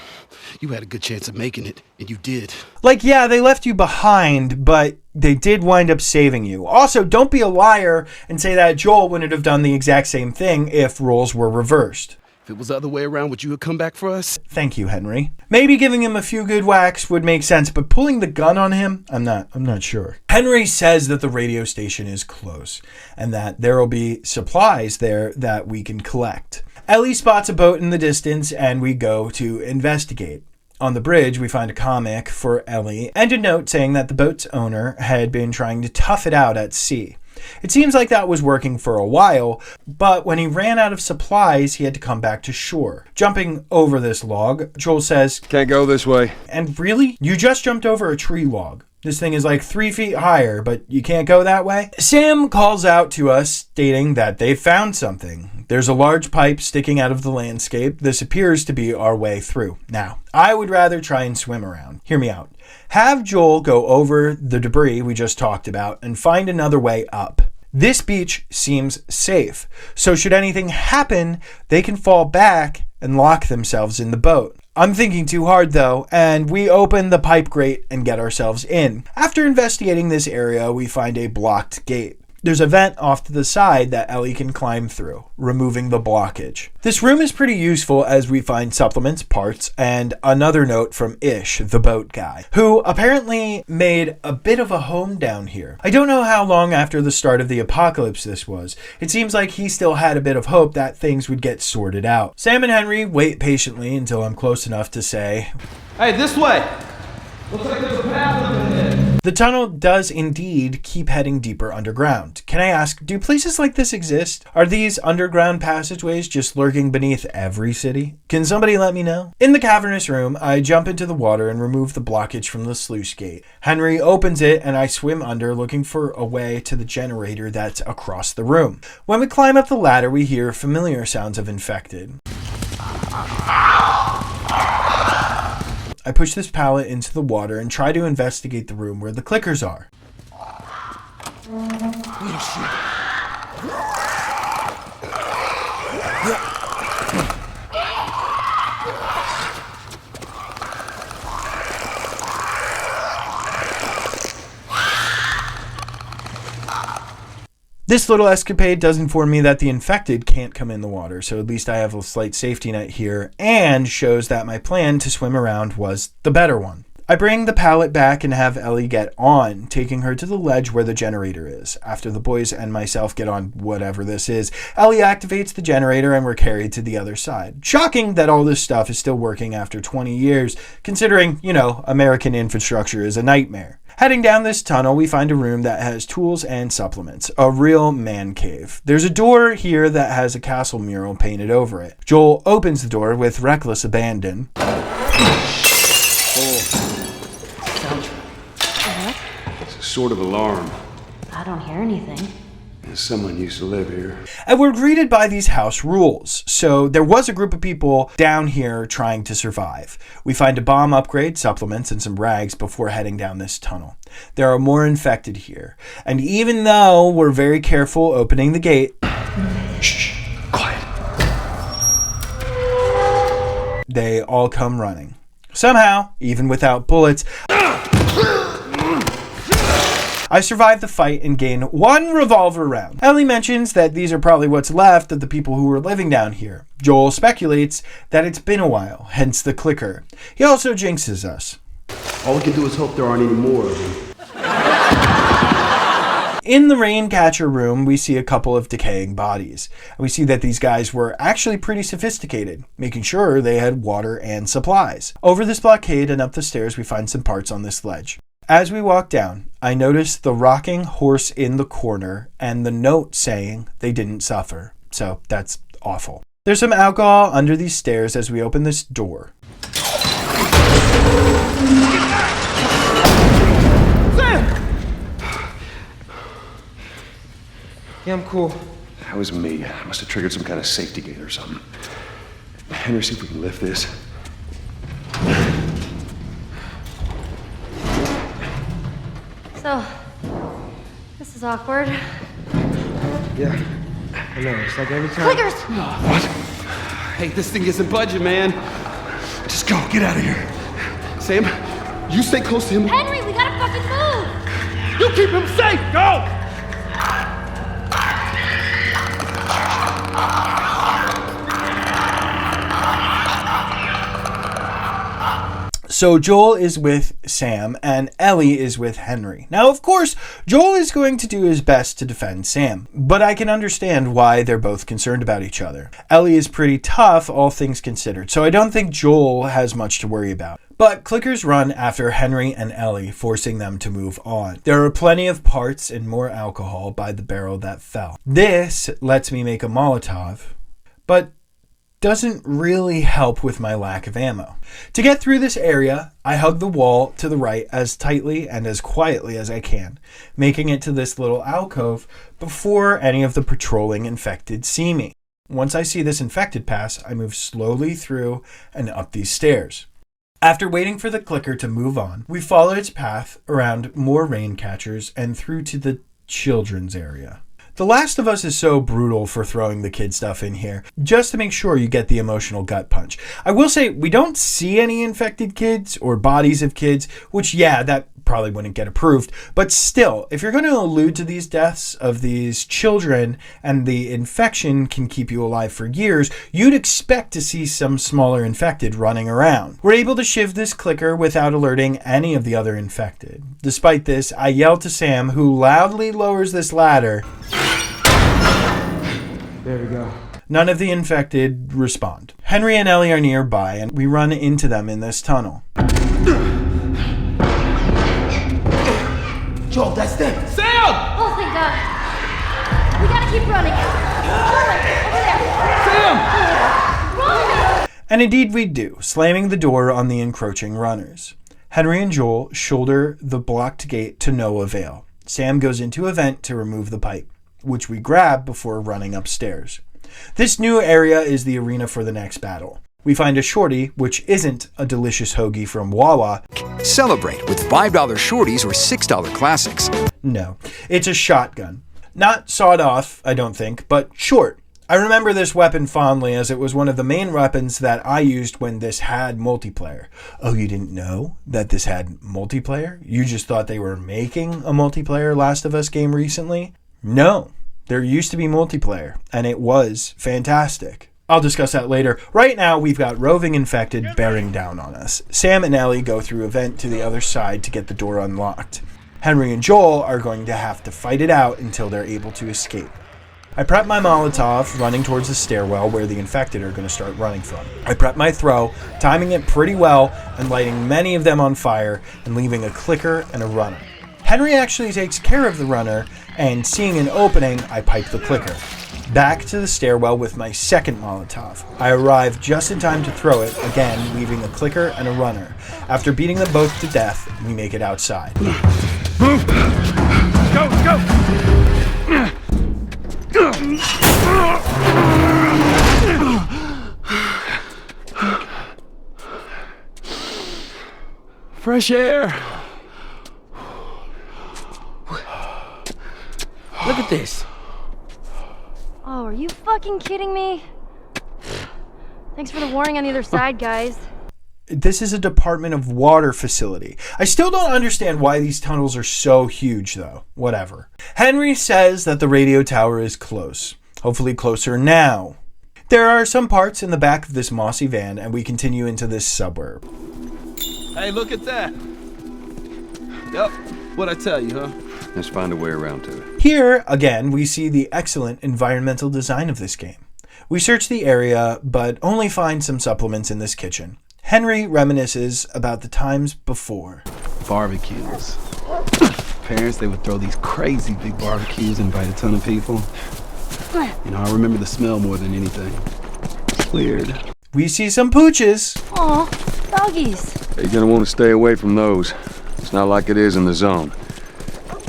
you had a good chance of making it, and you did.
Like, yeah, they left you behind, but they did wind up saving you. Also, don't be a liar and say that Joel wouldn't have done the exact same thing if roles were reversed.
If it was the other way around, would you have come back for us?
Thank you, Henry. Maybe giving him a few good whacks would make sense, but pulling the gun on him, I'm not sure. Henry says that the radio station is close and that there will be supplies there that we can collect. Ellie spots a boat in the distance and we go to investigate. On the bridge, we find a comic for Ellie and a note saying that the boat's owner had been trying to tough it out at sea. It seems like that was working for a while, but when he ran out of supplies, he had to come back to shore. Jumping over this log, Joel says,
"Can't go this way."
And really? You just jumped over a tree log. This thing is like 3 feet higher, but you can't go that way? Sam calls out to us, stating that they found something. There's a large pipe sticking out of the landscape. This appears to be our way through. Now, I would rather try and swim around. Hear me out. Have Joel go over the debris we just talked about and find another way up. This beach seems safe, so should anything happen, they can fall back and lock themselves in the boat. I'm thinking too hard though, and we open the pipe grate and get ourselves in. After investigating this area, we find a blocked gate. There's a vent off to the side that Ellie can climb through, removing the blockage. This room is pretty useful as we find supplements, parts, and another note from Ish, the boat guy, who apparently made a bit of a home down here. I don't know how long after the start of the apocalypse this was. It seems like he still had a bit of hope that things would get sorted out. Sam and Henry wait patiently until I'm close enough to say,
"Hey, this way! Looks like there's a path over there."
The tunnel does indeed keep heading deeper underground. Can I ask, do places like this exist? Are these underground passageways just lurking beneath every city? Can somebody let me know? In the cavernous room, I jump into the water and remove the blockage from the sluice gate. Henry opens it and I swim under, looking for a way to the generator that's across the room. When we climb up the ladder, we hear familiar sounds of infected. I push this pallet into the water and try to investigate the room where the clickers are. This little escapade does inform me that the infected can't come in the water, so at least I have a slight safety net here, and shows that my plan to swim around was the better one. I bring the pallet back and have Ellie get on, taking her to the ledge where the generator is. After the boys and myself get on whatever this is, Ellie activates the generator and we're carried to the other side. Shocking that all this stuff is still working after 20 years, considering, American infrastructure is a nightmare. Heading down this tunnel, we find a room that has tools and supplements. A real man cave. There's a door here that has a castle mural painted over it. Joel opens the door with reckless abandon.
It's a sort of alarm.
I don't hear anything.
Someone used to live here.
And we're greeted by these house rules. So there was a group of people down here trying to survive. We find a bomb upgrade, supplements, and some rags before heading down this tunnel. There are more infected here. And even though we're very careful opening the gate... Shh, quiet. They all come running. Somehow, even without bullets... I survive the fight and gain 1 revolver round. Ellie mentions that these are probably what's left of the people who were living down here. Joel speculates that it's been a while, hence the clicker. He also jinxes us.
All we can do is hope there aren't any more of them.
In the Raincatcher room, we see a couple of decaying bodies. We see that these guys were actually pretty sophisticated, making sure they had water and supplies. Over this blockade and up the stairs, we find some parts on this ledge. As we walk down, I notice the rocking horse in the corner and the note saying they didn't suffer. So that's awful. There's some alcohol under these stairs as we open this door.
Yeah, I'm cool. That was me. I must have triggered some kind of safety gate or something. Henry, see if we can lift this.
So, this is awkward.
Yeah, I know. It's like every time.
Clickers!
What? Hey, this thing isn't budging, man. Just go. Get out of here. Sam, you stay close to him.
Henry, we gotta fucking move!
You keep him safe. Go!
So Joel is with Sam and Ellie is with Henry. Now, of course, Joel is going to do his best to defend Sam, but I can understand why they're both concerned about each other. Ellie is pretty tough, all things considered, so I don't think Joel has much to worry about. But clickers run after Henry and Ellie, forcing them to move on. There are plenty of parts and more alcohol by the barrel that fell. This lets me make a Molotov, but doesn't really help with my lack of ammo. To get through this area, I hug the wall to the right as tightly and as quietly as I can, making it to this little alcove before any of the patrolling infected see me. Once I see this infected pass, I move slowly through and up these stairs. After waiting for the clicker to move on, we follow its path around more Raincatchers and through to the children's area. The Last of Us is so brutal for throwing the kid stuff in here, just to make sure you get the emotional gut punch. I will say, we don't see any infected kids or bodies of kids, which, yeah, that probably wouldn't get approved. But still, if you're going to allude to these deaths of these children and the infection can keep you alive for years, you'd expect to see some smaller infected running around. We're able to shiv this clicker without alerting any of the other infected. Despite this, I yell to Sam, who loudly lowers this ladder.
There we go.
None of the infected respond. Henry and Ellie are nearby, and we run into them in this tunnel.
Joel, that's them. Sam!
Oh, thank God. We gotta keep running. Over there.
Sam!
Run!
And indeed we do, slamming the door on the encroaching runners. Henry and Joel shoulder the blocked gate to no avail. Sam goes into a vent to remove the pipe, which we grab before running upstairs. This new area is the arena for the next battle. We find a shorty, which isn't a delicious hoagie from Wawa.
Celebrate with $5 shorties or $6 classics.
No, it's a shotgun. Not sawed off, I don't think, but short. I remember this weapon fondly as it was one of the main weapons that I used when this had multiplayer. Oh, you didn't know that this had multiplayer? You just thought they were making a multiplayer Last of Us game recently? No, there used to be multiplayer, and it was fantastic. I'll discuss that later. Right now, we've got roving infected bearing down on us. Sam and Ellie go through a vent to the other side to get the door unlocked. Henry and Joel are going to have to fight it out until they're able to escape. I prep my Molotov, running towards the stairwell where the infected are going to start running from. I prep my throw, timing it pretty well and lighting many of them on fire and leaving a clicker and a runner. Henry actually takes care of the runner, and seeing an opening, I pipe the clicker. Back to the stairwell with my second Molotov. I arrive just in time to throw it, again leaving a clicker and a runner. After beating them both to death, we make it outside.
Move! Go, go! Fresh air. Look at this.
Oh, are you fucking kidding me? Thanks for the warning on the other side, guys.
This is a Department of Water facility. I still don't understand why these tunnels are so huge, though. Whatever. Henry says that the radio tower is close. Hopefully closer now. There are some parts in the back of this mossy van, and we continue into this suburb.
Hey, look at that. Yep. What'd I tell you, huh?
Let's find a way around to it.
Here, again, we see the excellent environmental design of this game. We search the area, but only find some supplements in this kitchen. Henry reminisces about the times before.
Barbecues. Parents, they would throw these crazy big barbecues, invite a ton of people. You know, I remember the smell more than anything. Weird.
We see some pooches.
Aw, doggies.
You're gonna want to stay away from those. It's not like it is in the zone.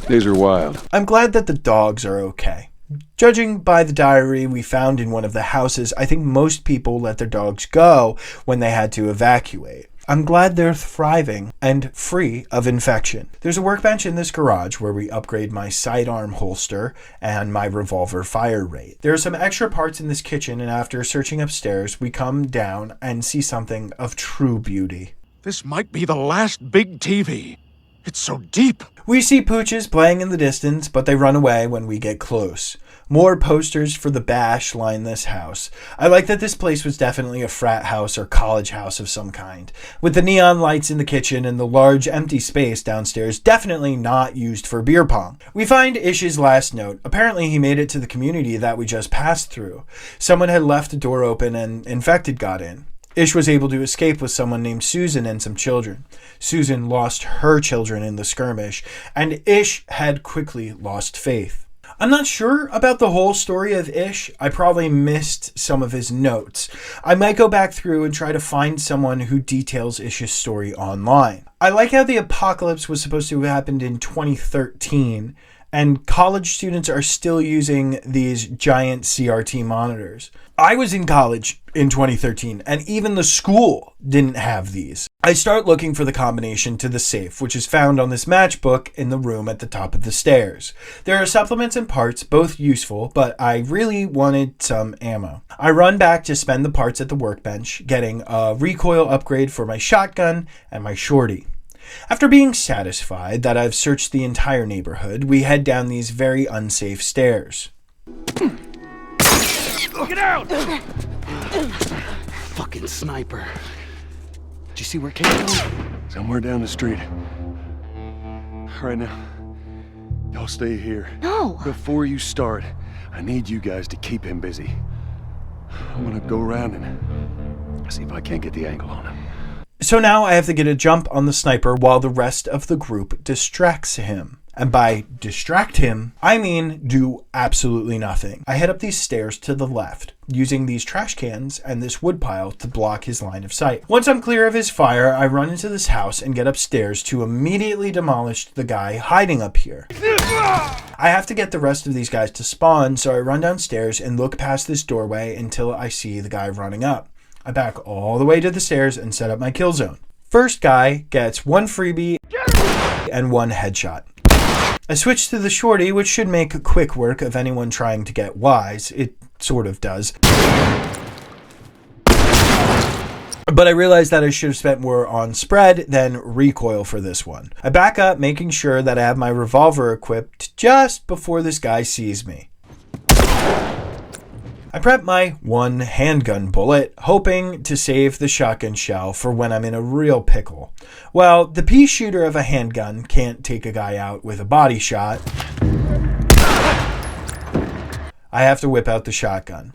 These are wild.
I'm glad that the dogs are okay. Judging by the diary we found in one of the houses, I think most people let their dogs go when they had to evacuate. I'm glad they're thriving and free of infection. There's a workbench in this garage where we upgrade my sidearm holster and my revolver fire rate. There are some extra parts in this kitchen, and after searching upstairs, we come down and see something of true beauty.
This might be the last big TV. It's so deep.
We see pooches playing in the distance, but they run away when we get close. More posters for the bash line this house. I like that this place was definitely a frat house or college house of some kind. With the neon lights in the kitchen and the large empty space downstairs, definitely not used for beer pong. We find Ish's last note. Apparently he made it to the community that we just passed through. Someone had left the door open and infected got in. Ish was able to escape with someone named Susan and some children. Susan lost her children in the skirmish, and Ish had quickly lost faith. I'm not sure about the whole story of Ish. I probably missed some of his notes. I might go back through and try to find someone who details Ish's story online. I like how the apocalypse was supposed to have happened in 2013, and college students are still using these giant CRT monitors. I was in college in 2013, and even the school didn't have these. I start looking for the combination to the safe, which is found on this matchbook in the room at the top of the stairs. There are supplements and parts, both useful, but I really wanted some ammo. I run back to spend the parts at the workbench, getting a recoil upgrade for my shotgun and my shorty. After being satisfied that I've searched the entire neighborhood, we head down these very unsafe stairs.
Get out!
Fucking sniper. Did you see where it came from?
Somewhere down the street. All right, now, y'all stay here.
No.
Before you start, I need you guys to keep him busy. I'm gonna go around and see if I can't get the angle on him.
So now I have to get a jump on the sniper while the rest of the group distracts him. And by distract him, I mean do absolutely nothing. I head up these stairs to the left, using these trash cans and this woodpile to block his line of sight. Once I'm clear of his fire, I run into this house and get upstairs to immediately demolish the guy hiding up here. I have to get the rest of these guys to spawn, so I run downstairs and look past this doorway until I see the guy running up. I back all the way to the stairs and set up my kill zone. First guy gets one freebie and one headshot. I switch to the shorty, which should make quick work of anyone trying to get wise. It sort of does. But I realized that I should have spent more on spread than recoil for this one. I back up, making sure that I have my revolver equipped just before this guy sees me. I prep my one handgun bullet, hoping to save the shotgun shell for when I'm in a real pickle. Well, the pea shooter of a handgun can't take a guy out with a body shot. I have to whip out the shotgun.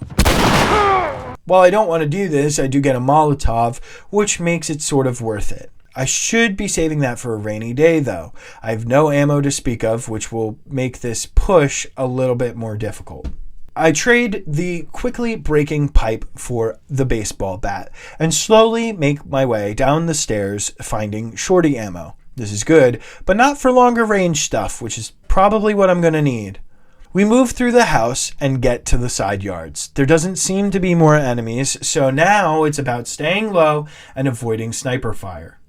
While I don't want to do this, I do get a Molotov, which makes it sort of worth it. I should be saving that for a rainy day, though. I have no ammo to speak of, which will make this push a little bit more difficult. I trade the quickly breaking pipe for the baseball bat and slowly make my way down the stairs, finding shorty ammo. This is good, but not for longer range stuff, which is probably what I'm going to need. We move through the house and get to the side yards. There doesn't seem to be more enemies, so now it's about staying low and avoiding sniper fire.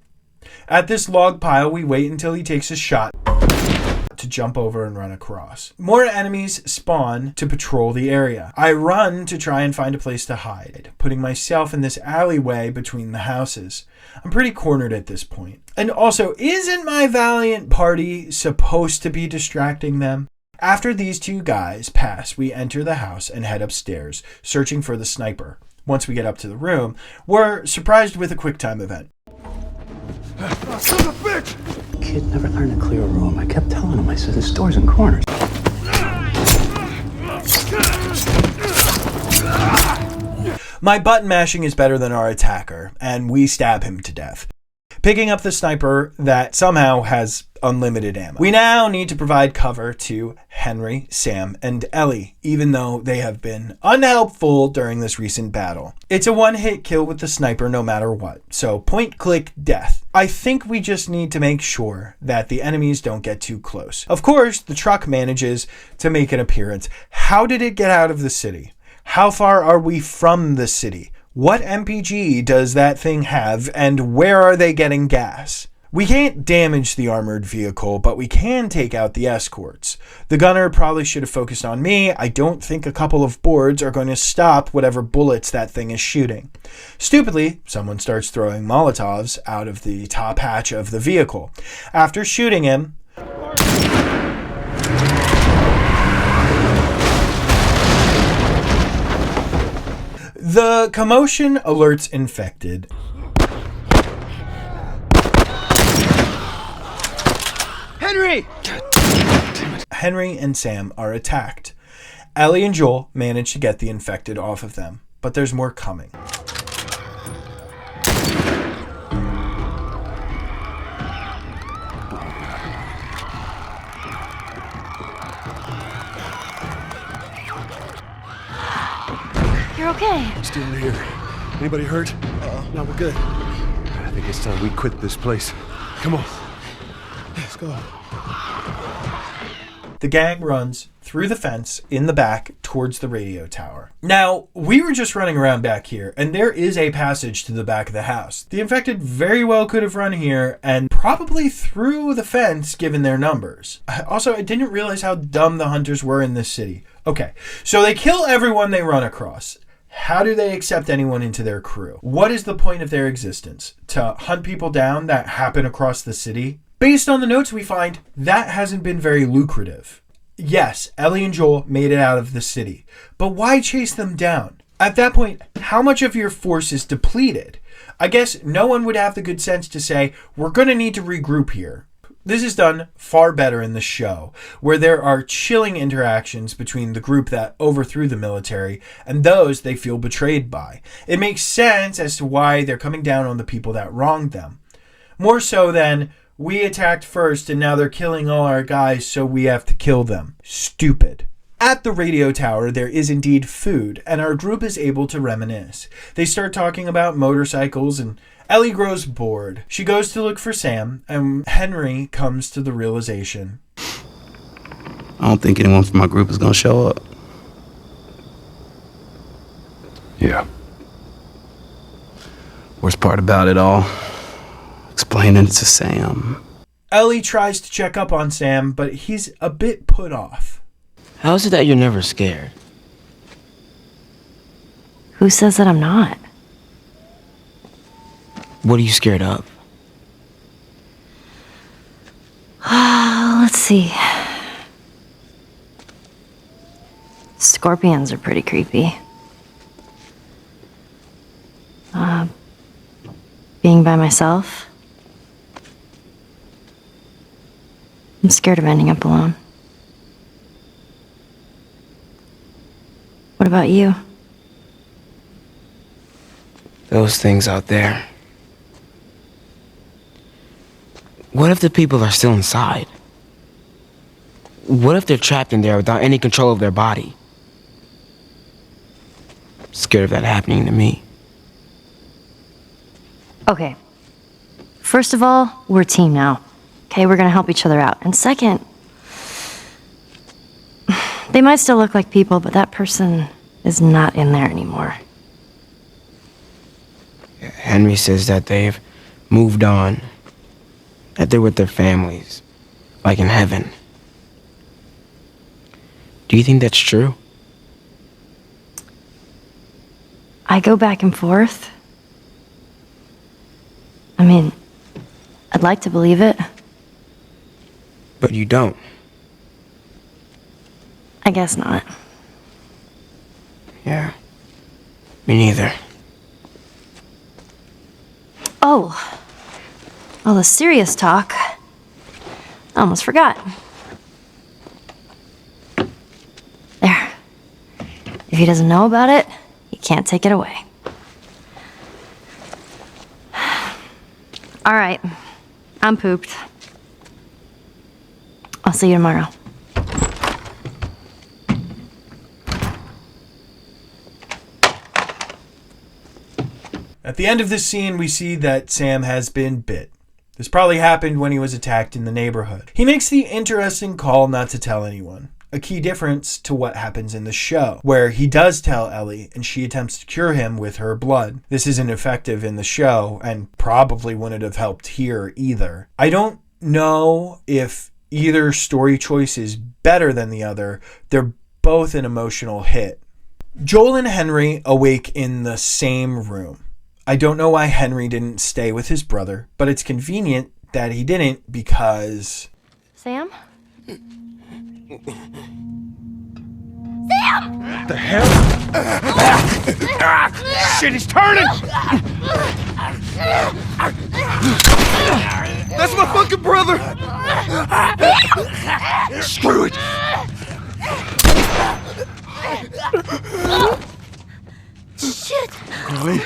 At this log pile, we wait until he takes a shot to to jump over and run across. More enemies spawn to patrol the area. I run to try and find a place to hide, putting myself in this alleyway between the houses. I'm pretty cornered at this point. And also, isn't my valiant party supposed to be distracting them? After these two guys pass, we enter the house and head upstairs, searching for the sniper. Once we get up to the room, we're surprised with a QuickTime event.
Son of a bitch! Kid never learned to clear a room. I kept telling him, I said, there's doors and corners.
My button mashing is better than our attacker, and we stab him to death, picking up the sniper that somehow has unlimited ammo. We now need to provide cover to Henry, Sam, and Ellie, even though they have been unhelpful during this recent battle. It's a one-hit kill with the sniper no matter what, so point-click death. I think we just need to make sure that the enemies don't get too close. Of course, the truck manages to make an appearance. How did it get out of the city? How far are we from the city? What MPG does that thing have, and where are they getting gas? We can't damage the armored vehicle, but we can take out the escorts. The gunner probably should have focused on me. I don't think a couple of boards are going to stop whatever bullets that thing is shooting. Stupidly, someone starts throwing Molotovs out of the top hatch of the vehicle. After shooting him, the commotion alerts infected.
Henry!
Henry and Sam are attacked. Ellie and Joel manage to get the infected off of them, but there's more coming.
You're okay.
Still here. Anybody hurt?
No, we're good.
I think it's time we quit this place. Come on.
Let's go.
The gang runs through the fence in the back towards the radio tower. Now, we were just running around back here, and there is a passage to the back of the house. The infected very well could have run here and probably through the fence given their numbers. Also, I didn't realize how dumb the hunters were in this city. Okay, so they kill everyone they run across. How do they accept anyone into their crew? What is the point of their existence? To hunt people down that happen across the city? Based on the notes we find, that hasn't been very lucrative. Yes, Ellie and Joel made it out of the city, but why chase them down? At that point, how much of your force is depleted? I guess no one would have the good sense to say, we're going to need to regroup here. This is done far better in the show, where there are chilling interactions between the group that overthrew the military and those they feel betrayed by. It makes sense as to why they're coming down on the people that wronged them. More so than, we attacked first and now they're killing all our guys, so we have to kill them. Stupid. At the radio tower, there is indeed food, and our group is able to reminisce. They start talking about motorcycles, and Ellie grows bored. She goes to look for Sam, and Henry comes to the realization.
I don't think anyone from my group is gonna show up.
Yeah.
Worst part about it all, explaining it to Sam.
Ellie tries to check up on Sam, but he's a bit put off.
How is it that you're never scared?
Who says that I'm not?
What are you scared of?
Let's see. Scorpions are pretty creepy. Being by myself. I'm scared of ending up alone. What about you?
Those things out there. What if the people are still inside? What if they're trapped in there without any control of their body? I'm scared of that happening to me.
Okay. First of all, we're a team now. Okay, we're gonna help each other out. And second, they might still look like people, but that person is not in there anymore.
Henry says that they've moved on, that they're with their families, like in heaven. Do you think that's true?
I go back and forth. I mean, I'd like to believe it.
But you don't.
I guess not.
Yeah. Me neither.
Oh. All the serious talk. I almost forgot. There. If he doesn't know about it, he can't take it away. All right. I'm pooped. I'll see you tomorrow.
At the end of this scene, we see that Sam has been bit. This probably happened when he was attacked in the neighborhood. He makes the interesting call not to tell anyone. A key difference to what happens in the show, where he does tell Ellie and she attempts to cure him with her blood. This isn't effective in the show and probably wouldn't have helped here either. I don't know if either story choice is better than the other. They're both an emotional hit. Joel and Henry awake in the same room. I don't know why Henry didn't stay with his brother, but it's convenient that he didn't because...
Sam?
Sam!
What the hell? Shit, he's turning!
That's my fucking brother!
Screw it!
Shit!
Ellie?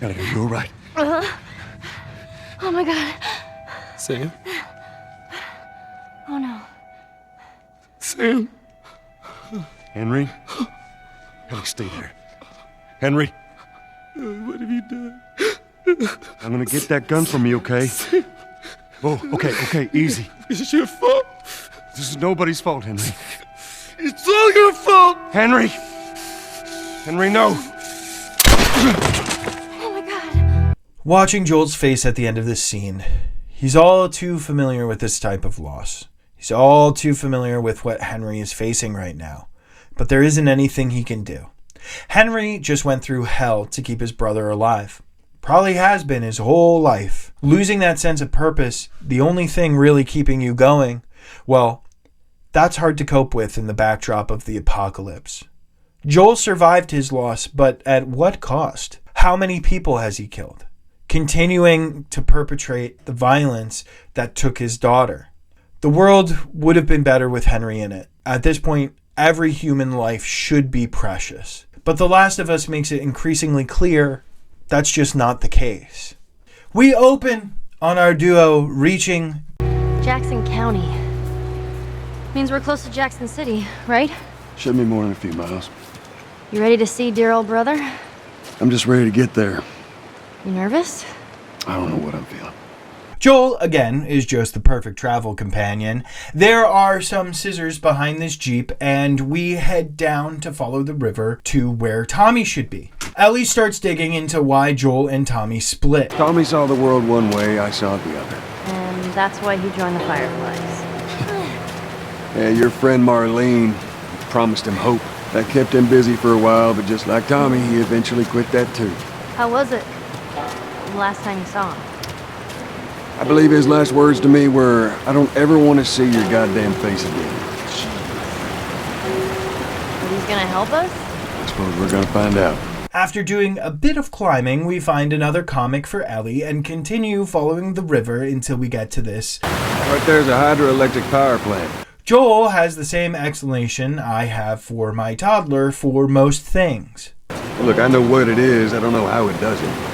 Ellie, are you alright?
Oh my god.
Sam?
Oh no.
Sam?
Henry? Ellie, stay there. Henry?
What have you done?
I'm gonna get that gun from you, okay? Oh, okay, easy.
This is your fault.
This is nobody's fault, Henry.
It's all your fault!
Henry! Henry, no!
Watching Joel's face at the end of this scene, he's all too familiar with this type of loss. He's all too familiar with what Henry is facing right now. But there isn't anything he can do. Henry just went through hell to keep his brother alive. Probably has been his whole life. Losing that sense of purpose, the only thing really keeping you going, well, that's hard to cope with in the backdrop of the apocalypse. Joel survived his loss, but at what cost? How many people has he killed? Continuing to perpetrate the violence that took his daughter. The world would have been better with Henry in it. At this point, every human life should be precious. But The Last of Us makes it increasingly clear that's just not the case. We open on our duo reaching
Jackson County. Means we're close to Jackson City, right?
Should be more than a few miles.
You ready to see dear old brother?
I'm just ready to get there.
You nervous?
I don't know what I'm feeling.
Joel, again, is just the perfect travel companion. There are some scissors behind this Jeep, and we head down to follow the river to where Tommy should be. Ellie starts digging into why Joel and Tommy split.
Tommy saw the world one way, I saw it the other.
And that's why he joined the Fireflies.
Yeah, your friend Marlene promised him hope. That kept him busy for a while, but just like Tommy, he eventually quit that too.
How was it? The last time you saw him?
I believe his last words to me were, I don't ever want to see your goddamn face again.
But he's gonna help us?
I suppose we're gonna find out.
After doing a bit of climbing, we find another comic for Ellie and continue following the river until we get to this.
Right there's a hydroelectric power plant.
Joel has the same explanation I have for my toddler for most things.
Look, I know what it is, I don't know how it does it.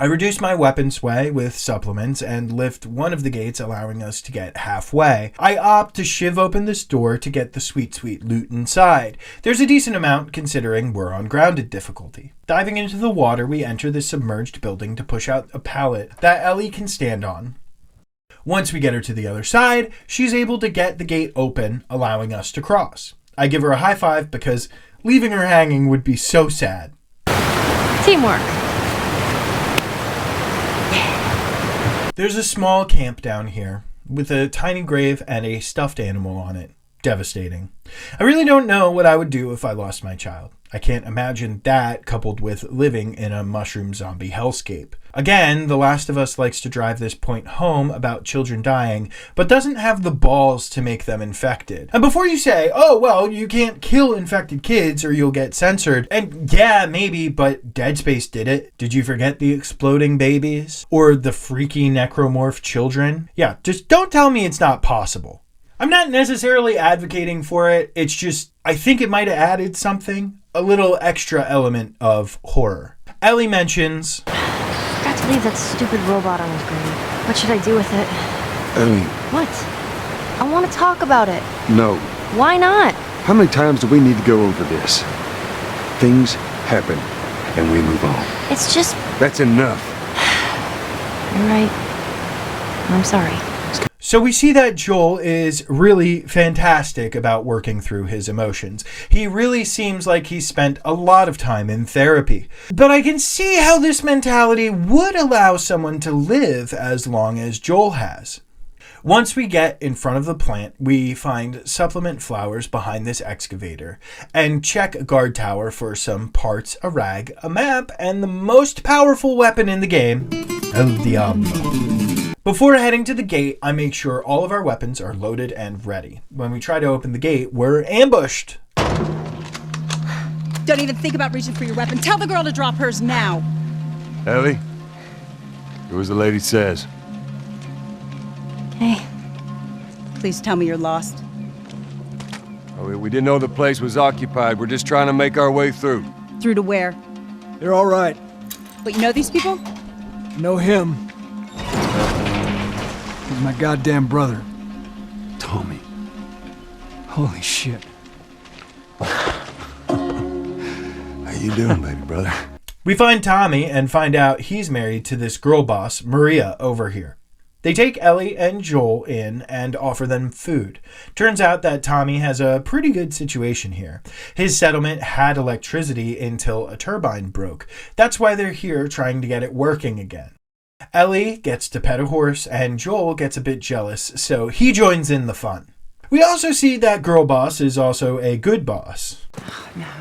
I reduce my weapon sway with supplements and lift one of the gates, allowing us to get halfway. I opt to shiv open this door to get the sweet loot inside. There's a decent amount considering we're on grounded difficulty. Diving into the water, we enter the submerged building to push out a pallet that Ellie can stand on. Once we get her to the other side, she's able to get the gate open, allowing us to cross. I give her a high five because leaving her hanging would be so sad.
Teamwork.
There's a small camp down here with a tiny grave and a stuffed animal on it. devastating. I really don't know what I would do if I lost my child. I can't imagine that coupled with living in a mushroom zombie hellscape. Again, The Last of Us likes to drive this point home about children dying, but doesn't have the balls to make them infected. And before you say, oh, well, you can't kill infected kids or you'll get censored, and yeah, maybe, but Dead Space did it. Did you forget the exploding babies? Or the freaky necromorph children? Yeah, just don't tell me it's not possible. I'm not necessarily advocating for it, it's just, I think it might have added something. A little extra element of horror. Ellie mentions,
I forgot to leave that stupid robot on his grave. What should I do with it?
Ellie.
What? I want to talk about it.
No.
Why not?
How many times do we need to go over this? Things happen, and we move on.
It's just...
That's enough.
You're right. I'm sorry.
So we see that Joel is really fantastic about working through his emotions. He really seems like he spent a lot of time in therapy. But I can see how this mentality would allow someone to live as long as Joel has. Once we get in front of the plant, we find supplement flowers behind this excavator and check a guard tower for some parts, a rag, a map, and the most powerful weapon in the game, El Diablo. Before heading to the gate, I make sure all of our weapons are loaded and ready. When we try to open the gate, we're ambushed.
Don't even think about reaching for your weapon. Tell the girl to drop hers now.
Ellie, do as the lady says.
Hey.
Please tell me you're lost.
Oh, we didn't know the place was occupied. We're just trying to make our way through.
Through to where?
They're all right.
But you know these people?
Know him. He's my goddamn brother.
Tommy. Holy shit.
How you doing, baby brother?
We find Tommy and find out he's married to this girl boss, Maria, over here. They take Ellie and Joel in and offer them food. Turns out that Tommy has a pretty good situation here. His settlement had electricity until a turbine broke. That's why they're here trying to get it working again. Ellie gets to pet a horse and Joel gets a bit jealous, so he joins in the fun. We also see that girl boss is also a good boss.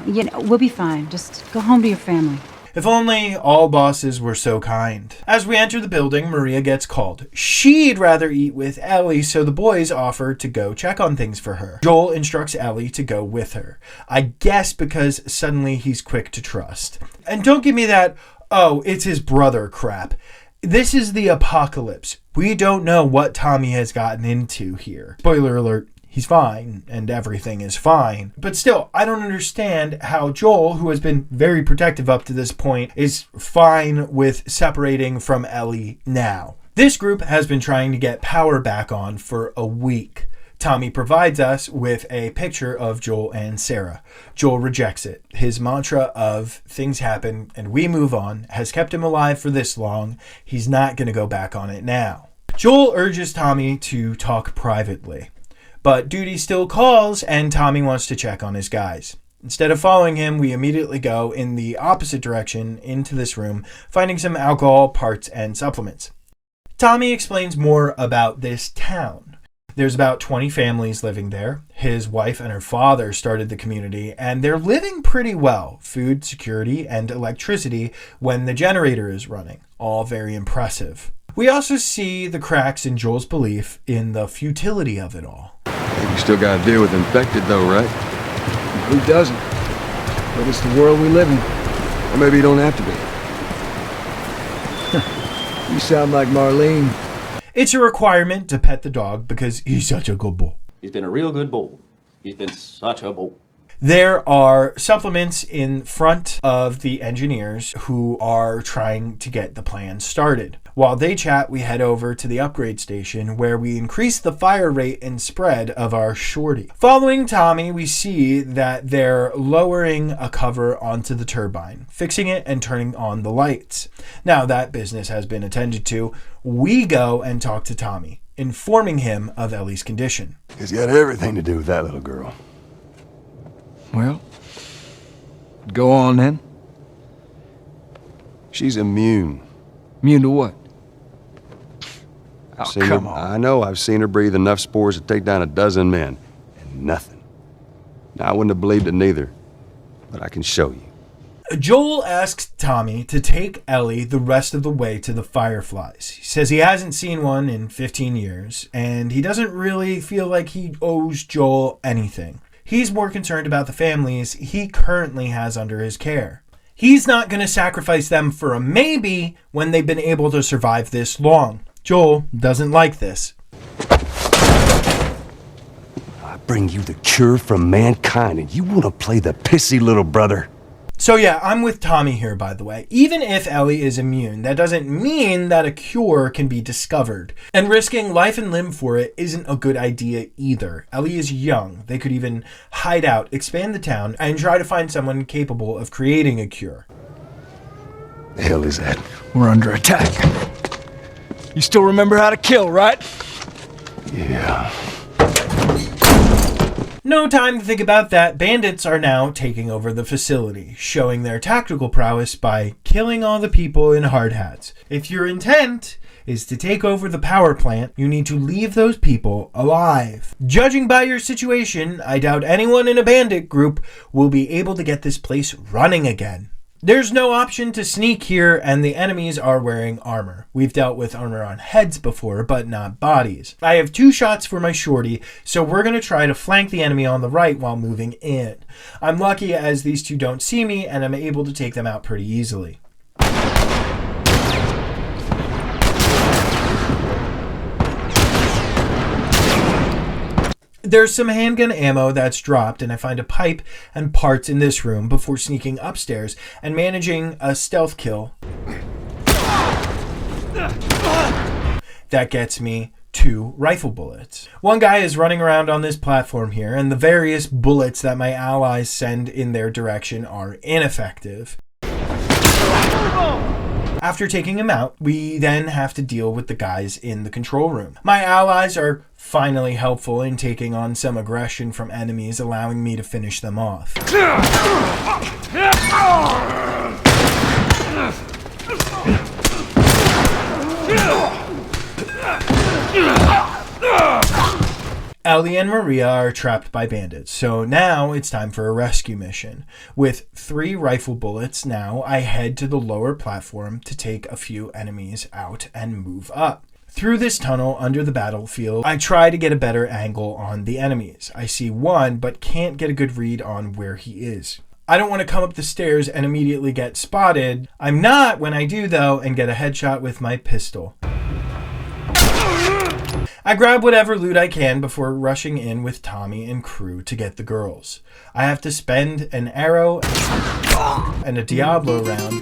You know, we'll be fine. Just go home to your family.
If only all bosses were so kind. As we enter the building, Maria gets called. She'd rather eat with Ellie, so the boys offer to go check on things for her. Joel instructs Ellie to go with her. I guess because suddenly he's quick to trust. And don't give me that, oh, it's his brother crap. This is the apocalypse. We don't know what Tommy has gotten into here. Spoiler alert. He's fine, and everything is fine. But still, I don't understand how Joel, who has been very protective up to this point, is fine with separating from Ellie now. This group has been trying to get power back on for a week. Tommy provides us with a picture of Joel and Sarah. Joel rejects it. His mantra of things happen and we move on has kept him alive for this long. He's not going to go back on it now. Joel urges Tommy to talk privately. But duty still calls, and Tommy wants to check on his guys. Instead of following him, we immediately go in the opposite direction into this room, finding some alcohol, parts, and supplements. Tommy explains more about this town. There's about 20 families living there. His wife and her father started the community, and they're living pretty well. Food, security, and electricity when the generator is running. All very impressive. We also see the cracks in Joel's belief in the futility of it all.
You still gotta deal with infected though, right?
Who doesn't? But it's the world we live in.
Or maybe you don't have to be.
You sound like Marlene.
It's a requirement to pet the dog because he's such a good boy.
He's been a real good boy. He's been such a boy.
There are supplements in front of the engineers who are trying to get the plan started. While they chat, we head over to the upgrade station where we increase the fire rate and spread of our shorty. Following Tommy, we see that they're lowering a cover onto the turbine, fixing it and turning on the lights. Now that business has been attended to, we go and talk to Tommy, informing him of Ellie's condition.
It's got everything to do with that little girl.
Well, go on then.
She's immune.
Immune to what?
I know. I've seen her breathe enough spores to take down a dozen men. And nothing. Now, I wouldn't have believed it neither, but I can show you.
Joel asks Tommy to take Ellie the rest of the way to the Fireflies. He says he hasn't seen one in 15 years, and he doesn't really feel like he owes Joel anything. He's more concerned about the families he currently has under his care. He's not going to sacrifice them for a maybe when they've been able to survive this long. Joel doesn't like this.
I bring you the cure from mankind, and you want to play the pissy little brother.
So yeah, I'm with Tommy here, by the way. Even if Ellie is immune, that doesn't mean that a cure can be discovered. And risking life and limb for it isn't a good idea either. Ellie is young. They could even hide out, expand the town, and try to find someone capable of creating a cure.
The hell is that?
We're under attack. You still remember how to kill, right?
Yeah.
No time to think about that. Bandits are now taking over the facility, showing their tactical prowess by killing all the people in hard hats. If your intent is to take over the power plant, you need to leave those people alive. Judging by your situation, I doubt anyone in a bandit group will be able to get this place running again. There's no option to sneak here, and the enemies are wearing armor. We've dealt with armor on heads before, but not bodies. I have 2 shots for my shorty, so we're going to try to flank the enemy on the right while moving in. I'm lucky as these 2 don't see me, and I'm able to take them out pretty easily. There's some handgun ammo that's dropped, and I find a pipe and parts in this room before sneaking upstairs and managing a stealth kill. That gets me 2 rifle bullets. One guy is running around on this platform here, and the various bullets that my allies send in their direction are ineffective. After taking him out, we then have to deal with the guys in the control room. My allies are finally helpful in taking on some aggression from enemies, allowing me to finish them off. Ellie and Maria are trapped by bandits, so now it's time for a rescue mission. With 3 rifle bullets now, I head to the lower platform to take a few enemies out and move up. Through this tunnel under the battlefield, I try to get a better angle on the enemies. I see one, but can't get a good read on where he is. I don't want to come up the stairs and immediately get spotted. I'm not when I do though, and get a headshot with my pistol. I grab whatever loot I can before rushing in with Tommy and crew to get the girls. I have to spend an arrow and a Diablo round,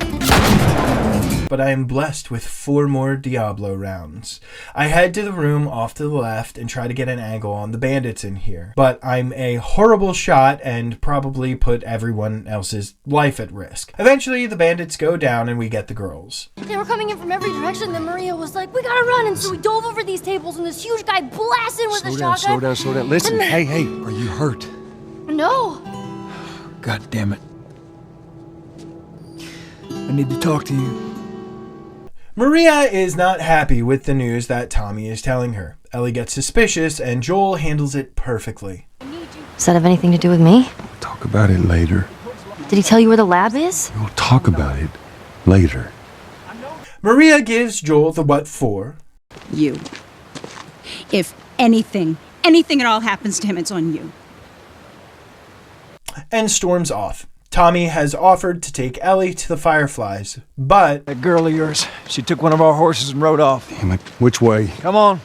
but I am blessed with 4 more Diablo rounds. I head to the room off to the left and try to get an angle on the bandits in here, but I'm a horrible shot and probably put everyone else's life at risk. Eventually, the bandits go down and we get the girls.
They were coming in from every direction, then Maria was like, we gotta run, and so we dove over these tables, and this huge guy blasted with a shotgun.
Slow down. Listen, hey, are you hurt?
No.
God damn it. I need to talk to you.
Maria is not happy with the news that Tommy is telling her. Ellie gets suspicious, and Joel handles it perfectly.
Does that have anything to do with me?
Talk about it later.
Did he tell you where the lab is?
We'll talk about it later.
Maria gives Joel the what for.
You. If anything at all happens to him, it's on you.
And storms off. Tommy has offered to take Ellie to the Fireflies, but...
That girl of yours, she took one of our horses and rode off.
Damn it, which way?
Come on.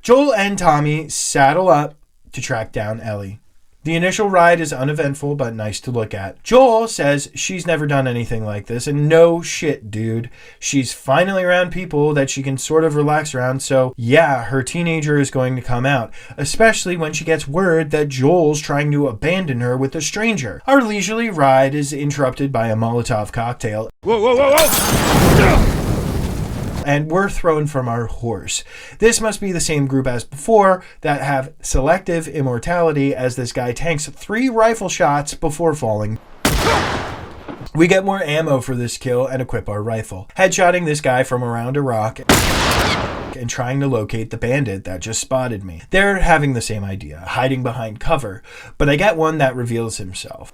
Joel and Tommy saddle up to track down Ellie. The initial ride is uneventful, but nice to look at. Joel says she's never done anything like this, and no shit, dude. She's finally around people that she can sort of relax around, so yeah, her teenager is going to come out, especially when she gets word that Joel's trying to abandon her with a stranger. Our leisurely ride is interrupted by a Molotov cocktail.
Whoa!
And we're thrown from our horse. This must be the same group as before that have selective immortality, as this guy tanks 3 rifle shots before falling. We get more ammo for this kill and equip our rifle. Headshotting this guy from around a rock back and trying to locate the bandit that just spotted me. They're having the same idea, hiding behind cover, but I get one that reveals himself.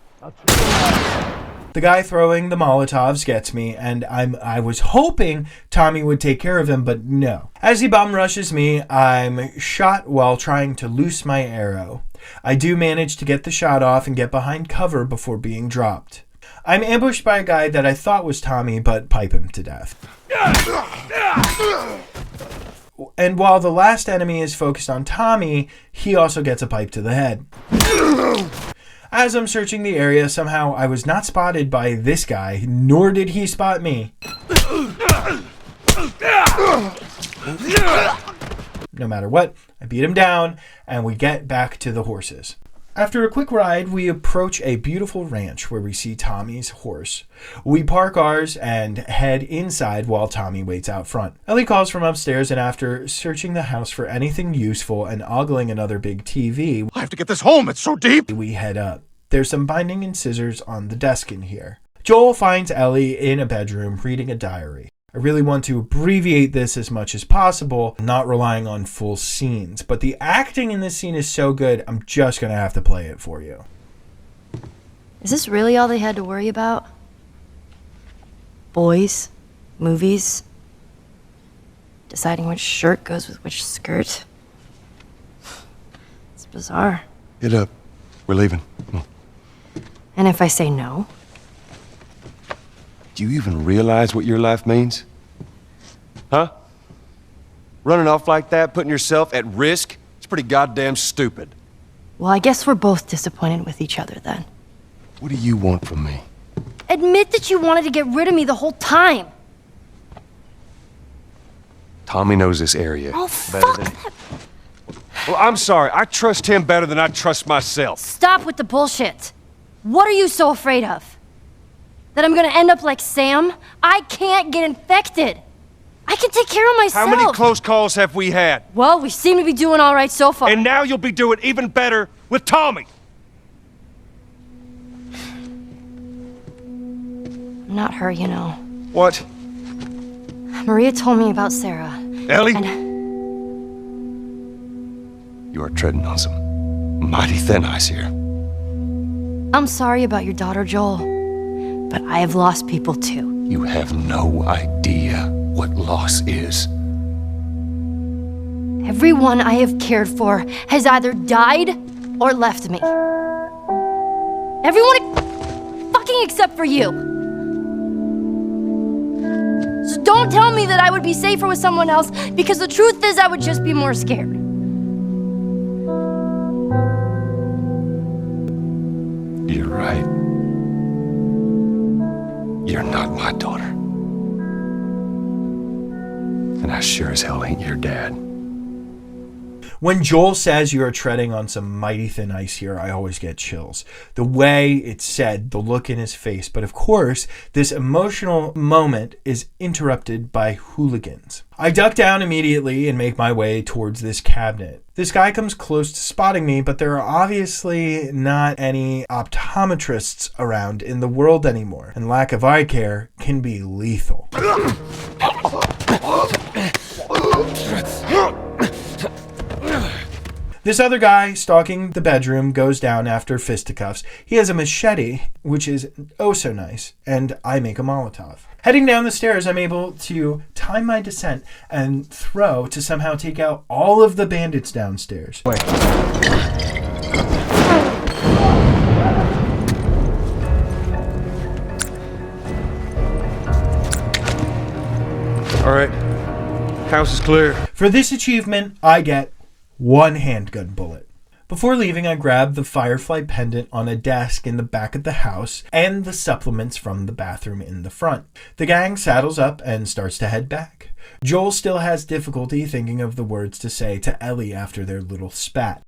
The guy throwing the Molotovs gets me, and I was hoping Tommy would take care of him, but no. As he bum rushes me, I'm shot while trying to loose my arrow. I do manage to get the shot off and get behind cover before being dropped. I'm ambushed by a guy that I thought was Tommy, but pipe him to death. And while the last enemy is focused on Tommy, he also gets a pipe to the head. As I'm searching the area, somehow I was not spotted by this guy, nor did he spot me. No matter what, I beat him down, and we get back to the horses. After a quick ride, we approach a beautiful ranch where we see Tommy's horse. We park ours and head inside while Tommy waits out front. Ellie calls from upstairs, and after searching the house for anything useful and ogling another big TV,
I have to get this home, it's so deep!
We head up. There's some binding and scissors on the desk in here. Joel finds Ellie in a bedroom reading a diary. I really want to abbreviate this as much as possible, not relying on full scenes, but the acting in this scene is so good, I'm just going to have to play it for you.
Is this really all they had to worry about? Boys, movies, deciding which shirt goes with which skirt. It's bizarre.
Get up. We're leaving. Come on.
And if I say no?
Do you even realize what your life means? Huh? Running off like that, putting yourself at risk? It's pretty goddamn stupid.
Well, I guess we're both disappointed with each other then.
What do you want from me?
Admit that you wanted to get rid of me the whole time.
Tommy knows this area
Oh,
better
fuck
than...
that.
Well, I'm sorry. I trust him better than I trust myself.
Stop with the bullshit. What are you so afraid of? That I'm gonna end up like Sam? I can't get infected. I can take care of myself.
How many close calls have we had?
Well, we seem to be doing all right so far.
And now you'll be doing even better with Tommy.
I'm not her, you know.
What?
Maria told me about Sarah.
Ellie?
And
you are treading on some mighty thin ice here.
I'm sorry about your daughter, Joel, but I have lost people too.
You have no idea what loss is.
Everyone I have cared for has either died or left me. Everyone fucking except for you. So don't tell me that I would be safer with someone else, because the truth is I would just be more scared.
You're right. You're not my daughter. And I sure as hell ain't your dad.
When Joel says you are treading on some mighty thin ice here, I always get chills. The way it's said, the look in his face. But of course, this emotional moment is interrupted by hooligans. I duck down immediately and make my way towards this cabinet. This guy comes close to spotting me, but there are obviously not any optometrists around in the world anymore, and lack of eye care can be lethal. This other guy stalking the bedroom goes down after fisticuffs. He has a machete, which is oh so nice, and I make a Molotov. Heading down the stairs, I'm able to time my descent and throw to somehow take out all of the bandits downstairs. Wait.
All right. House is clear.
For this achievement, I get one handgun bullet. Before leaving, I grab the Firefly pendant on a desk in the back of the house and the supplements from the bathroom in the front. The gang saddles up and starts to head back. Joel still has difficulty thinking of the words to say to Ellie after their little spat.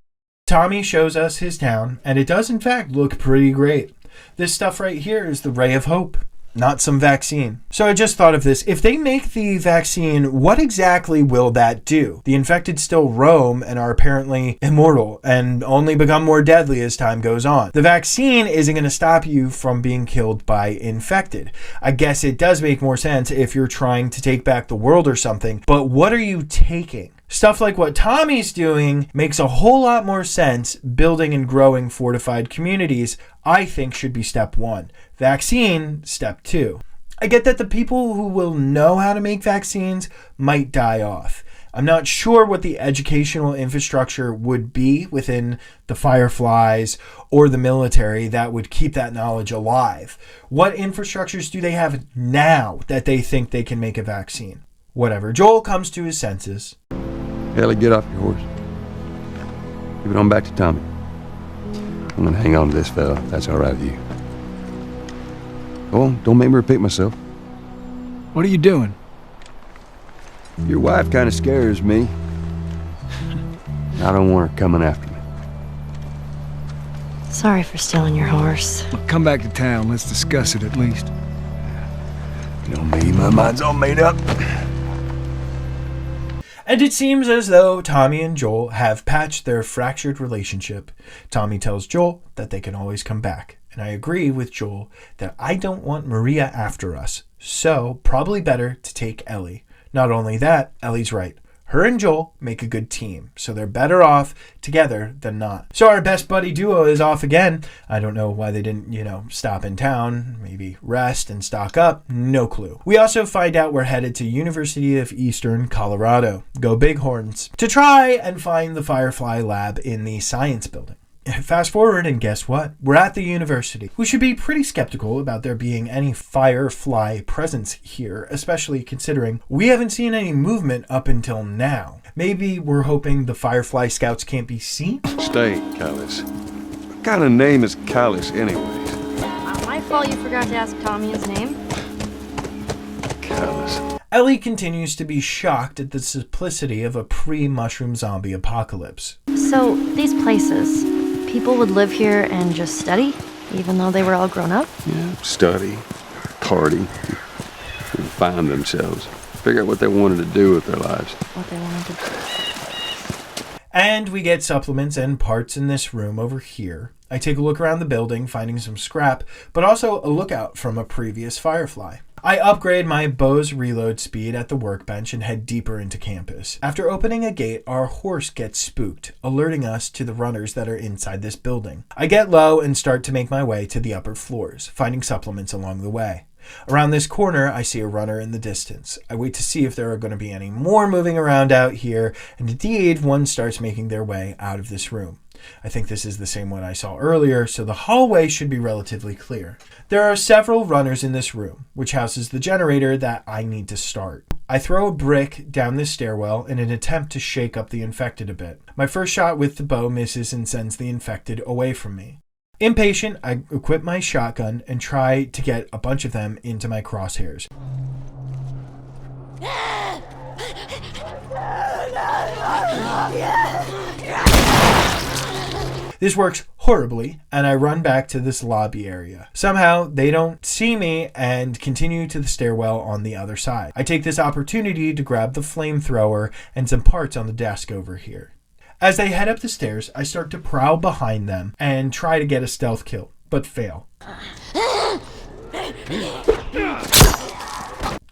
Tommy shows us his town, and it does in fact look pretty great. This stuff right here is the ray of hope. not some vaccine. So I just thought of this. If they make the vaccine, what exactly will that do? The infected still roam and are apparently immortal and only become more deadly as time goes on. The vaccine isn't going to stop you from being killed by infected. I guess it does make more sense if you're trying to take back the world or something, but what are you taking? Stuff like what Tommy's doing makes a whole lot more sense. Building and growing fortified communities, I think, should be step 1. Vaccine, step 2. I get that the people who will know how to make vaccines might die off. I'm not sure what the educational infrastructure would be within the Fireflies or the military that would keep that knowledge alive. What infrastructures do they have now that they think they can make a vaccine? Whatever. Joel comes to his senses.
Ellie, get off your horse. Give it on back to Tommy. I'm gonna hang on to this fella, if that's all right with you. Go on, don't make me repeat myself.
What are you doing?
Your wife kind of scares me. I don't want her coming after me.
Sorry for stealing your horse.
Well, come back to town. Let's discuss it at least.
You know me, my mind's all made up.
And it seems as though Tommy and Joel have patched their fractured relationship. Tommy tells Joel that they can always come back. And I agree with Joel that I don't want Maria after us. So, probably better to take Ellie. Not only that, Ellie's right. Her and Joel make a good team, so they're better off together than not. So our best buddy duo is off again. I don't know why they didn't, stop in town, maybe rest and stock up, no clue. We also find out we're headed to University of Eastern Colorado, go Bighorns, to try and find the Firefly lab in the science building. Fast forward and guess what? We're at the university. We should be pretty skeptical about there being any Firefly presence here, especially considering we haven't seen any movement up until now. Maybe we're hoping the Firefly scouts can't be seen?
Stay, Callis. What kind of name is Callis anyways?
My fault you forgot to ask Tommy his name.
Callis.
Ellie continues to be shocked at the simplicity of a pre-mushroom zombie apocalypse.
So, these places, people would live here and just study, even though they were all grown up?
Yeah, study, party, and find themselves. Figure out what they wanted to do with their lives.
What they wanted to do.
And we get supplements and parts in this room over here. I take a look around the building, finding some scrap, but also a lookout from a previous Firefly. I upgrade my bow's reload speed at the workbench and head deeper into campus. After opening a gate, our horse gets spooked, alerting us to the runners that are inside this building. I get low and start to make my way to the upper floors, finding supplements along the way. Around this corner, I see a runner in the distance. I wait to see if there are going to be any more moving around out here, and indeed, one starts making their way out of this room. I think this is the same one I saw earlier, so the hallway should be relatively clear. There are several runners in this room, which houses the generator that I need to start. I throw a brick down this stairwell in an attempt to shake up the infected a bit. My first shot with the bow misses and sends the infected away from me. Impatient, I equip my shotgun and try to get a bunch of them into my crosshairs. This works horribly, and I run back to this lobby area. Somehow, they don't see me and continue to the stairwell on the other side. I take this opportunity to grab the flamethrower and some parts on the desk over here. As they head up the stairs, I start to prowl behind them and try to get a stealth kill, but fail.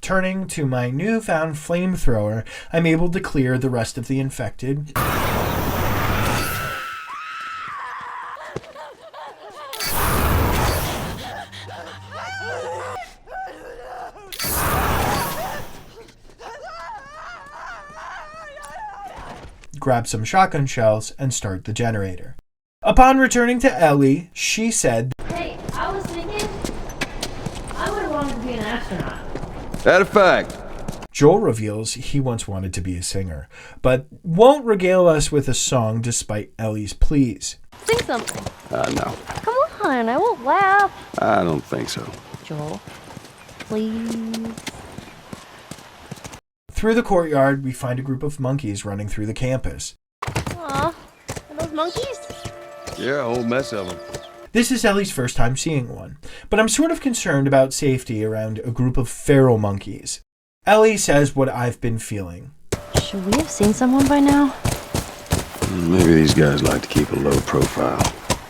Turning to my newfound flamethrower, I'm able to clear the rest of the infected. Grab some shotgun shells, and start the generator. Upon returning to Ellie, she said,
Hey, I was thinking I would have wanted to be an astronaut.
That a fact.
Joel reveals he once wanted to be a singer, but won't regale us with a song despite Ellie's pleas.
Sing something.
No.
Come on, I won't laugh.
I don't think so.
Joel, please.
Through the courtyard, we find a group of monkeys running through the campus.
Aw, are those monkeys?
Yeah, a whole mess of them.
This is Ellie's first time seeing one, but I'm sort of concerned about safety around a group of feral monkeys. Ellie says what I've been feeling.
Should we have seen someone by now?
Maybe these guys like to keep a low profile.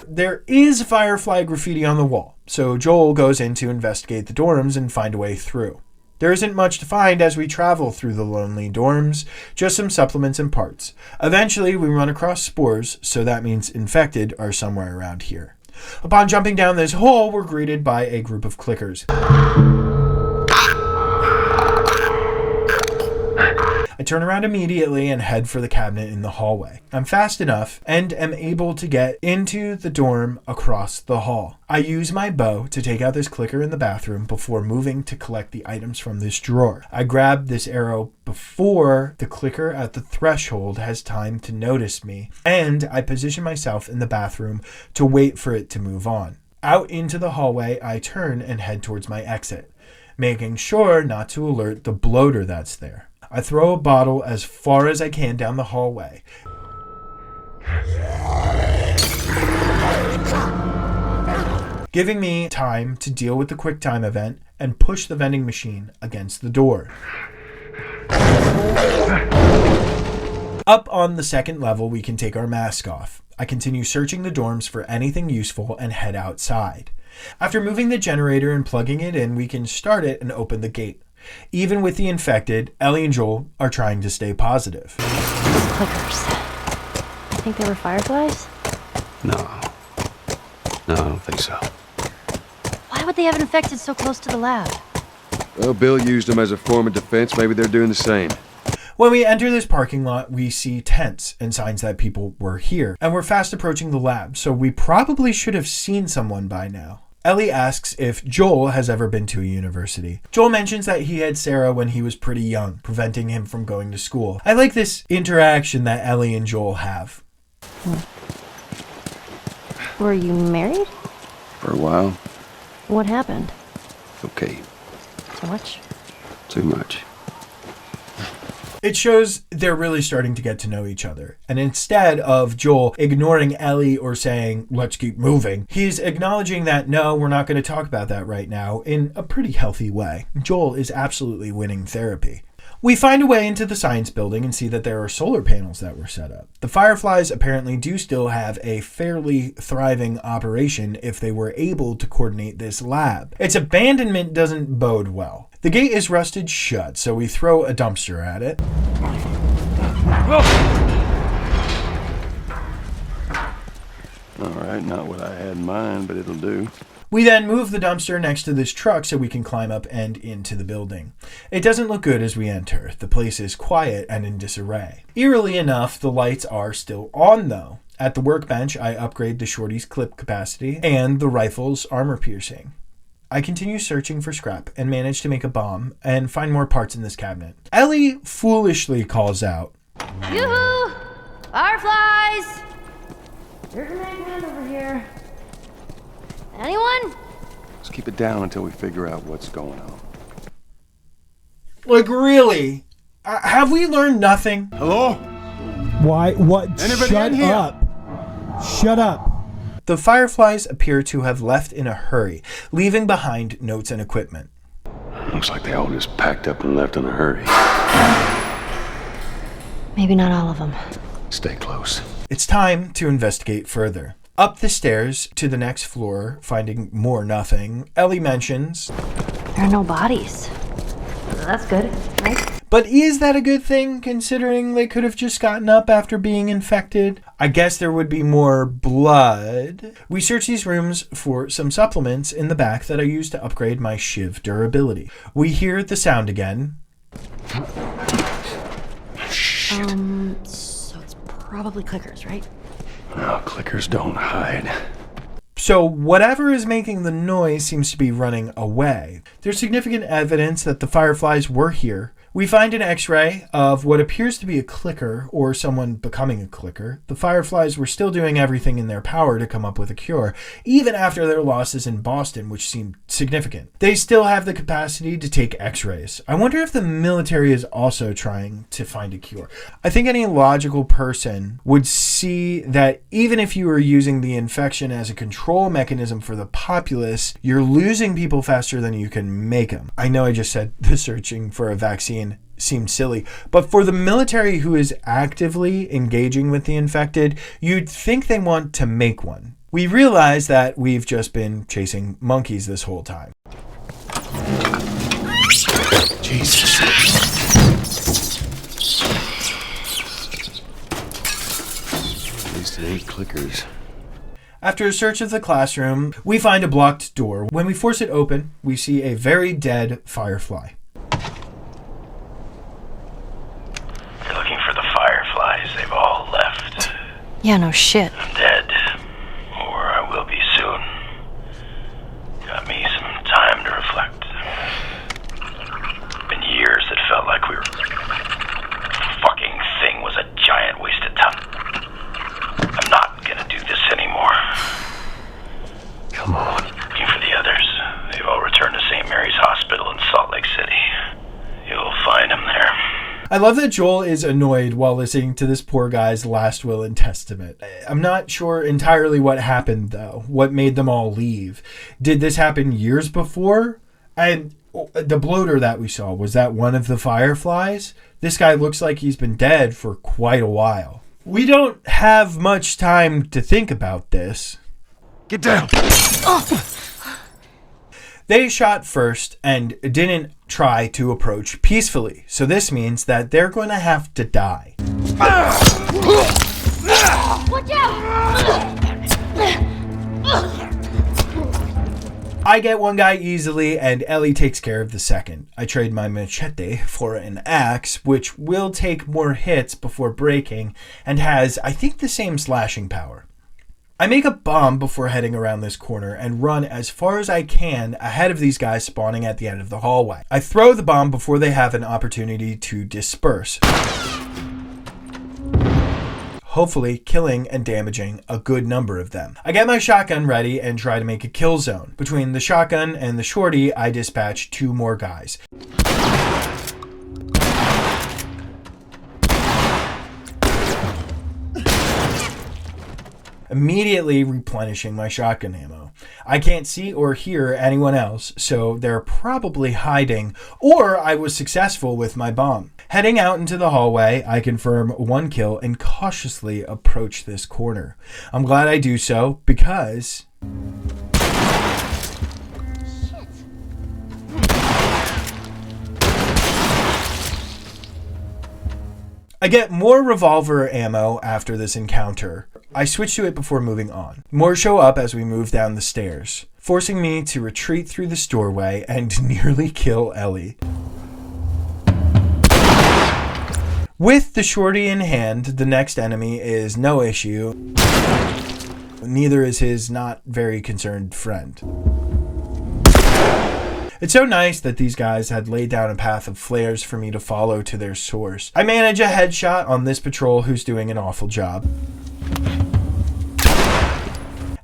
There is Firefly graffiti on the wall, so Joel goes in to investigate the dorms and find a way through. There isn't much to find as we travel through the lonely dorms, just some supplements and parts. Eventually, we run across spores, so that means infected are somewhere around here. Upon jumping down this hole, we're greeted by a group of clickers. I turn around immediately and head for the cabinet in the hallway. I'm fast enough and am able to get into the dorm across the hall. I use my bow to take out this clicker in the bathroom before moving to collect the items from this drawer. I grab this arrow before the clicker at the threshold has time to notice me, and I position myself in the bathroom to wait for it to move on. Out into the hallway, I turn and head towards my exit, making sure not to alert the bloater that's there. I throw a bottle as far as I can down the hallway. Giving me time to deal with the QuickTime event and push the vending machine against the door. Up on the second level, we can take our mask off. I continue searching the dorms for anything useful and head outside. After moving the generator and plugging it in, we can start it and open the gate. Even with the infected, Ellie and Joel are trying to stay positive.
Clickers. I think they were fireflies?
No, I don't think so.
Why would they have infected so close to the lab?
Well, Bill used them as a form of defense. Maybe they're doing the same.
When we enter this parking lot, we see tents and signs that people were here, and we're fast approaching the lab, so we probably should have seen someone by now. Ellie asks if Joel has ever been to a university. Joel mentions that he had Sarah when he was pretty young, preventing him from going to school. I like this interaction that Ellie and Joel have.
Were you married?
For a while.
What happened?
Okay.
Too much?
Too much.
It shows they're really starting to get to know each other. And instead of Joel ignoring Ellie or saying, let's keep moving, he's acknowledging that, no, we're not going to talk about that right now in a pretty healthy way. Joel is absolutely winning therapy. We find a way into the science building and see that there are solar panels that were set up. The Fireflies apparently do still have a fairly thriving operation if they were able to coordinate this lab. Its abandonment doesn't bode well. The gate is rusted shut, so we throw a dumpster at it.
All right, not what I had in mind, but it'll do.
We then move the dumpster next to this truck so we can climb up and into the building. It doesn't look good as we enter. The place is quiet and in disarray. Eerily enough, the lights are still on though. At the workbench, I upgrade the shorty's clip capacity and the rifle's armor piercing. I continue searching for scrap and manage to make a bomb and find more parts in this cabinet. Ellie foolishly calls out,
Yoo-hoo! Fireflies! There's an eggman over here. Anyone?
Let's keep it down until we figure out what's going on.
Like, really? Have we learned nothing?
Hello?
Why? What?
Anybody
Shut
in here?
up. Shut up. The Fireflies appear to have left in a hurry, leaving behind notes and equipment.
Looks like they all just packed up and left in a hurry.
Maybe not all of them.
Stay close.
It's time to investigate further. Up the stairs to the next floor, finding more nothing, Ellie mentions,
There are no bodies. That's good, right?
but is that a good thing, considering they could have just gotten up after being infected? I guess there would be more blood. We search these rooms for some supplements in the back that I use to upgrade my Shiv durability. We hear the sound again.
So it's probably clickers, right?
No, clickers don't hide.
So whatever is making the noise seems to be running away. There's significant evidence that the Fireflies were here. We find an x-ray of what appears to be a clicker or someone becoming a clicker. The Fireflies were still doing everything in their power to come up with a cure, even after their losses in Boston, which seemed significant. They still have the capacity to take x-rays. I wonder if the military is also trying to find a cure. I think any logical person would see see that even if you are using the infection as a control mechanism for the populace, you're losing people faster than you can make them. I know I just said the searching for a vaccine seemed silly, but for the military who is actively engaging with the infected, you'd think they want to make one. We realize that we've just been chasing monkeys this whole time.
Jesus. At least it ain't clickers.
After a search of the classroom, we find a blocked door. When we force it open, we see a very dead firefly.
You're looking for the fireflies. They've all left.
Yeah, no shit.
I'm dead. Or I will be soon. Got me some time to reflect. Been years that felt like we were... fucking thing was a giant waste of time. I'm not gonna do this anymore.
Come on.
Looking for the others. They've all returned to St. Mary's Hospital in Salt Lake City. You'll find them there.
I love that Joel is annoyed while listening to this poor guy's last will and testament. I'm not sure entirely what happened, though. What made them all leave? Did this happen years before? And the bloater that we saw, was that one of the fireflies? This guy looks like he's been dead for quite a while. We don't have much time to think about this.
Get down!
They shot first and didn't try to approach peacefully, so this means that they're going to have to die.
Watch out!
I get one guy easily, and Ellie takes care of the second. I trade my machete for an axe, which will take more hits before breaking, and has, I think, the same slashing power. I make a bomb before heading around this corner and run as far as I can ahead of these guys spawning at the end of the hallway. I throw the bomb before they have an opportunity to disperse, hopefully killing and damaging a good number of them. I get my shotgun ready and try to make a kill zone. Between the shotgun and the shorty, I dispatch 2 more guys. Immediately replenishing my shotgun ammo. I can't see or hear anyone else, so they're probably hiding, or I was successful with my bomb. Heading out into the hallway, I confirm 1 kill and cautiously approach this corner. I'm glad I do so because... I get more revolver ammo after this encounter. I switch to it before moving on. More show up as we move down the stairs, forcing me to retreat through this doorway and nearly kill Ellie. With the shorty in hand, the next enemy is no issue. Neither is his not very concerned friend. It's so nice that these guys had laid down a path of flares for me to follow to their source. I manage a headshot on this patrol who's doing an awful job.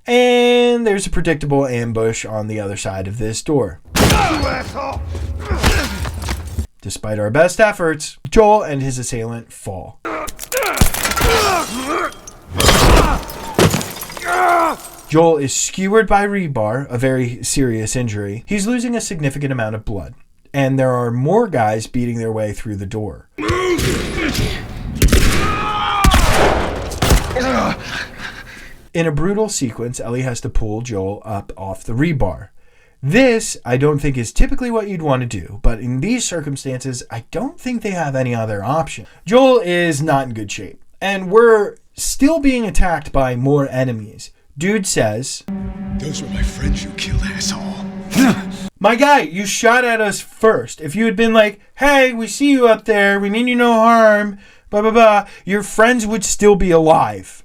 And there's a predictable ambush on the other side of this door. Despite our best efforts, Joel and his assailant fall. Joel is skewered by rebar, a very serious injury. He's losing a significant amount of blood, and there are more guys beating their way through the door. In a brutal sequence, Ellie has to pull Joel up off the rebar. This, I don't think, is typically what you'd want to do, but in these circumstances, I don't think they have any other option. Joel is not in good shape, and we're still being attacked by more enemies. Dude says,
"Those were my friends you killed, asshole."
My guy, you shot at us first. If you had been like, "Hey, we see you up there, we mean you no harm, blah, blah, blah," your friends would still be alive.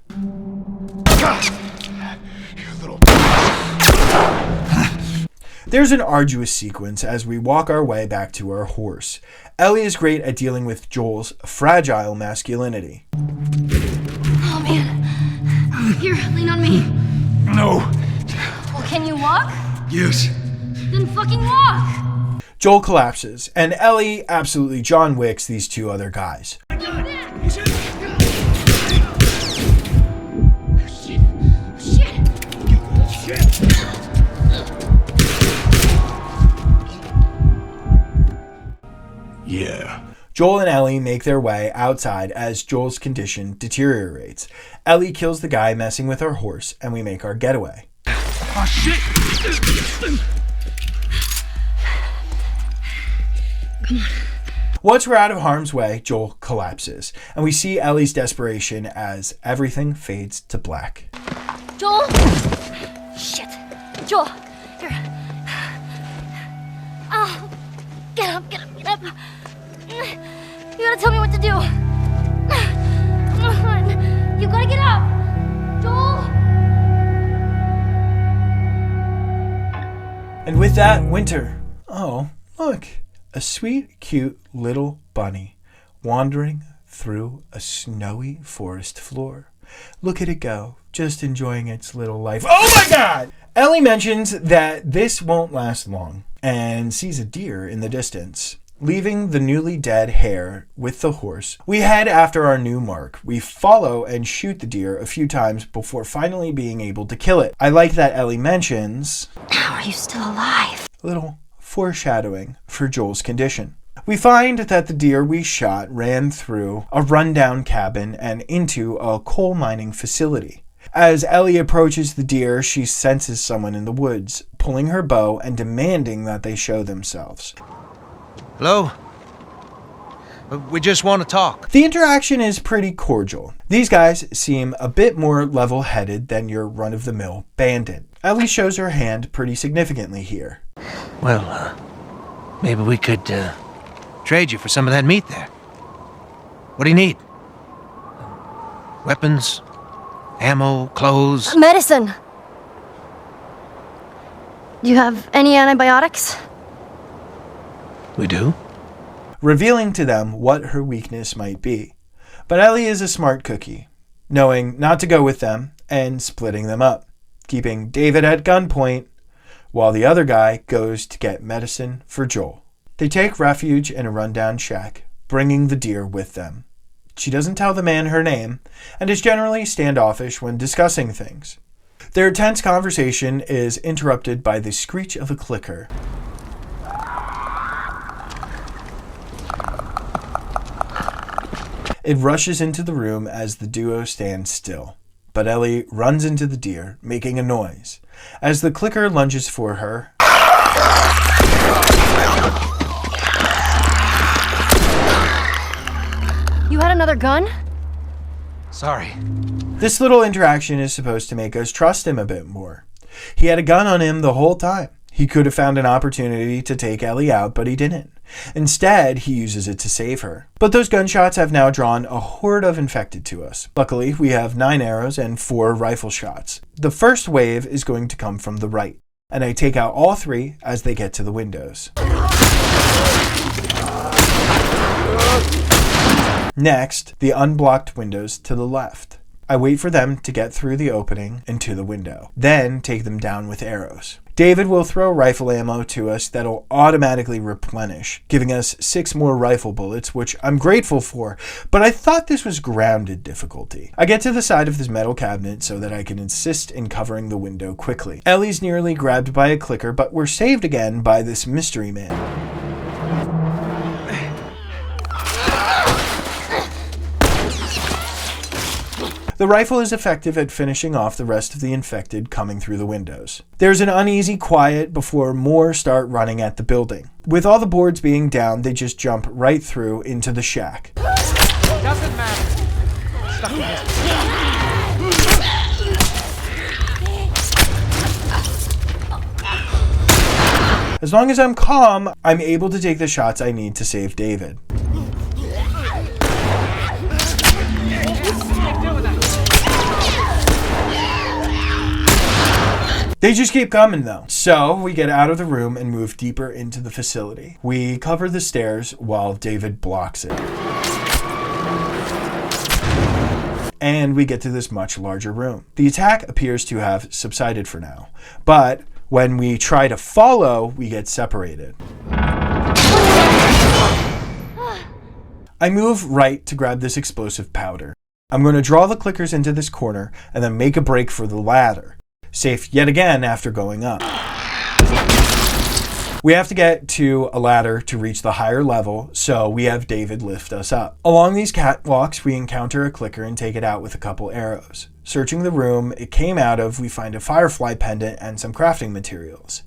There's an arduous sequence as we walk our way back to our horse. Ellie is great at dealing with Joel's fragile masculinity.
Oh, man. Here, lean on me.
No.
Well, can you walk?
Yes.
Then fucking walk.
Joel collapses, and Ellie absolutely John Wicks these 2 other guys.
Yeah.
Joel and Ellie make their way outside as Joel's condition deteriorates. Ellie kills the guy messing with our horse, and we make our getaway.
Oh, shit!
Come on.
Once we're out of harm's way, Joel collapses, and we see Ellie's desperation as everything fades to black.
Joel! Shit. Joel, here. Oh, get up. You gotta tell me what to do. Come on. You gotta get up. Joel!
And with that, winter. Oh, look. A sweet, cute little bunny wandering through a snowy forest floor. Look at it go, just enjoying its little life. Oh my God! Ellie mentions that this won't last long and sees a deer in the distance. Leaving the newly dead hare with the horse, we head after our new mark. We follow and shoot the deer a few times before finally being able to kill it. I like that Ellie mentions,
"How are you still alive?"
A little foreshadowing for Joel's condition. We find that the deer we shot ran through a rundown cabin and into a coal mining facility. As Ellie approaches the deer, she senses someone in the woods, pulling her bow and demanding that they show themselves.
Hello? We just want to talk.
The interaction is pretty cordial. These guys seem a bit more level-headed than your run-of-the-mill bandit. Ellie shows her hand pretty significantly here.
Well, maybe we could trade you for some of that meat there. What do you need? Weapons? Ammo? Clothes?
Medicine. Do you have any antibiotics?
We do?
Revealing to them what her weakness might be. But Ellie is a smart cookie, knowing not to go with them and splitting them up, keeping David at gunpoint while the other guy goes to get medicine for Joel. They take refuge in a rundown shack, bringing the deer with them. She doesn't tell the man her name and is generally standoffish when discussing things. Their tense conversation is interrupted by the screech of a clicker. It rushes into the room as the duo stands still, but Ellie runs into the deer, making a noise. As the clicker lunges for her,
You had another gun?
Sorry.
This little interaction is supposed to make us trust him a bit more. He had a gun on him the whole time. He could have found an opportunity to take Ellie out, but he didn't. Instead, he uses it to save her. But those gunshots have now drawn a horde of infected to us. Luckily, we have 9 arrows and 4 rifle shots. The first wave is going to come from the right, and I take out all 3 as they get to the windows. Next, the unblocked windows to the left. I wait for them to get through the opening and to the window, then take them down with arrows. David will throw rifle ammo to us that'll automatically replenish, giving us 6 more rifle bullets, which I'm grateful for, but I thought this was grounded difficulty. I get to the side of this metal cabinet so that I can assist in covering the window quickly. Ellie's nearly grabbed by a clicker, but we're saved again by this mystery man. The rifle is effective at finishing off the rest of the infected coming through the windows. There's an uneasy quiet before more start running at the building. With all the boards being down, they just jump right through into the shack.
Doesn't matter. Stuck in here.
As long as I'm calm, I'm able to take the shots I need to save David. They just keep coming though. So we get out of the room and move deeper into the facility. We cover the stairs while David blocks it. And we get to this much larger room. The attack appears to have subsided for now, but when we try to follow, we get separated. I move right to grab this explosive powder. I'm going to draw the clickers into this corner and then make a break for the ladder. safe yet again after going up. We have to get to a ladder to reach the higher level, so we have David lift us up. Along these catwalks, we encounter a clicker and take it out with a couple arrows. Searching the room it came out of, we find a firefly pendant and some crafting materials.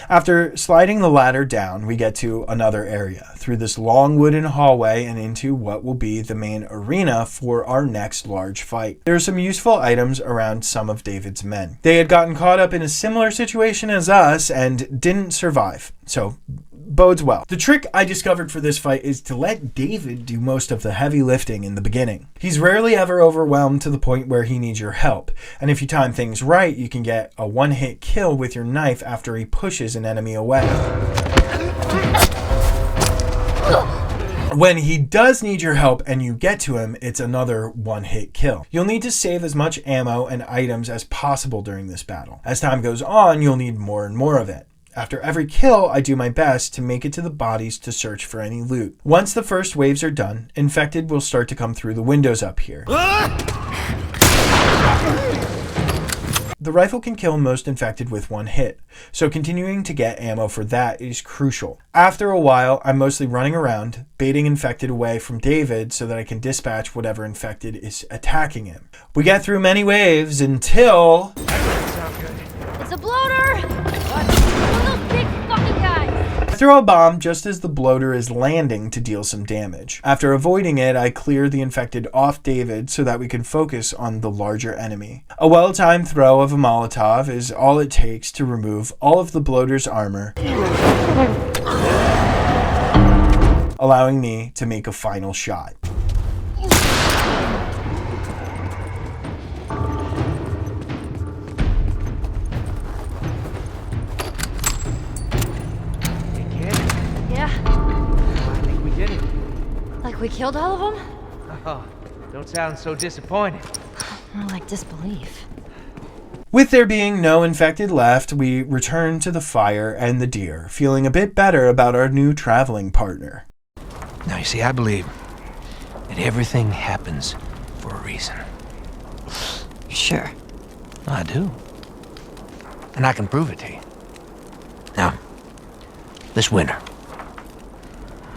After sliding the ladder down, we get to another area, through this long wooden hallway and into what will be the main arena for our next large fight. There are some useful items around some of David's men. They had gotten caught up in a similar situation as us and didn't survive, so bodes well. The trick I discovered for this fight is to let David do most of the heavy lifting in the beginning. He's rarely ever overwhelmed to the point where he needs your help, and if you time things right, you can get a one-hit kill with your knife after he pushes an enemy away. When he does need your help and you get to him, it's another one-hit kill. You'll need to save as much ammo and items as possible during this battle. As time goes on, you'll need more and more of it. After every kill, I do my best to make it to the bodies to search for any loot. Once the first waves are done, infected will start to come through the windows up here. The rifle can kill most infected with one hit, so continuing to get ammo for that is crucial. After a while, I'm mostly running around, baiting infected away from David so that I can dispatch whatever infected is attacking him. We get through many waves until...
It's a bloater! One of those big fucking guys!
I throw a bomb just as the bloater is landing to deal some damage. After avoiding it, I clear the infected off David so that we can focus on the larger enemy. A well-timed throw of a Molotov is all it takes to remove all of the bloater's armor, allowing me to make a final shot.
We killed all of them?
Oh, don't sound so disappointed.
More like disbelief.
With there being no infected left, we return to the fire and the deer, feeling a bit better about our new traveling partner.
Now, you see, I believe that everything happens for a reason.
Sure.
I do. And I can prove it to you. Now, this winter,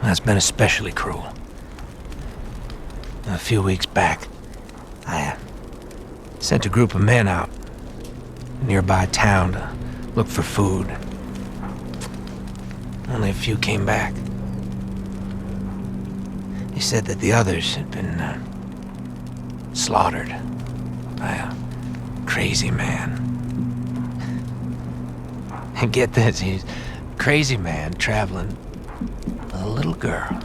that's been especially cruel. A few weeks back, I sent a group of men out a nearby town to look for food. Only a few came back. They said that the others had been slaughtered by a crazy man. And get this, he's a crazy man traveling with a little girl.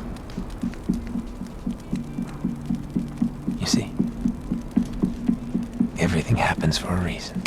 You see, everything happens for a reason.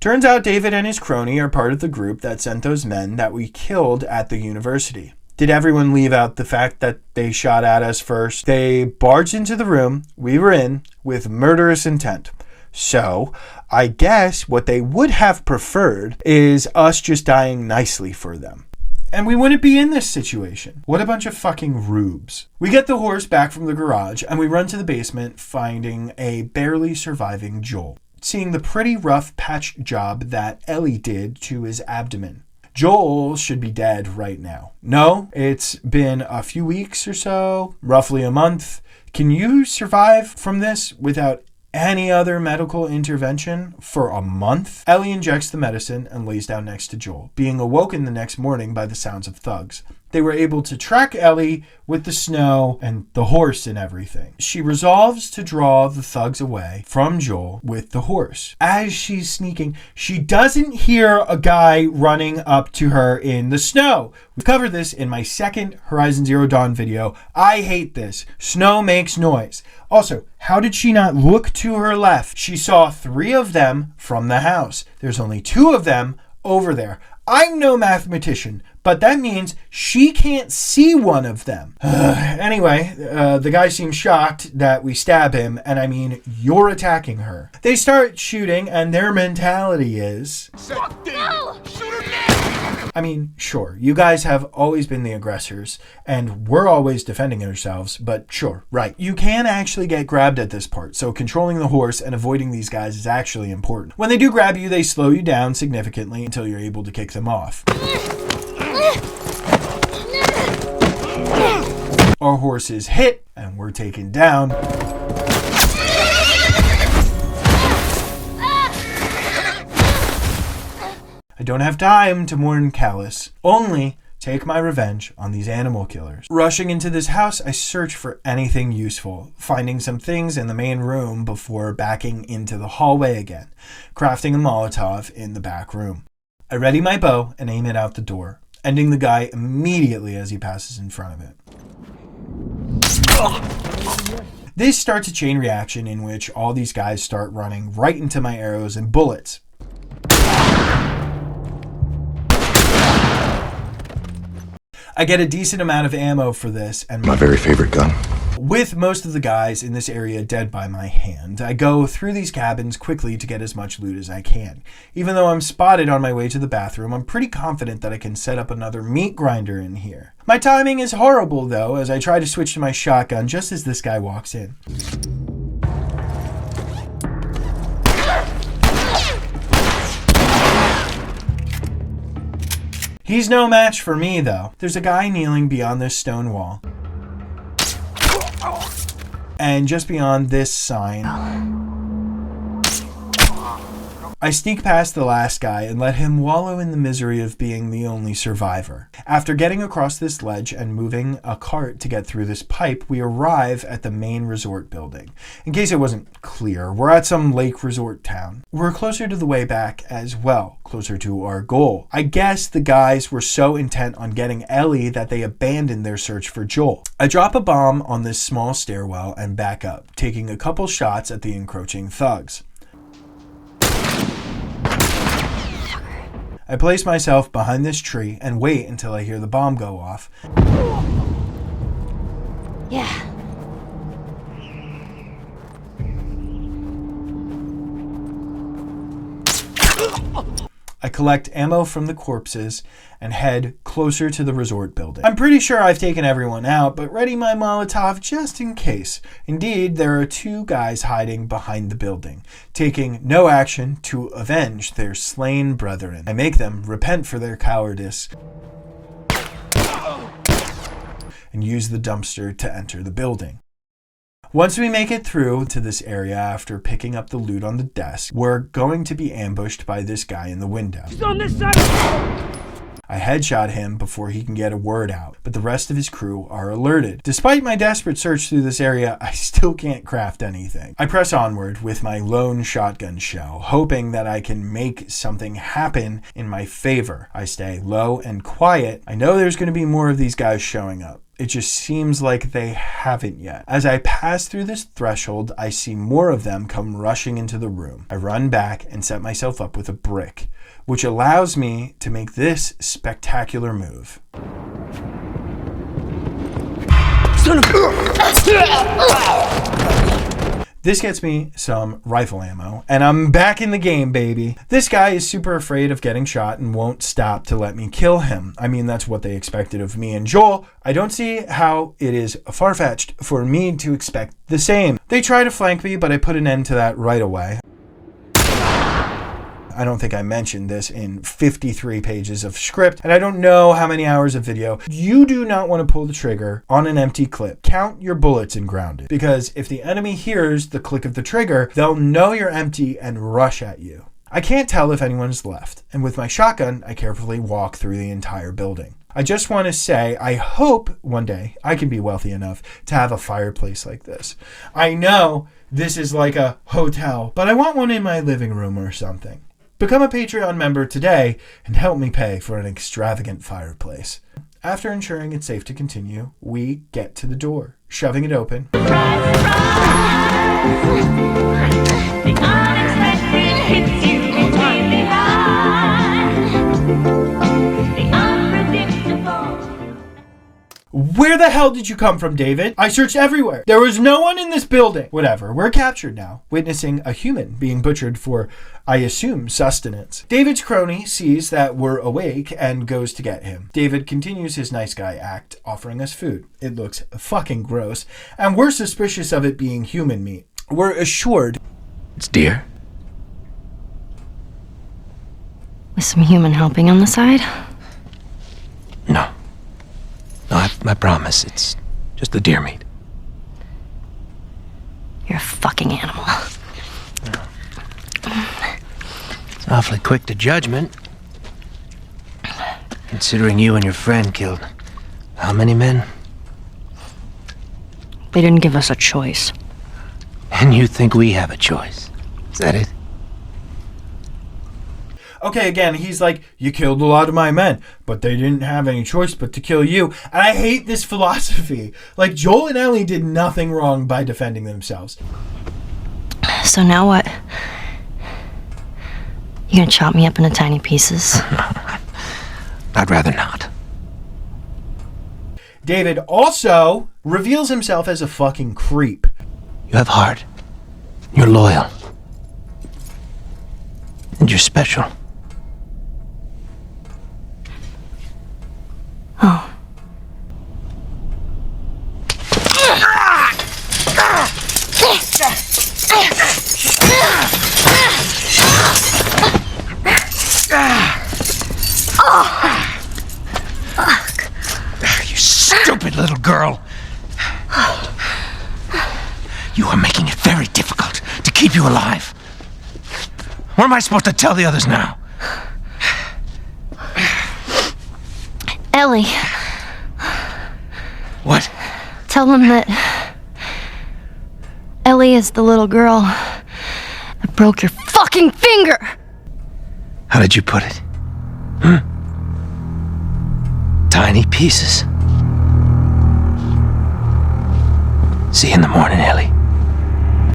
Turns out David and his crony are part of the group that sent those men that we killed at the university. Did everyone leave out the fact that they shot at us first? They barged into the room we were in with murderous intent. So, I guess what they would have preferred is us just dying nicely for them. And we wouldn't be in this situation. What a bunch of fucking rubes. We get the horse back from the garage and we run to the basement, finding a barely surviving Joel, seeing the pretty rough patch job that Ellie did to his abdomen. Joel should be dead right now. No, it's been a few weeks or so, roughly a month. Can you survive from this without any other medical intervention for a month? Ellie injects the medicine and lays down next to Joel, being awoken the next morning by the sounds of thugs. They were able to track Ellie with the snow and the horse and everything. She resolves to draw the thugs away from Joel with the horse. As she's sneaking, she doesn't hear a guy running up to her in the snow. We covered this in my second Horizon Zero Dawn video. I hate this. Snow makes noise. Also, how did she not look to her left? She saw 3 of them from the house. There's only 2 of them over there. I'm no mathematician, but that means she can't see one of them. Anyway, the guy seems shocked that we stab him, and I mean, you're attacking her. They start shooting, and their mentality is...
No!
I I mean, sure, you guys have always been the aggressors, and we're always defending ourselves, but sure, right. You can actually get grabbed at this part, so controlling the horse and avoiding these guys is actually important. When they do grab you, they slow you down significantly until you're able to kick them off. Our horse is hit, and we're taken down. I don't have time to mourn Callus, only take my revenge on these animal killers. Rushing into this house, I search for anything useful, finding some things in the main room before backing into the hallway again, crafting a Molotov in the back room. I ready my bow and aim it out the door, ending the guy immediately as he passes in front of it. This starts a chain reaction in which all these guys start running right into my arrows and bullets. I get a decent amount of ammo for this, and
my very favorite gun.
With most of the guys in this area dead by my hand, I go through these cabins quickly to get as much loot as I can. Even though I'm spotted on my way to the bathroom, I'm pretty confident that I can set up another meat grinder in here. My timing is horrible though, as I try to switch to my shotgun just as this guy walks in. He's no match for me, though. There's a guy kneeling beyond this stone wall. And just beyond this sign, I sneak past the last guy and let him wallow in the misery of being the only survivor. After getting across this ledge and moving a cart to get through this pipe, we arrive at the main resort building. In case it wasn't clear, we're at some lake resort town. We're closer to the way back as well, closer to our goal. I guess the guys were so intent on getting Ellie that they abandoned their search for Joel. I drop a bomb on this small stairwell and back up, taking a couple shots at the encroaching thugs. I place myself behind this tree and wait until I hear the bomb go off.
Yeah.
I collect ammo from the corpses and head closer to the resort building. I'm pretty sure I've taken everyone out, but ready my Molotov just in case. Indeed, there are two guys hiding behind the building, taking no action to avenge their slain brethren. I make them repent for their cowardice and use the dumpster to enter the building. Once we make it through to this area after picking up the loot on the desk, we're going to be ambushed by this guy in the window.
He's on this side!
I headshot him before he can get a word out, but the rest of his crew are alerted. Despite my desperate search through this area, I still can't craft anything. I press onward with my lone shotgun shell, hoping that I can make something happen in my favor. I stay low and quiet. I know there's going to be more of these guys showing up. It just seems like they haven't yet. As I pass through this threshold, I see more of them come rushing into the room. I run back and set myself up with a brick, which allows me to make this spectacular move.
Son of
This gets me some rifle ammo, and I'm back in the game, baby. This guy is super afraid of getting shot and won't stop to let me kill him. I mean, that's what they expected of me and Joel. I don't see how it is far-fetched for me to expect the same. They try to flank me, but I put an end to that right away. I don't think I mentioned this in 53 pages of script, and I don't know how many hours of video. You do not want to pull the trigger on an empty clip. Count your bullets in Grounded, because if the enemy hears the click of the trigger, they'll know you're empty and rush at you. I can't tell if anyone's left, and with my shotgun, I carefully walk through the entire building. I just want to say, I hope one day I can be wealthy enough to have a fireplace like this. I know this is like a hotel, but I want one in my living room or something. Become a Patreon member today and help me pay for an extravagant fireplace. After ensuring it's safe to continue, we get to the door, shoving it open. Where the hell did you come from, David? I searched everywhere. There was no one in this building. Whatever, we're captured now, witnessing a human being butchered for, I assume, sustenance. David's crony sees that we're awake and goes to get him. David continues his nice guy act, offering us food. It looks fucking gross, and we're suspicious of it being human meat. We're assured
It's deer.
With some human helping on the side?
No. No, I promise. It's just the deer meat.
You're a fucking animal.
It's awfully quick to judgment. Considering you and your friend killed how many men?
They didn't give us a choice.
And you think we have a choice? Is that it?
okay, again, he's like, you killed a lot of my men, but they didn't have any choice but to kill you. And I hate this philosophy. Like, Joel and Ellie did nothing wrong by defending themselves.
So now what? You gonna chop me up into tiny pieces?
I'd rather not.
David also reveals himself as a fucking creep.
You have heart. You're loyal. And you're special.
Oh.
You stupid little girl. You are making it very difficult to keep you alive. What am I supposed to tell the others now?
Ellie.
What?
Tell them that Ellie is the little girl that broke your fucking finger.
How did you put it? Tiny pieces. See you in the morning, Ellie.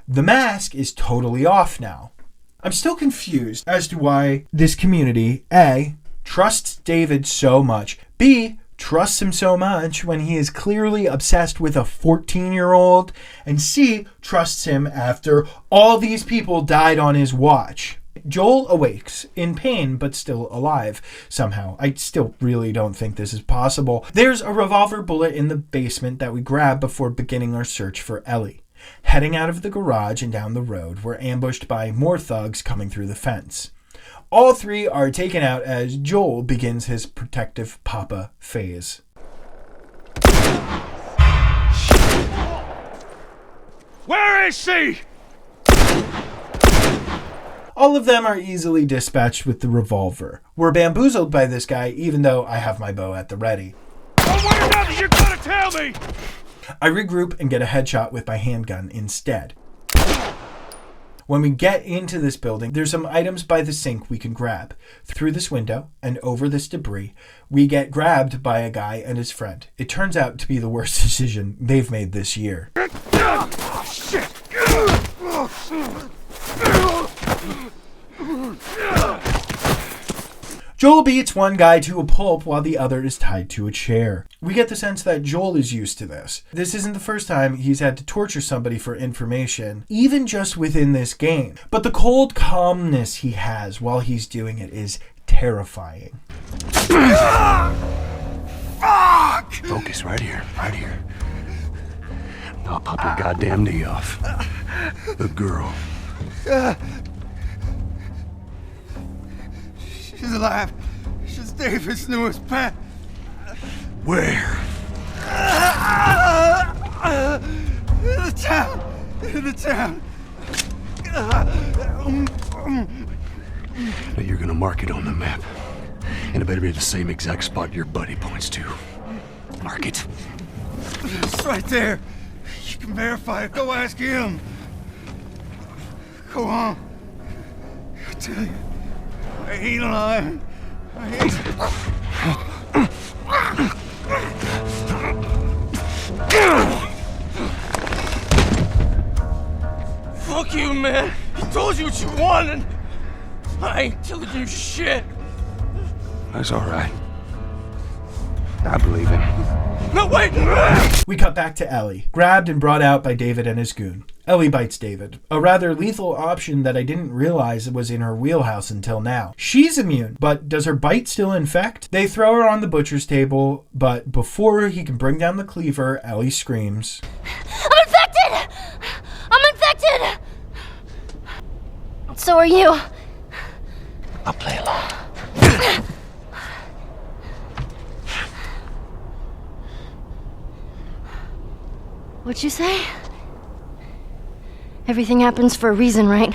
The mask is totally off now. I'm still confused as to why this community, A, trusts David so much, B, trusts him so much when he is clearly obsessed with a 14-year-old, and C, trusts him after all these people died on his watch. Joel awakes, in pain but still alive, somehow. I still really don't think this is possible. There's a revolver bullet in the basement that we grab before beginning our search for Ellie. Heading out of the garage and down the road, we're ambushed by more thugs coming through the fence. All three are taken out as Joel begins his protective papa phase.
Where is she?
All of them are easily dispatched with the revolver. We're bamboozled by this guy, even though I have my bow at the ready.
Oh, what about it? You're gonna tell me!
I regroup and get a headshot with my handgun instead. When we get into this building, there's some items by the sink we can grab. Through this window and over this debris, we get grabbed by a guy and his friend. It turns out to be the worst decision they've made this year.
Oh, shit!
Joel beats one guy to a pulp while the other is tied to a chair. We get the sense that Joel is used to this. This isn't the first time he's had to torture somebody for information, even just within this game. But the cold calmness he has while he's doing it is terrifying.
Fuck! Focus right here, right here. I'll pop your goddamn knee off. The girl.
She's alive. She's David's newest pet.
Where?
In the town. In the town.
Now you're gonna mark it on the map. And it better be the same exact spot your buddy points to. Mark it.
It's right there. You can verify it. Go ask him. Go on. I tell you. I ain't lying. I ain't. Fuck you, man. He told you what you wanted. I ain't telling you shit.
That's all right. I believe him.
No, wait!
We cut back to Ellie, grabbed and brought out by David and his goon. Ellie bites David, a rather lethal option that I didn't realize was in her wheelhouse until now. She's immune, but does her bite still infect? They throw her on the butcher's table, but before he can bring down the cleaver, Ellie screams,
I'm infected! I'm infected! So are you.
I'll play along.
What'd you say? Everything happens for a reason, right?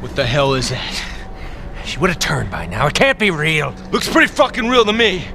What the hell is that? She would have turned by now. It can't be real.
Looks pretty fucking real to me.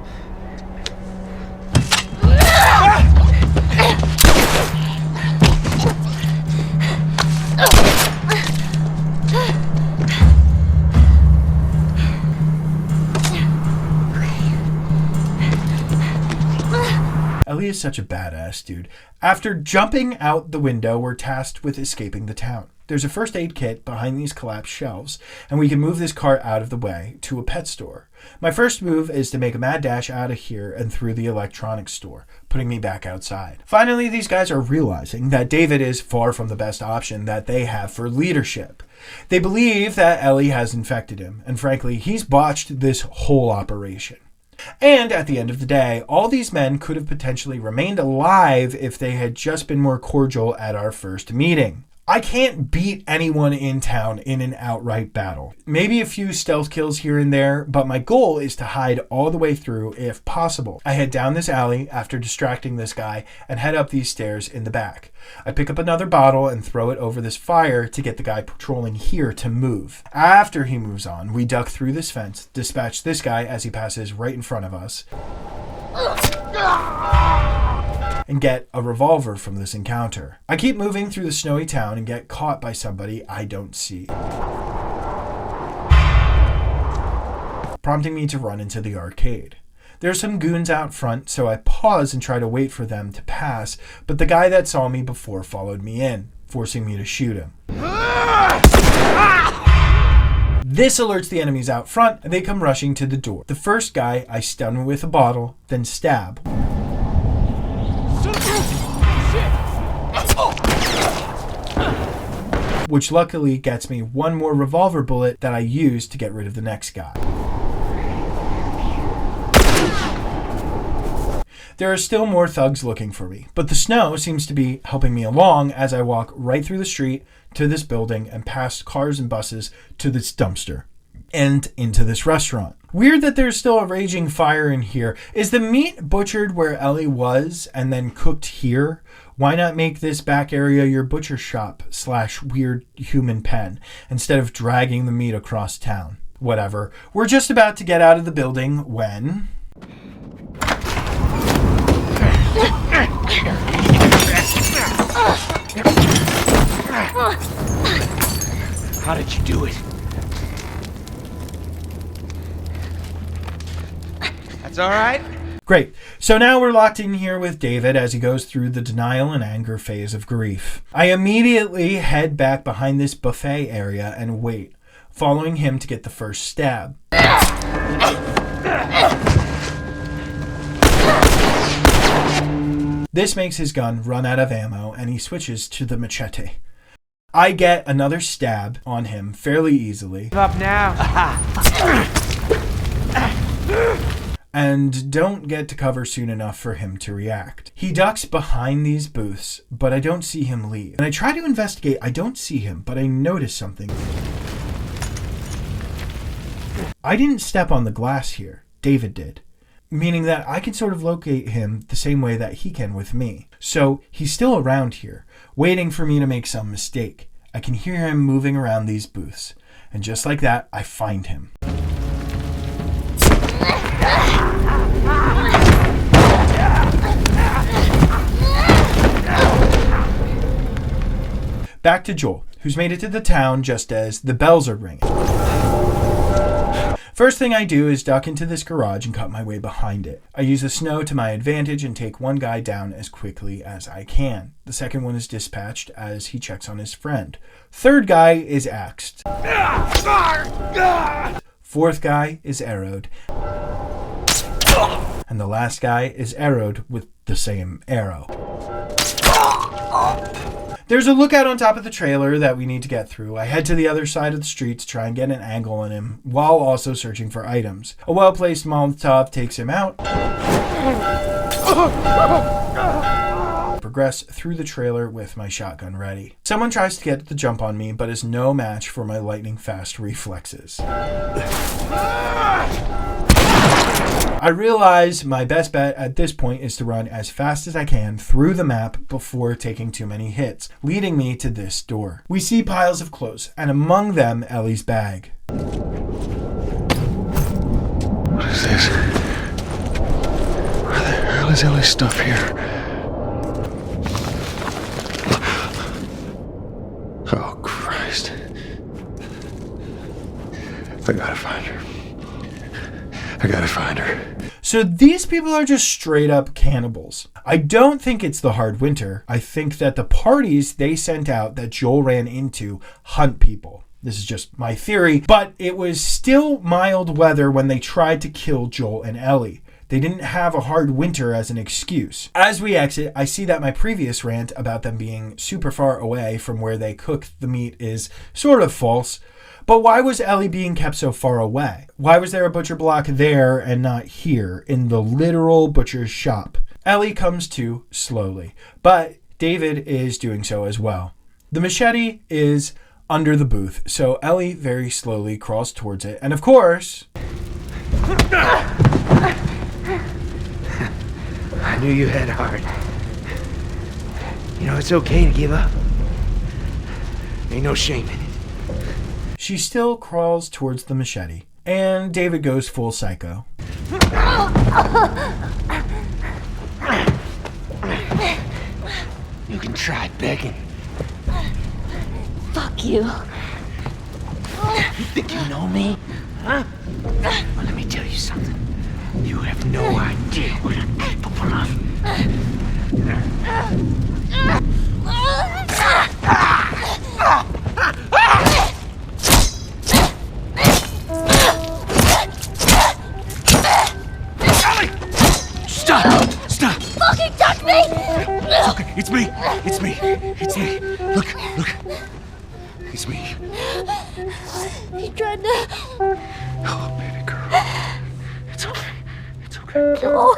Ellie is such a badass, dude. After jumping out the window, we're tasked with escaping the town. There's a first aid kit behind these collapsed shelves, and we can move this cart out of the way to a pet store. My first move is to make a mad dash out of here and through the electronics store, putting me back outside. Finally, these guys are realizing that David is far from the best option that they have for leadership. They believe that Ellie has infected him, and frankly, he's botched this whole operation. And at the end of the day, all these men could have potentially remained alive if they had just been more cordial at our first meeting. I can't beat anyone in town in an outright battle. Maybe a few stealth kills here and there, but my goal is to hide all the way through if possible. I head down this alley after distracting this guy and head up these stairs in the back. I pick up another bottle and throw it over this fire to get the guy patrolling here to move. After he moves on, we duck through this fence, dispatch this guy as he passes right in front of us, and get a revolver from this encounter. I keep moving through the snowy town and get caught by somebody I don't see, prompting me to run into the arcade. There are some goons out front, so I pause and try to wait for them to pass, but the guy that saw me before followed me in, forcing me to shoot him. This alerts the enemies out front, and they come rushing to the door. The first guy I stun with a bottle, then stab. Which luckily gets me one more revolver bullet that I use to get rid of the next guy. There are still more thugs looking for me, but the snow seems to be helping me along as I walk right through the street to this building and past cars and buses to this dumpster and into this restaurant. Weird that there's still a raging fire in here. Is the meat butchered where Ellie was and then cooked here? Why not make this back area your butcher shop / weird human pen instead of dragging the meat across town? Whatever. We're just about to get out of the building when...
How did you do it?
That's all right.
Great. So now we're locked in here with David as he goes through the denial and anger phase of grief. I immediately head back behind this buffet area and wait, following him to get the first stab. This makes his gun run out of ammo and he switches to the machete. I get another stab on him fairly easily.
Give up now.
And don't get to cover soon enough for him to react. He ducks behind these booths, but I don't see him leave. And I try to investigate. I don't see him, but I notice something. I didn't step on the glass here. David did. Meaning that I can sort of locate him the same way that he can with me. So he's still around here, waiting for me to make some mistake. I can hear him moving around these booths. And just like that, I find him. Back to Joel, who's made it to the town just as the bells are ringing. First thing I do is duck into this garage and cut my way behind it. I use the snow to my advantage and take one guy down as quickly as I can. The second one is dispatched as he checks on his friend. Third guy is axed. Fourth guy is arrowed. and the last guy is arrowed with the same arrow. There's a lookout on top of the trailer that we need to get through. I head to the other side of the street to try and get an angle on him while also searching for items. A well-placed Molotov takes him out. Progress through the trailer with my shotgun ready. Someone tries to get the jump on me, but is no match for my lightning-fast reflexes. I realize my best bet at this point is to run as fast as I can through the map before taking too many hits, leading me to this door. We see piles of clothes, and among them, Ellie's bag.
What is this? Where the hell is Ellie's stuff here? Oh, Christ. I gotta find her. I gotta find her.
So these people are just straight up cannibals. I don't think it's the hard winter. I think that the parties they sent out that Joel ran into hunt people. This is just my theory, but it was still mild weather when they tried to kill Joel and Ellie. They didn't have a hard winter as an excuse. As we exit, I see that my previous rant about them being super far away from where they cook the meat is sort of false. But why was Ellie being kept so far away? Why was there a butcher block there and not here in the literal butcher's shop? Ellie comes to slowly, but David is doing so as well. The machete is under the booth, so Ellie very slowly crawls towards it, and of course...
I knew you had heart. You know, it's okay to give up. Ain't no shame in it.
She still crawls towards the machete, and David goes full psycho.
You can try begging.
Fuck you.
You think you know me? Huh? Well, let me tell you something. You have no idea what I'm capable of. Stop! Stop!
Fucking touch me!
It's okay. It's me. It's me. It's me. Look. It's me.
He tried to...
Oh, baby girl.
It's okay. It's okay.
Oh.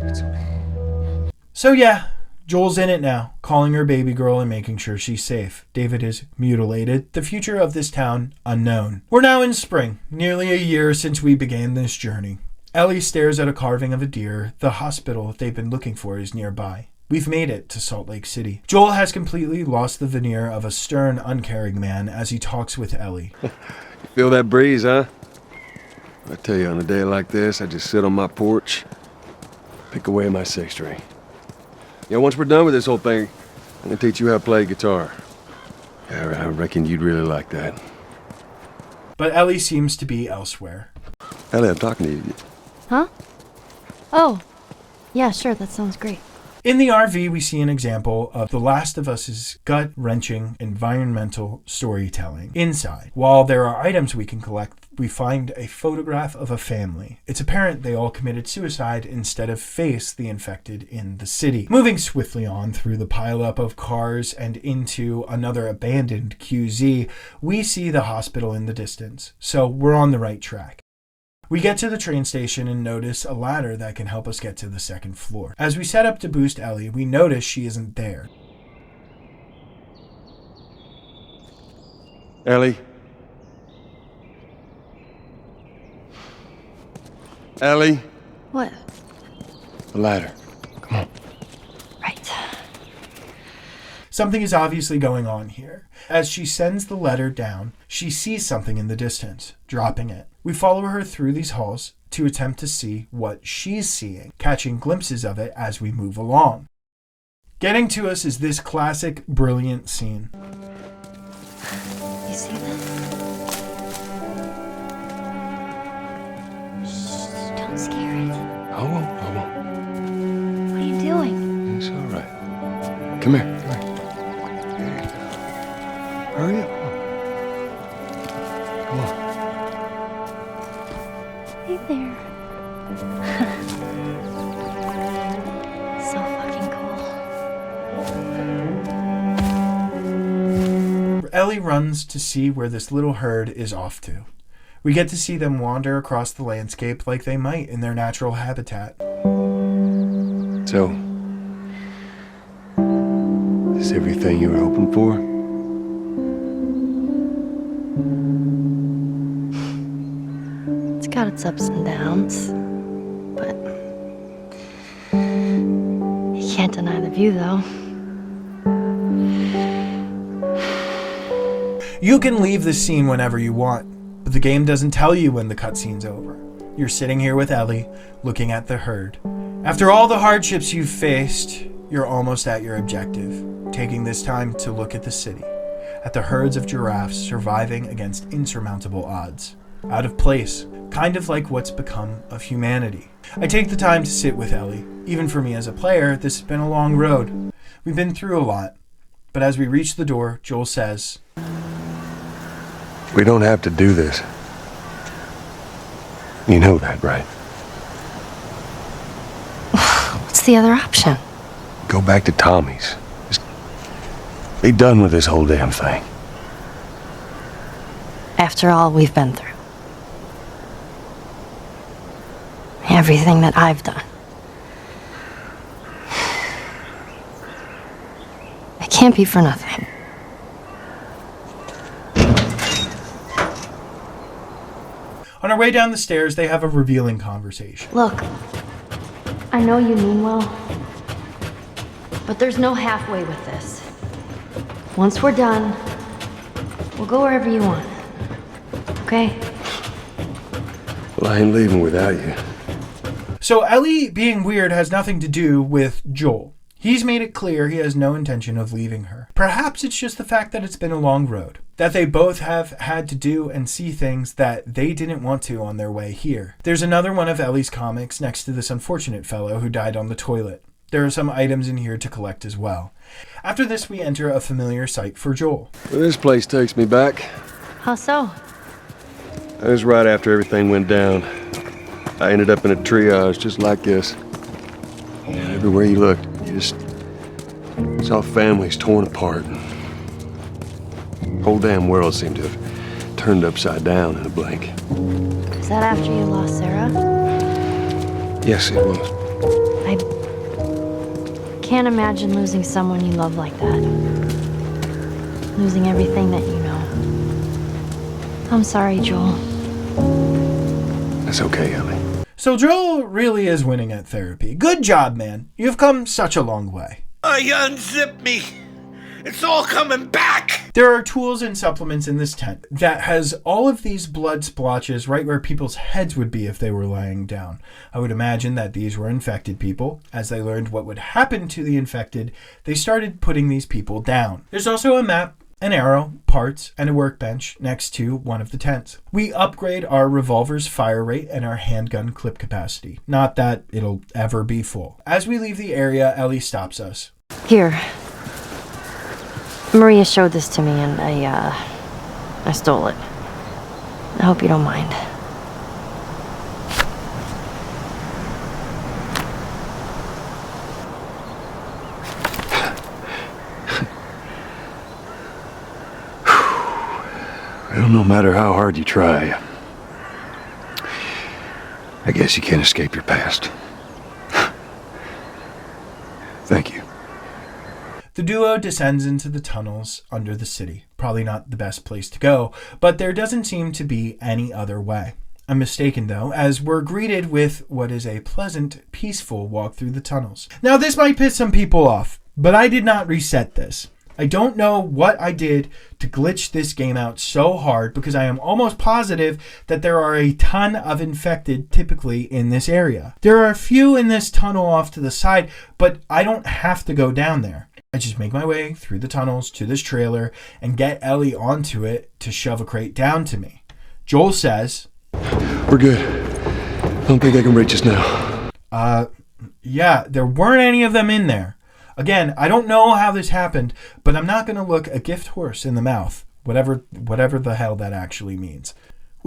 It's okay.
So yeah, Joel's in it now, calling her baby girl and making sure she's safe. David is mutilated. The future of this town, unknown. We're now in spring, nearly a year since we began this journey. Ellie stares at a carving of a deer. The hospital they've been looking for is nearby. We've made it to Salt Lake City. Joel has completely lost the veneer of a stern, uncaring man as he talks with Ellie.
You feel that breeze, huh? I tell you, on a day like this, I just sit on my porch, pick away my six string. Once we're done with this whole thing, I'm gonna teach you how to play guitar. Yeah, I reckon you'd really like that.
But Ellie seems to be elsewhere.
Ellie, I'm talking to you.
Huh? Oh. Yeah, sure, that sounds great.
In the RV, we see an example of The Last of Us's gut-wrenching environmental storytelling. Inside, while there are items we can collect, we find a photograph of a family. It's apparent they all committed suicide instead of face the infected in the city. Moving swiftly on through the pileup of cars and into another abandoned QZ, we see the hospital in the distance, so we're on the right track. We get to the train station and notice a ladder that can help us get to the second floor. As we set up to boost Ellie, we notice she isn't there.
Ellie? Ellie?
What?
The ladder. Come on.
Right.
Something is obviously going on here. As she sends the letter down, she sees something in the distance, dropping it. We follow her through these halls to attempt to see what she's seeing, catching glimpses of it as we move along. Getting to us is this classic, brilliant scene.
You see that? Shh, don't scare it.
I won't.
What are you doing?
It's all right. Come here. Hurry up. Come on.
Hey there. So fucking cool.
Ellie runs to see where this little herd is off to. We get to see them wander across the landscape like they might in their natural habitat.
So, is everything you were hoping for?
It's got its ups and downs, but you can't deny the view, though.
You can leave this scene whenever you want, but the game doesn't tell you when the cutscene's over. You're sitting here with Ellie, looking at the herd. After all the hardships you've faced, you're almost at your objective, taking this time to look at the city, at the herds of giraffes surviving against insurmountable odds. Out of place, kind of like what's become of humanity. I take the time to sit with Ellie. Even for me as a player, this has been a long road. We've been through a lot. But as we reach the door, Joel says,
We don't have to do this. You know that, right?
What's the other option?
Go back to Tommy's. Just be done with this whole damn thing.
After all we've been through. Everything that I've done. It can't be for nothing.
On our way down the stairs, they have a revealing conversation.
Look, I know you mean well, but there's no halfway with this. Once we're done, we'll go wherever you want. Okay?
Well, I ain't leaving without you.
So Ellie being weird has nothing to do with Joel. He's made it clear he has no intention of leaving her. Perhaps it's just the fact that it's been a long road, that they both have had to do and see things that they didn't want to on their way here. There's another one of Ellie's comics next to this unfortunate fellow who died on the toilet. There are some items in here to collect as well. After this, we enter a familiar site for Joel.
Well, this place takes me back.
How so?
That was right after everything went down. I ended up in a triage just like this. And everywhere you looked, you just saw families torn apart. The whole damn world seemed to have turned upside down in a blink.
Is that after you lost Sarah?
Yes, it was.
I can't imagine losing someone you love like that. Losing everything that you know. I'm sorry, Joel.
That's okay, Ellie.
So Joel really is winning at therapy. Good job, man. You've come such a long way.
Unzip me. It's all coming back.
There are tools and supplements in this tent that has all of these blood splotches right where people's heads would be if they were lying down. I would imagine that these were infected people. As they learned what would happen to the infected, they started putting these people down. There's also a map, an arrow, parts, and a workbench next to one of the tents. We upgrade our revolver's fire rate and our handgun clip capacity. Not that it'll ever be full. As we leave the area, Ellie stops us.
Here. Maria showed this to me and I stole it. I hope you don't mind.
Well, no matter how hard you try, I guess you can't escape your past. Thank you.
The duo descends into the tunnels under the city. Probably not the best place to go, but there doesn't seem to be any other way. I'm mistaken though, as we're greeted with what is a pleasant, peaceful walk through the tunnels. Now this might piss some people off, but I did not reset this. I don't know what I did to glitch this game out so hard because I am almost positive that there are a ton of infected typically in this area. There are a few in this tunnel off to the side, but I don't have to go down there. I just make my way through the tunnels to this trailer and get Ellie onto it to shove a crate down to me. Joel says,
We're good. I don't think they can reach us now.
Yeah, there weren't any of them in there. Again, I don't know how this happened, but I'm not going to look a gift horse in the mouth, whatever the hell that actually means.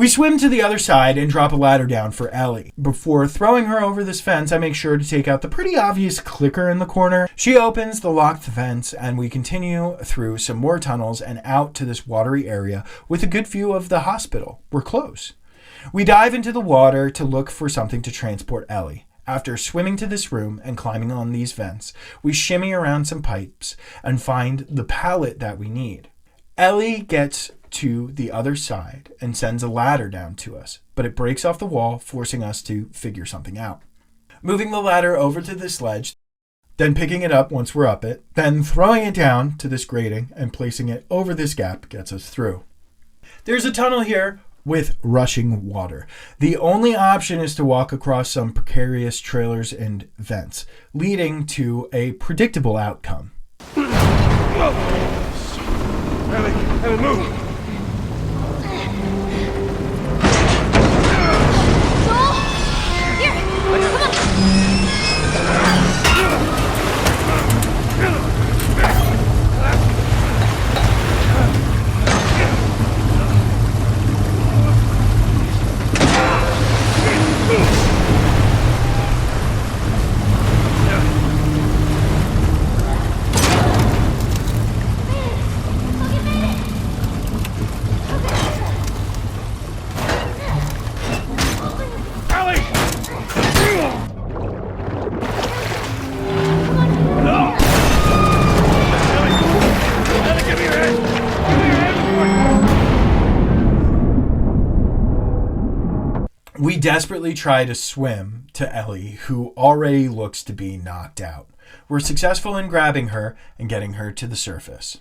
We swim to the other side and drop a ladder down for Ellie. Before throwing her over this fence, I make sure to take out the pretty obvious clicker in the corner. She opens the locked fence, and we continue through some more tunnels and out to this watery area with a good view of the hospital. We're close. We dive into the water to look for something to transport Ellie. After swimming to this room and climbing on these vents, we shimmy around some pipes and find the pallet that we need. Ellie gets to the other side and sends a ladder down to us, but it breaks off the wall, forcing us to figure something out. Moving the ladder over to this ledge, then picking it up once we're up it, then throwing it down to this grating and placing it over this gap gets us through. There's a tunnel here with rushing water. The only option is to walk across some precarious trailers and vents, leading to a predictable outcome.
Ellie, move!
We desperately try to swim to Ellie, who already looks to be knocked out. We're successful in grabbing her and getting her to the surface.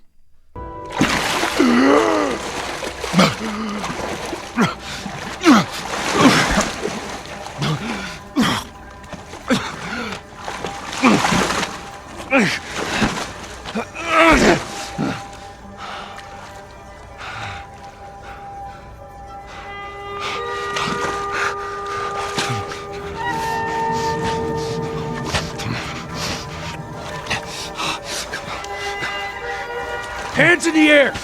Hands in the air!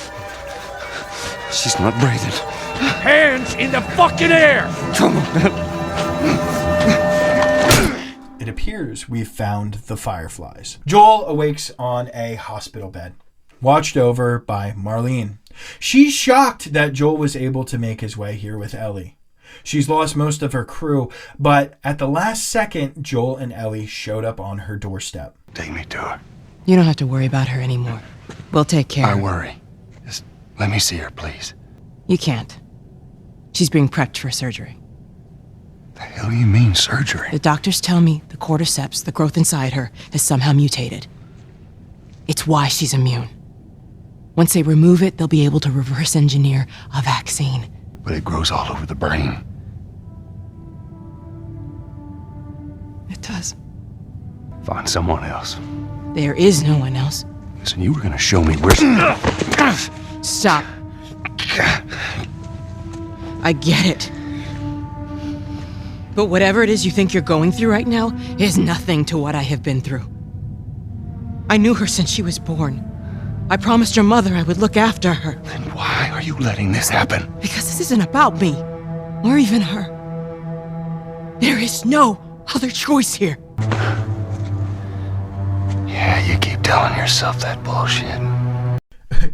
She's not breathing.
Hands in the fucking air!
Come on.
It appears we've found the Fireflies. Joel awakes on a hospital bed, watched over by Marlene. She's shocked that Joel was able to make his way here with Ellie. She's lost most of her crew, but at the last second, Joel and Ellie showed up on her doorstep.
Take me to her.
You don't have to worry about her anymore. We'll take care.
I worry. Just let me see her, please.
You can't. She's being prepped for surgery.
The hell do you mean, surgery?
The doctors tell me the cordyceps, the growth inside her, has somehow mutated. It's why she's immune. Once they remove it, they'll be able to reverse engineer a vaccine.
But it grows all over the brain.
It does.
Find someone else.
There is no one else.
Listen, you were gonna show me where...
Stop. I get it. But whatever it is you think you're going through right now is nothing to what I have been through. I knew her since she was born. I promised your mother I would look after her.
Then why are you letting this happen?
Because this isn't about me, or even her. There is no other choice here.
Yeah, you keep telling yourself that bullshit.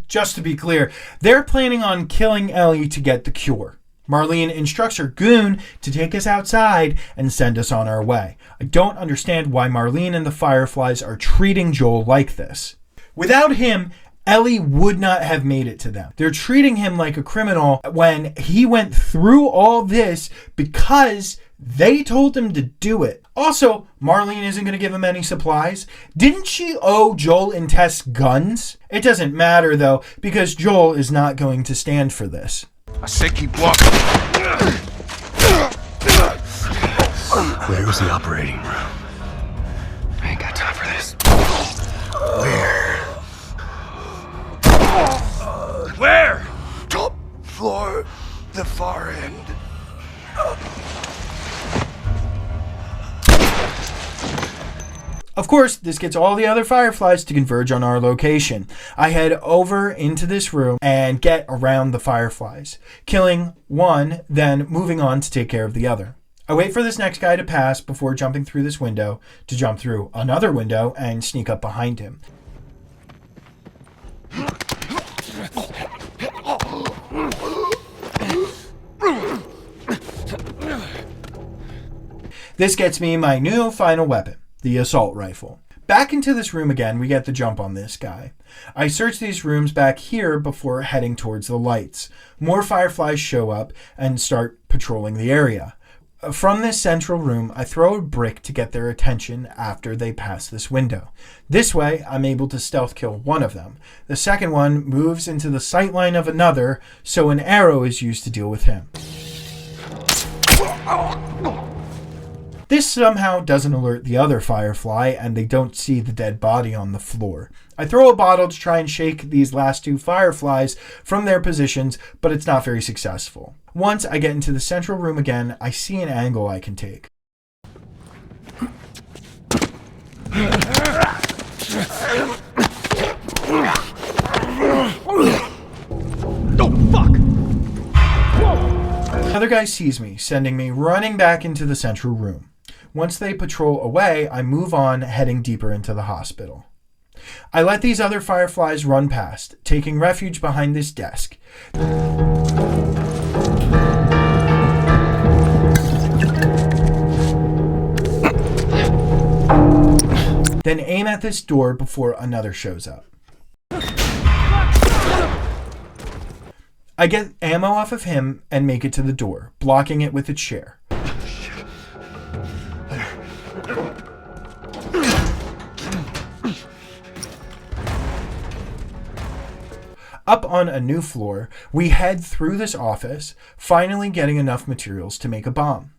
Just to be clear, they're planning on killing Ellie to get the cure. Marlene instructs her goon to take us outside and send us on our way. I don't understand why Marlene and the Fireflies are treating Joel like this. Without him, Ellie would not have made it to them. They're treating him like a criminal when he went through all this because they told him to do it. Also, Marlene isn't going to give him any supplies. Didn't she owe Joel and Tess guns? It doesn't matter though, because Joel is not going to stand for this.
I say keep walking.
Where was the operating room? I ain't got time for this.
Where?
Top floor, the far end.
Of course, this gets all the other fireflies to converge on our location. I head over into this room and get around the fireflies, killing one, then moving on to take care of the other. I wait for this next guy to pass before jumping through this window to jump through another window and sneak up behind him. This gets me my new final weapon, the assault rifle. Back into this room again, we get the jump on this guy. I search these rooms back here before heading towards the lights. More fireflies show up and start patrolling the area. From this central room, I throw a brick to get their attention after they pass this window. This way, I'm able to stealth kill one of them. The second one moves into the sightline of another, so an arrow is used to deal with him. This somehow doesn't alert the other firefly, and they don't see the dead body on the floor. I throw a bottle to try and shake these last two fireflies from their positions, but it's not very successful. Once I get into the central room again, I see an angle I can take.
Oh, fuck!
Another guy sees me, sending me running back into the central room. Once they patrol away, I move on, heading deeper into the hospital. I let these other fireflies run past, taking refuge behind this desk. Then aim at this door before another shows up. I get ammo off of him and make it to the door, blocking it with a chair. Up on a new floor, we head through this office, finally getting enough materials to make a bomb.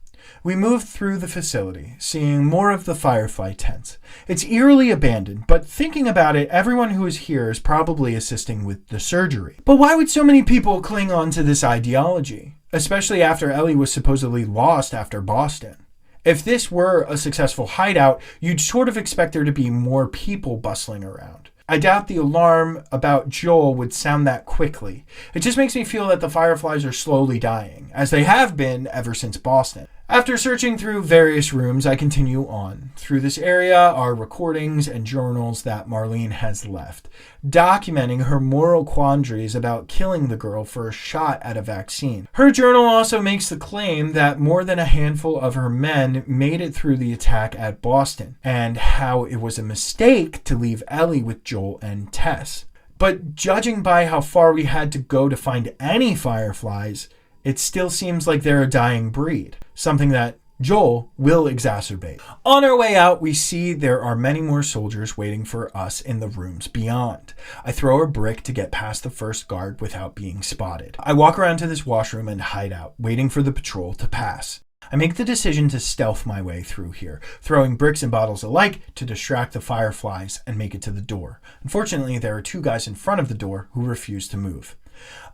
We move through the facility, seeing more of the firefly tents. It's eerily abandoned, but thinking about it, everyone who is here is probably assisting with the surgery. But why would so many people cling on to this ideology, especially after Ellie was supposedly lost after Boston? If this were a successful hideout, you'd sort of expect there to be more people bustling around. I doubt the alarm about Joel would sound that quickly. It just makes me feel that the fireflies are slowly dying, as they have been ever since Boston. After searching through various rooms, I continue on. Through this area are recordings and journals that Marlene has left, documenting her moral quandaries about killing the girl for a shot at a vaccine. Her journal also makes the claim that more than a handful of her men made it through the attack at Boston, and how it was a mistake to leave Ellie with Joel and Tess. But judging by how far we had to go to find any fireflies, it still seems like they're a dying breed, something that Joel will exacerbate. On our way out, we see there are many more soldiers waiting for us in the rooms beyond. I throw a brick to get past the first guard without being spotted. I walk around to this washroom and hide out, waiting for the patrol to pass. I make the decision to stealth my way through here, throwing bricks and bottles alike to distract the fireflies and make it to the door. Unfortunately, there are two guys in front of the door who refuse to move.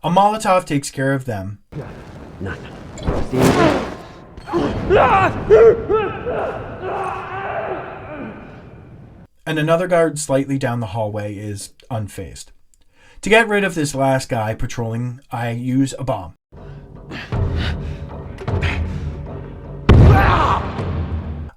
A Molotov takes care of them.
None.
And another guard slightly down the hallway is unfazed. To get rid of this last guy patrolling, I use a bomb.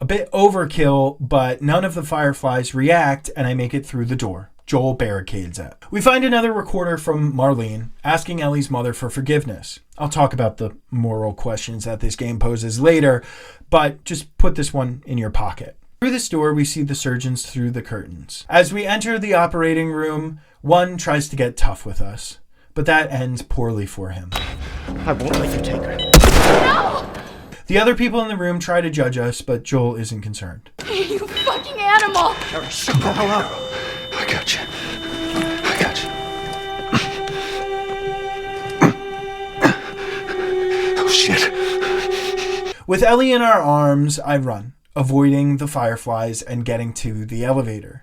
A bit overkill, but none of the fireflies react and I make it through the door. Joel barricades it. We find another recorder from Marlene asking Ellie's mother for forgiveness. I'll talk about the moral questions that this game poses later, but just put this one in your pocket. Through this door, we see the surgeons through the curtains. As we enter the operating room, one tries to get tough with us, but that ends poorly for him.
I won't let you take her.
No!
The other people in the room try to judge us, but Joel isn't concerned.
You fucking animal!
Shut the hell up!
I got you. I got you. Oh, shit.
With Ellie in our arms, I run, avoiding the fireflies and getting to the elevator.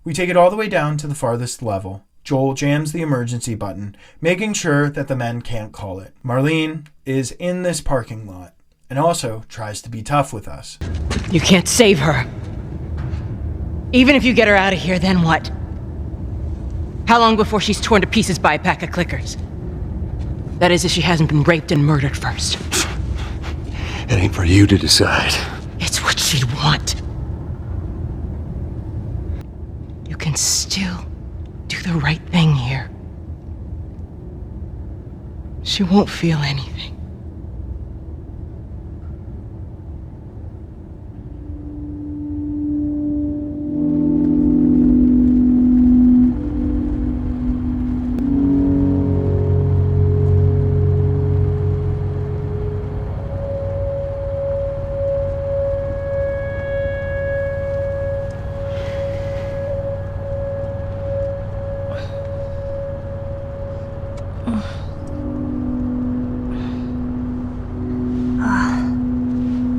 We take it all the way down to the farthest level. Joel jams the emergency button, making sure that the men can't call it. Marlene is in this parking lot and also tries to be tough with us.
You can't save her. Even if you get her out of here, then what? How long before she's torn to pieces by a pack of clickers? That is, if she hasn't been raped and murdered first.
It ain't for you to decide.
It's what she'd want. You can still do the right thing here. She won't feel anything.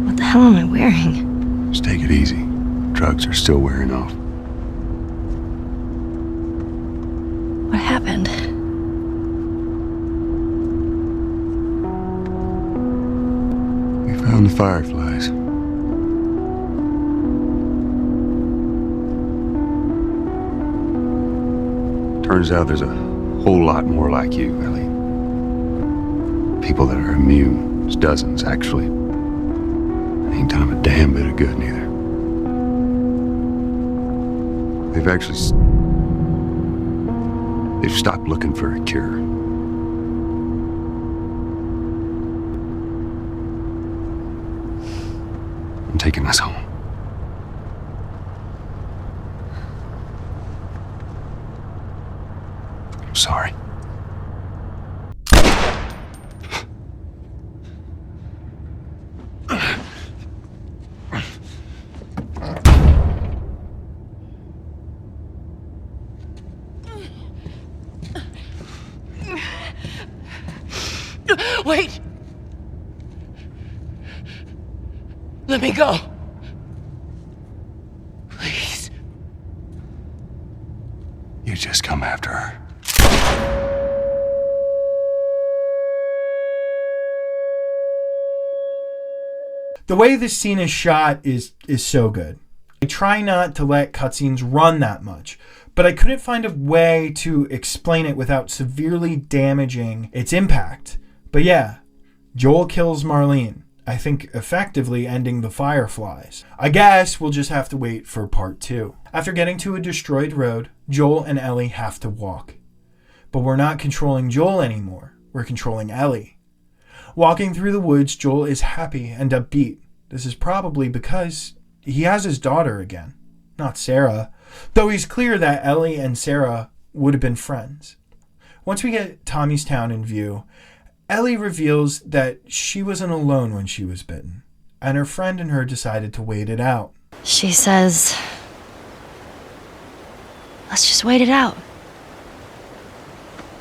What the hell am I wearing?
Just take it easy. Drugs are still wearing off.
What happened?
We found the fireflies. Turns out there's a whole lot more like you, Ellie. People that are immune. There's dozens, actually. Ain't done them a damn bit of good, neither. They've stopped looking for a cure. I'm taking us home. I'm sorry.
Wait! Let me go. Please.
You just come after her.
The way this scene is shot is so good. I try not to let cutscenes run that much, but I couldn't find a way to explain it without severely damaging its impact. But yeah, Joel kills Marlene, I think effectively ending the fireflies. I guess we'll just have to wait for part 2. After getting to a destroyed road, Joel and Ellie have to walk. But we're not controlling Joel anymore, we're controlling Ellie. Walking through the woods, Joel is happy and upbeat. This is probably because he has his daughter again, not Sarah, though he's clear that Ellie and Sarah would have been friends. Once we get Tommy's town in view, Ellie reveals that she wasn't alone when she was bitten, and her friend and her decided to wait it out.
She says, let's just wait it out.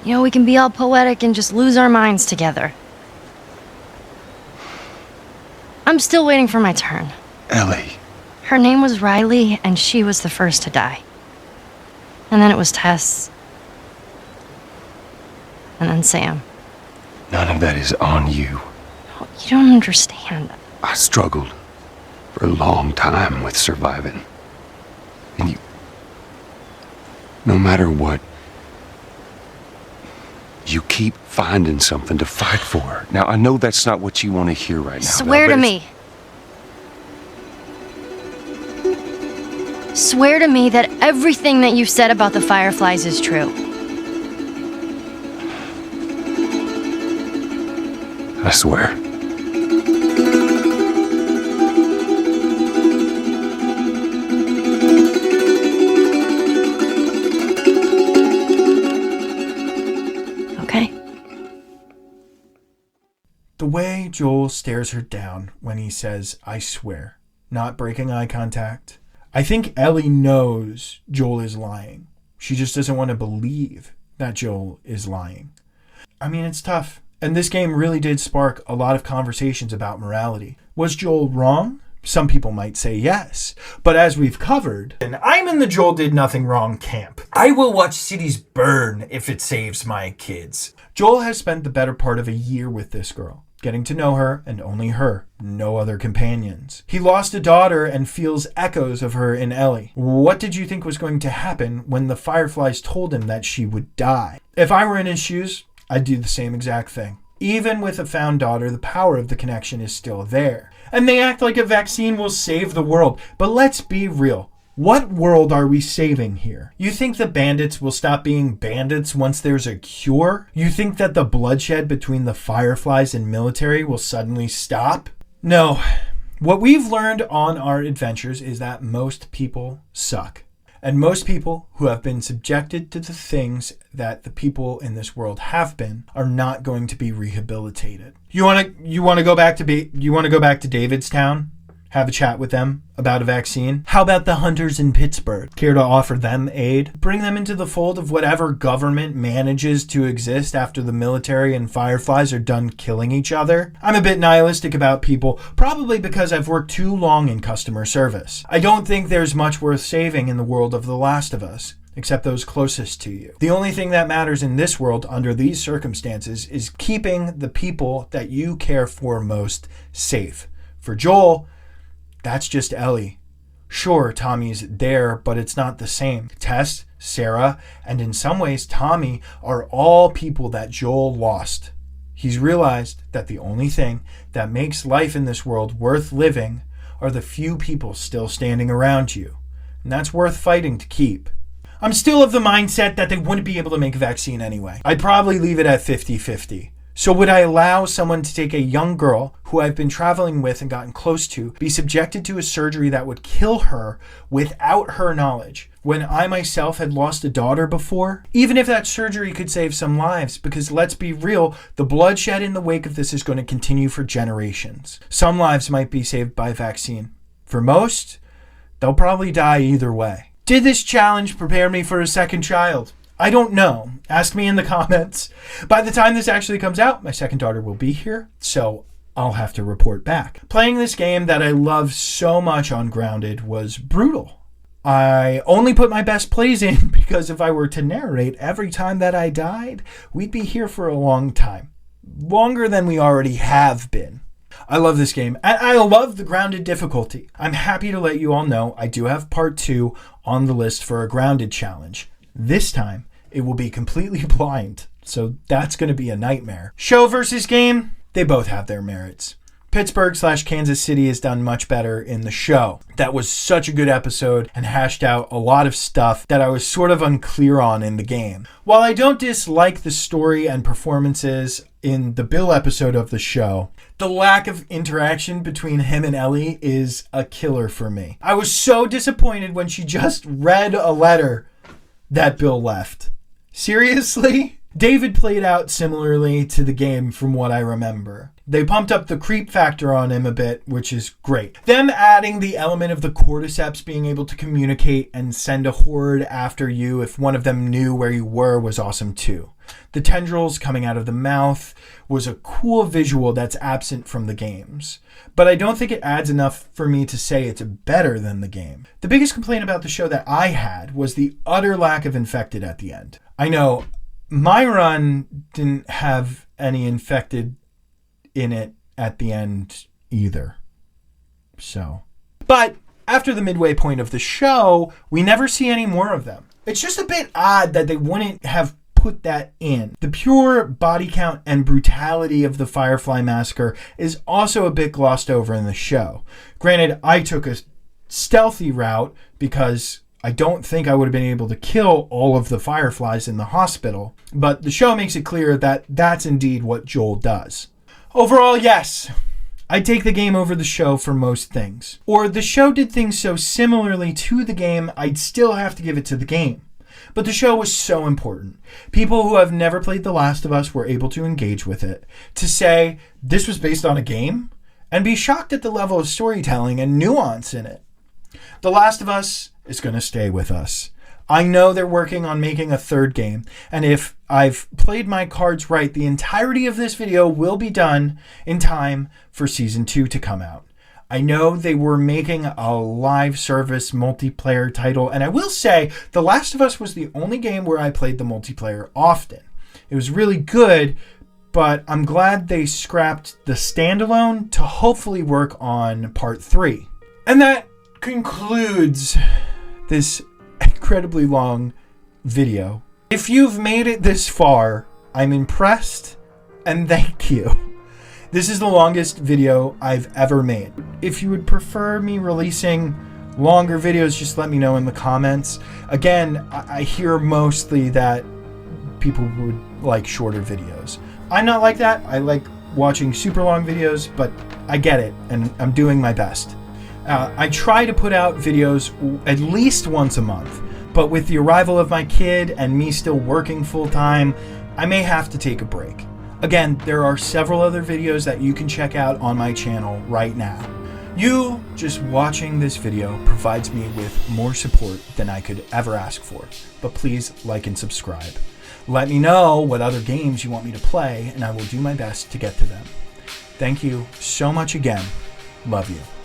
You know, we can be all poetic and just lose our minds together. I'm still waiting for my turn.
Ellie.
Her name was Riley, and she was the first to die. And then it was Tess. And then Sam.
None of that is on you.
You don't understand.
I struggled for a long time with surviving. And you... No matter what, you keep finding something to fight for. Now, I know that's not what you want to hear right now.
Swear to me. Swear to me that everything that you've said about the Fireflies is true.
I swear.
Okay.
The way Joel stares her down when he says, I swear, not breaking eye contact. I think Ellie knows Joel is lying. She just doesn't want to believe that Joel is lying. I mean, it's tough. And this game really did spark a lot of conversations about morality. Was Joel wrong? Some people might say yes, but as we've covered, and I'm in the Joel did nothing wrong camp. I will watch cities burn if it saves my kids. Joel has spent the better part of a year with this girl, getting to know her and only her, no other companions. He lost a daughter and feels echoes of her in Ellie. What did you think was going to happen when the Fireflies told him that she would die? If I were in his shoes, I'd do the same exact thing. Even with a found daughter, the power of the connection is still there. And they act like a vaccine will save the world. But let's be real. What world are we saving here? You think the bandits will stop being bandits once there's a cure? You think that the bloodshed between the Fireflies and military will suddenly stop? No. What we've learned on our adventures is that most people suck. And most people who have been subjected to the things that the people in this world have been are not going to be rehabilitated. You want to go back to David's town? Have a chat with them about a vaccine? How about the hunters in Pittsburgh? Care to offer them aid? Bring them into the fold of whatever government manages to exist after the military and Fireflies are done killing each other? I'm a bit nihilistic about people, probably because I've worked too long in customer service. I don't think there's much worth saving in the world of The Last of Us, except those closest to you. The only thing that matters in this world under these circumstances is keeping the people that you care for most safe. For Joel, that's just Ellie. Sure, Tommy's there, but it's not the same. Tess, Sarah, and in some ways Tommy are all people that Joel lost. He's realized that the only thing that makes life in this world worth living are the few people still standing around you. And that's worth fighting to keep. I'm still of the mindset that they wouldn't be able to make a vaccine anyway. I'd probably leave it at 50-50. So would I allow someone to take a young girl who I've been traveling with and gotten close to be subjected to a surgery that would kill her without her knowledge when I myself had lost a daughter before? Even if that surgery could save some lives, because let's be real, the bloodshed in the wake of this is going to continue for generations. Some lives might be saved by vaccine. For most, they'll probably die either way. Did this challenge prepare me for a second child? I don't know. Ask me in the comments. By the time this actually comes out, my second daughter will be here, so I'll have to report back. Playing this game that I love so much on Grounded was brutal. I only put my best plays in because if I were to narrate every time that I died, we'd be here for a long time. Longer than we already have been. I love this game, and I love the Grounded difficulty. I'm happy to let you all know I do have part 2 on the list for a Grounded challenge. This time, it will be completely blind, so that's going to be a nightmare. Show versus game, they both have their merits. Pittsburgh/Kansas City has done much better in the show. That was such a good episode and hashed out a lot of stuff that I was sort of unclear on in the game. While I don't dislike the story and performances in the Bill episode of the show, the lack of interaction between him and Ellie is a killer for me. I was so disappointed when she just read a letter that Bill left. Seriously? David played out similarly to the game from what I remember. They pumped up the creep factor on him a bit, which is great. Them adding the element of the cordyceps being able to communicate and send a horde after you if one of them knew where you were was awesome too. The tendrils coming out of the mouth was a cool visual that's absent from the games. But I don't think it adds enough for me to say it's better than the game. The biggest complaint about the show that I had was the utter lack of infected at the end. I know my run didn't have any infected in it at the end either. So, but after the midway point of the show, we never see any more of them. It's just a bit odd that they wouldn't have put that in. The pure body count and brutality of the Firefly Massacre is also a bit glossed over in the show. Granted, I took a stealthy route because I don't think I would have been able to kill all of the Fireflies in the hospital, but the show makes it clear that that's indeed what Joel does. Overall, yes, I'd take the game over the show for most things. Or the show did things so similarly to the game, I'd still have to give it to the game. But the show was so important. People who have never played The Last of Us were able to engage with it. To say this was based on a game and be shocked at the level of storytelling and nuance in it. The Last of Us is going to stay with us. I know they're working on making a third game, and if I've played my cards right, the entirety of this video will be done in time for Season 2 to come out. I know they were making a live service multiplayer title, and I will say The Last of Us was the only game where I played the multiplayer often. It was really good, but I'm glad they scrapped the standalone to hopefully work on part 3. And that concludes this incredibly long video. If you've made it this far, I'm impressed and thank you. This is the longest video I've ever made. If you would prefer me releasing longer videos, just let me know in the comments. Again, I hear mostly that people would like shorter videos. I'm not like that. I like watching super long videos, but I get it, and I'm doing my best. I try to put out videos at least once a month, but with the arrival of my kid and me still working full-time, I may have to take a break. Again, there are several other videos that you can check out on my channel right now. You just watching this video provides me with more support than I could ever ask for, but please like and subscribe. Let me know what other games you want me to play, and I will do my best to get to them. Thank you so much again. Love you.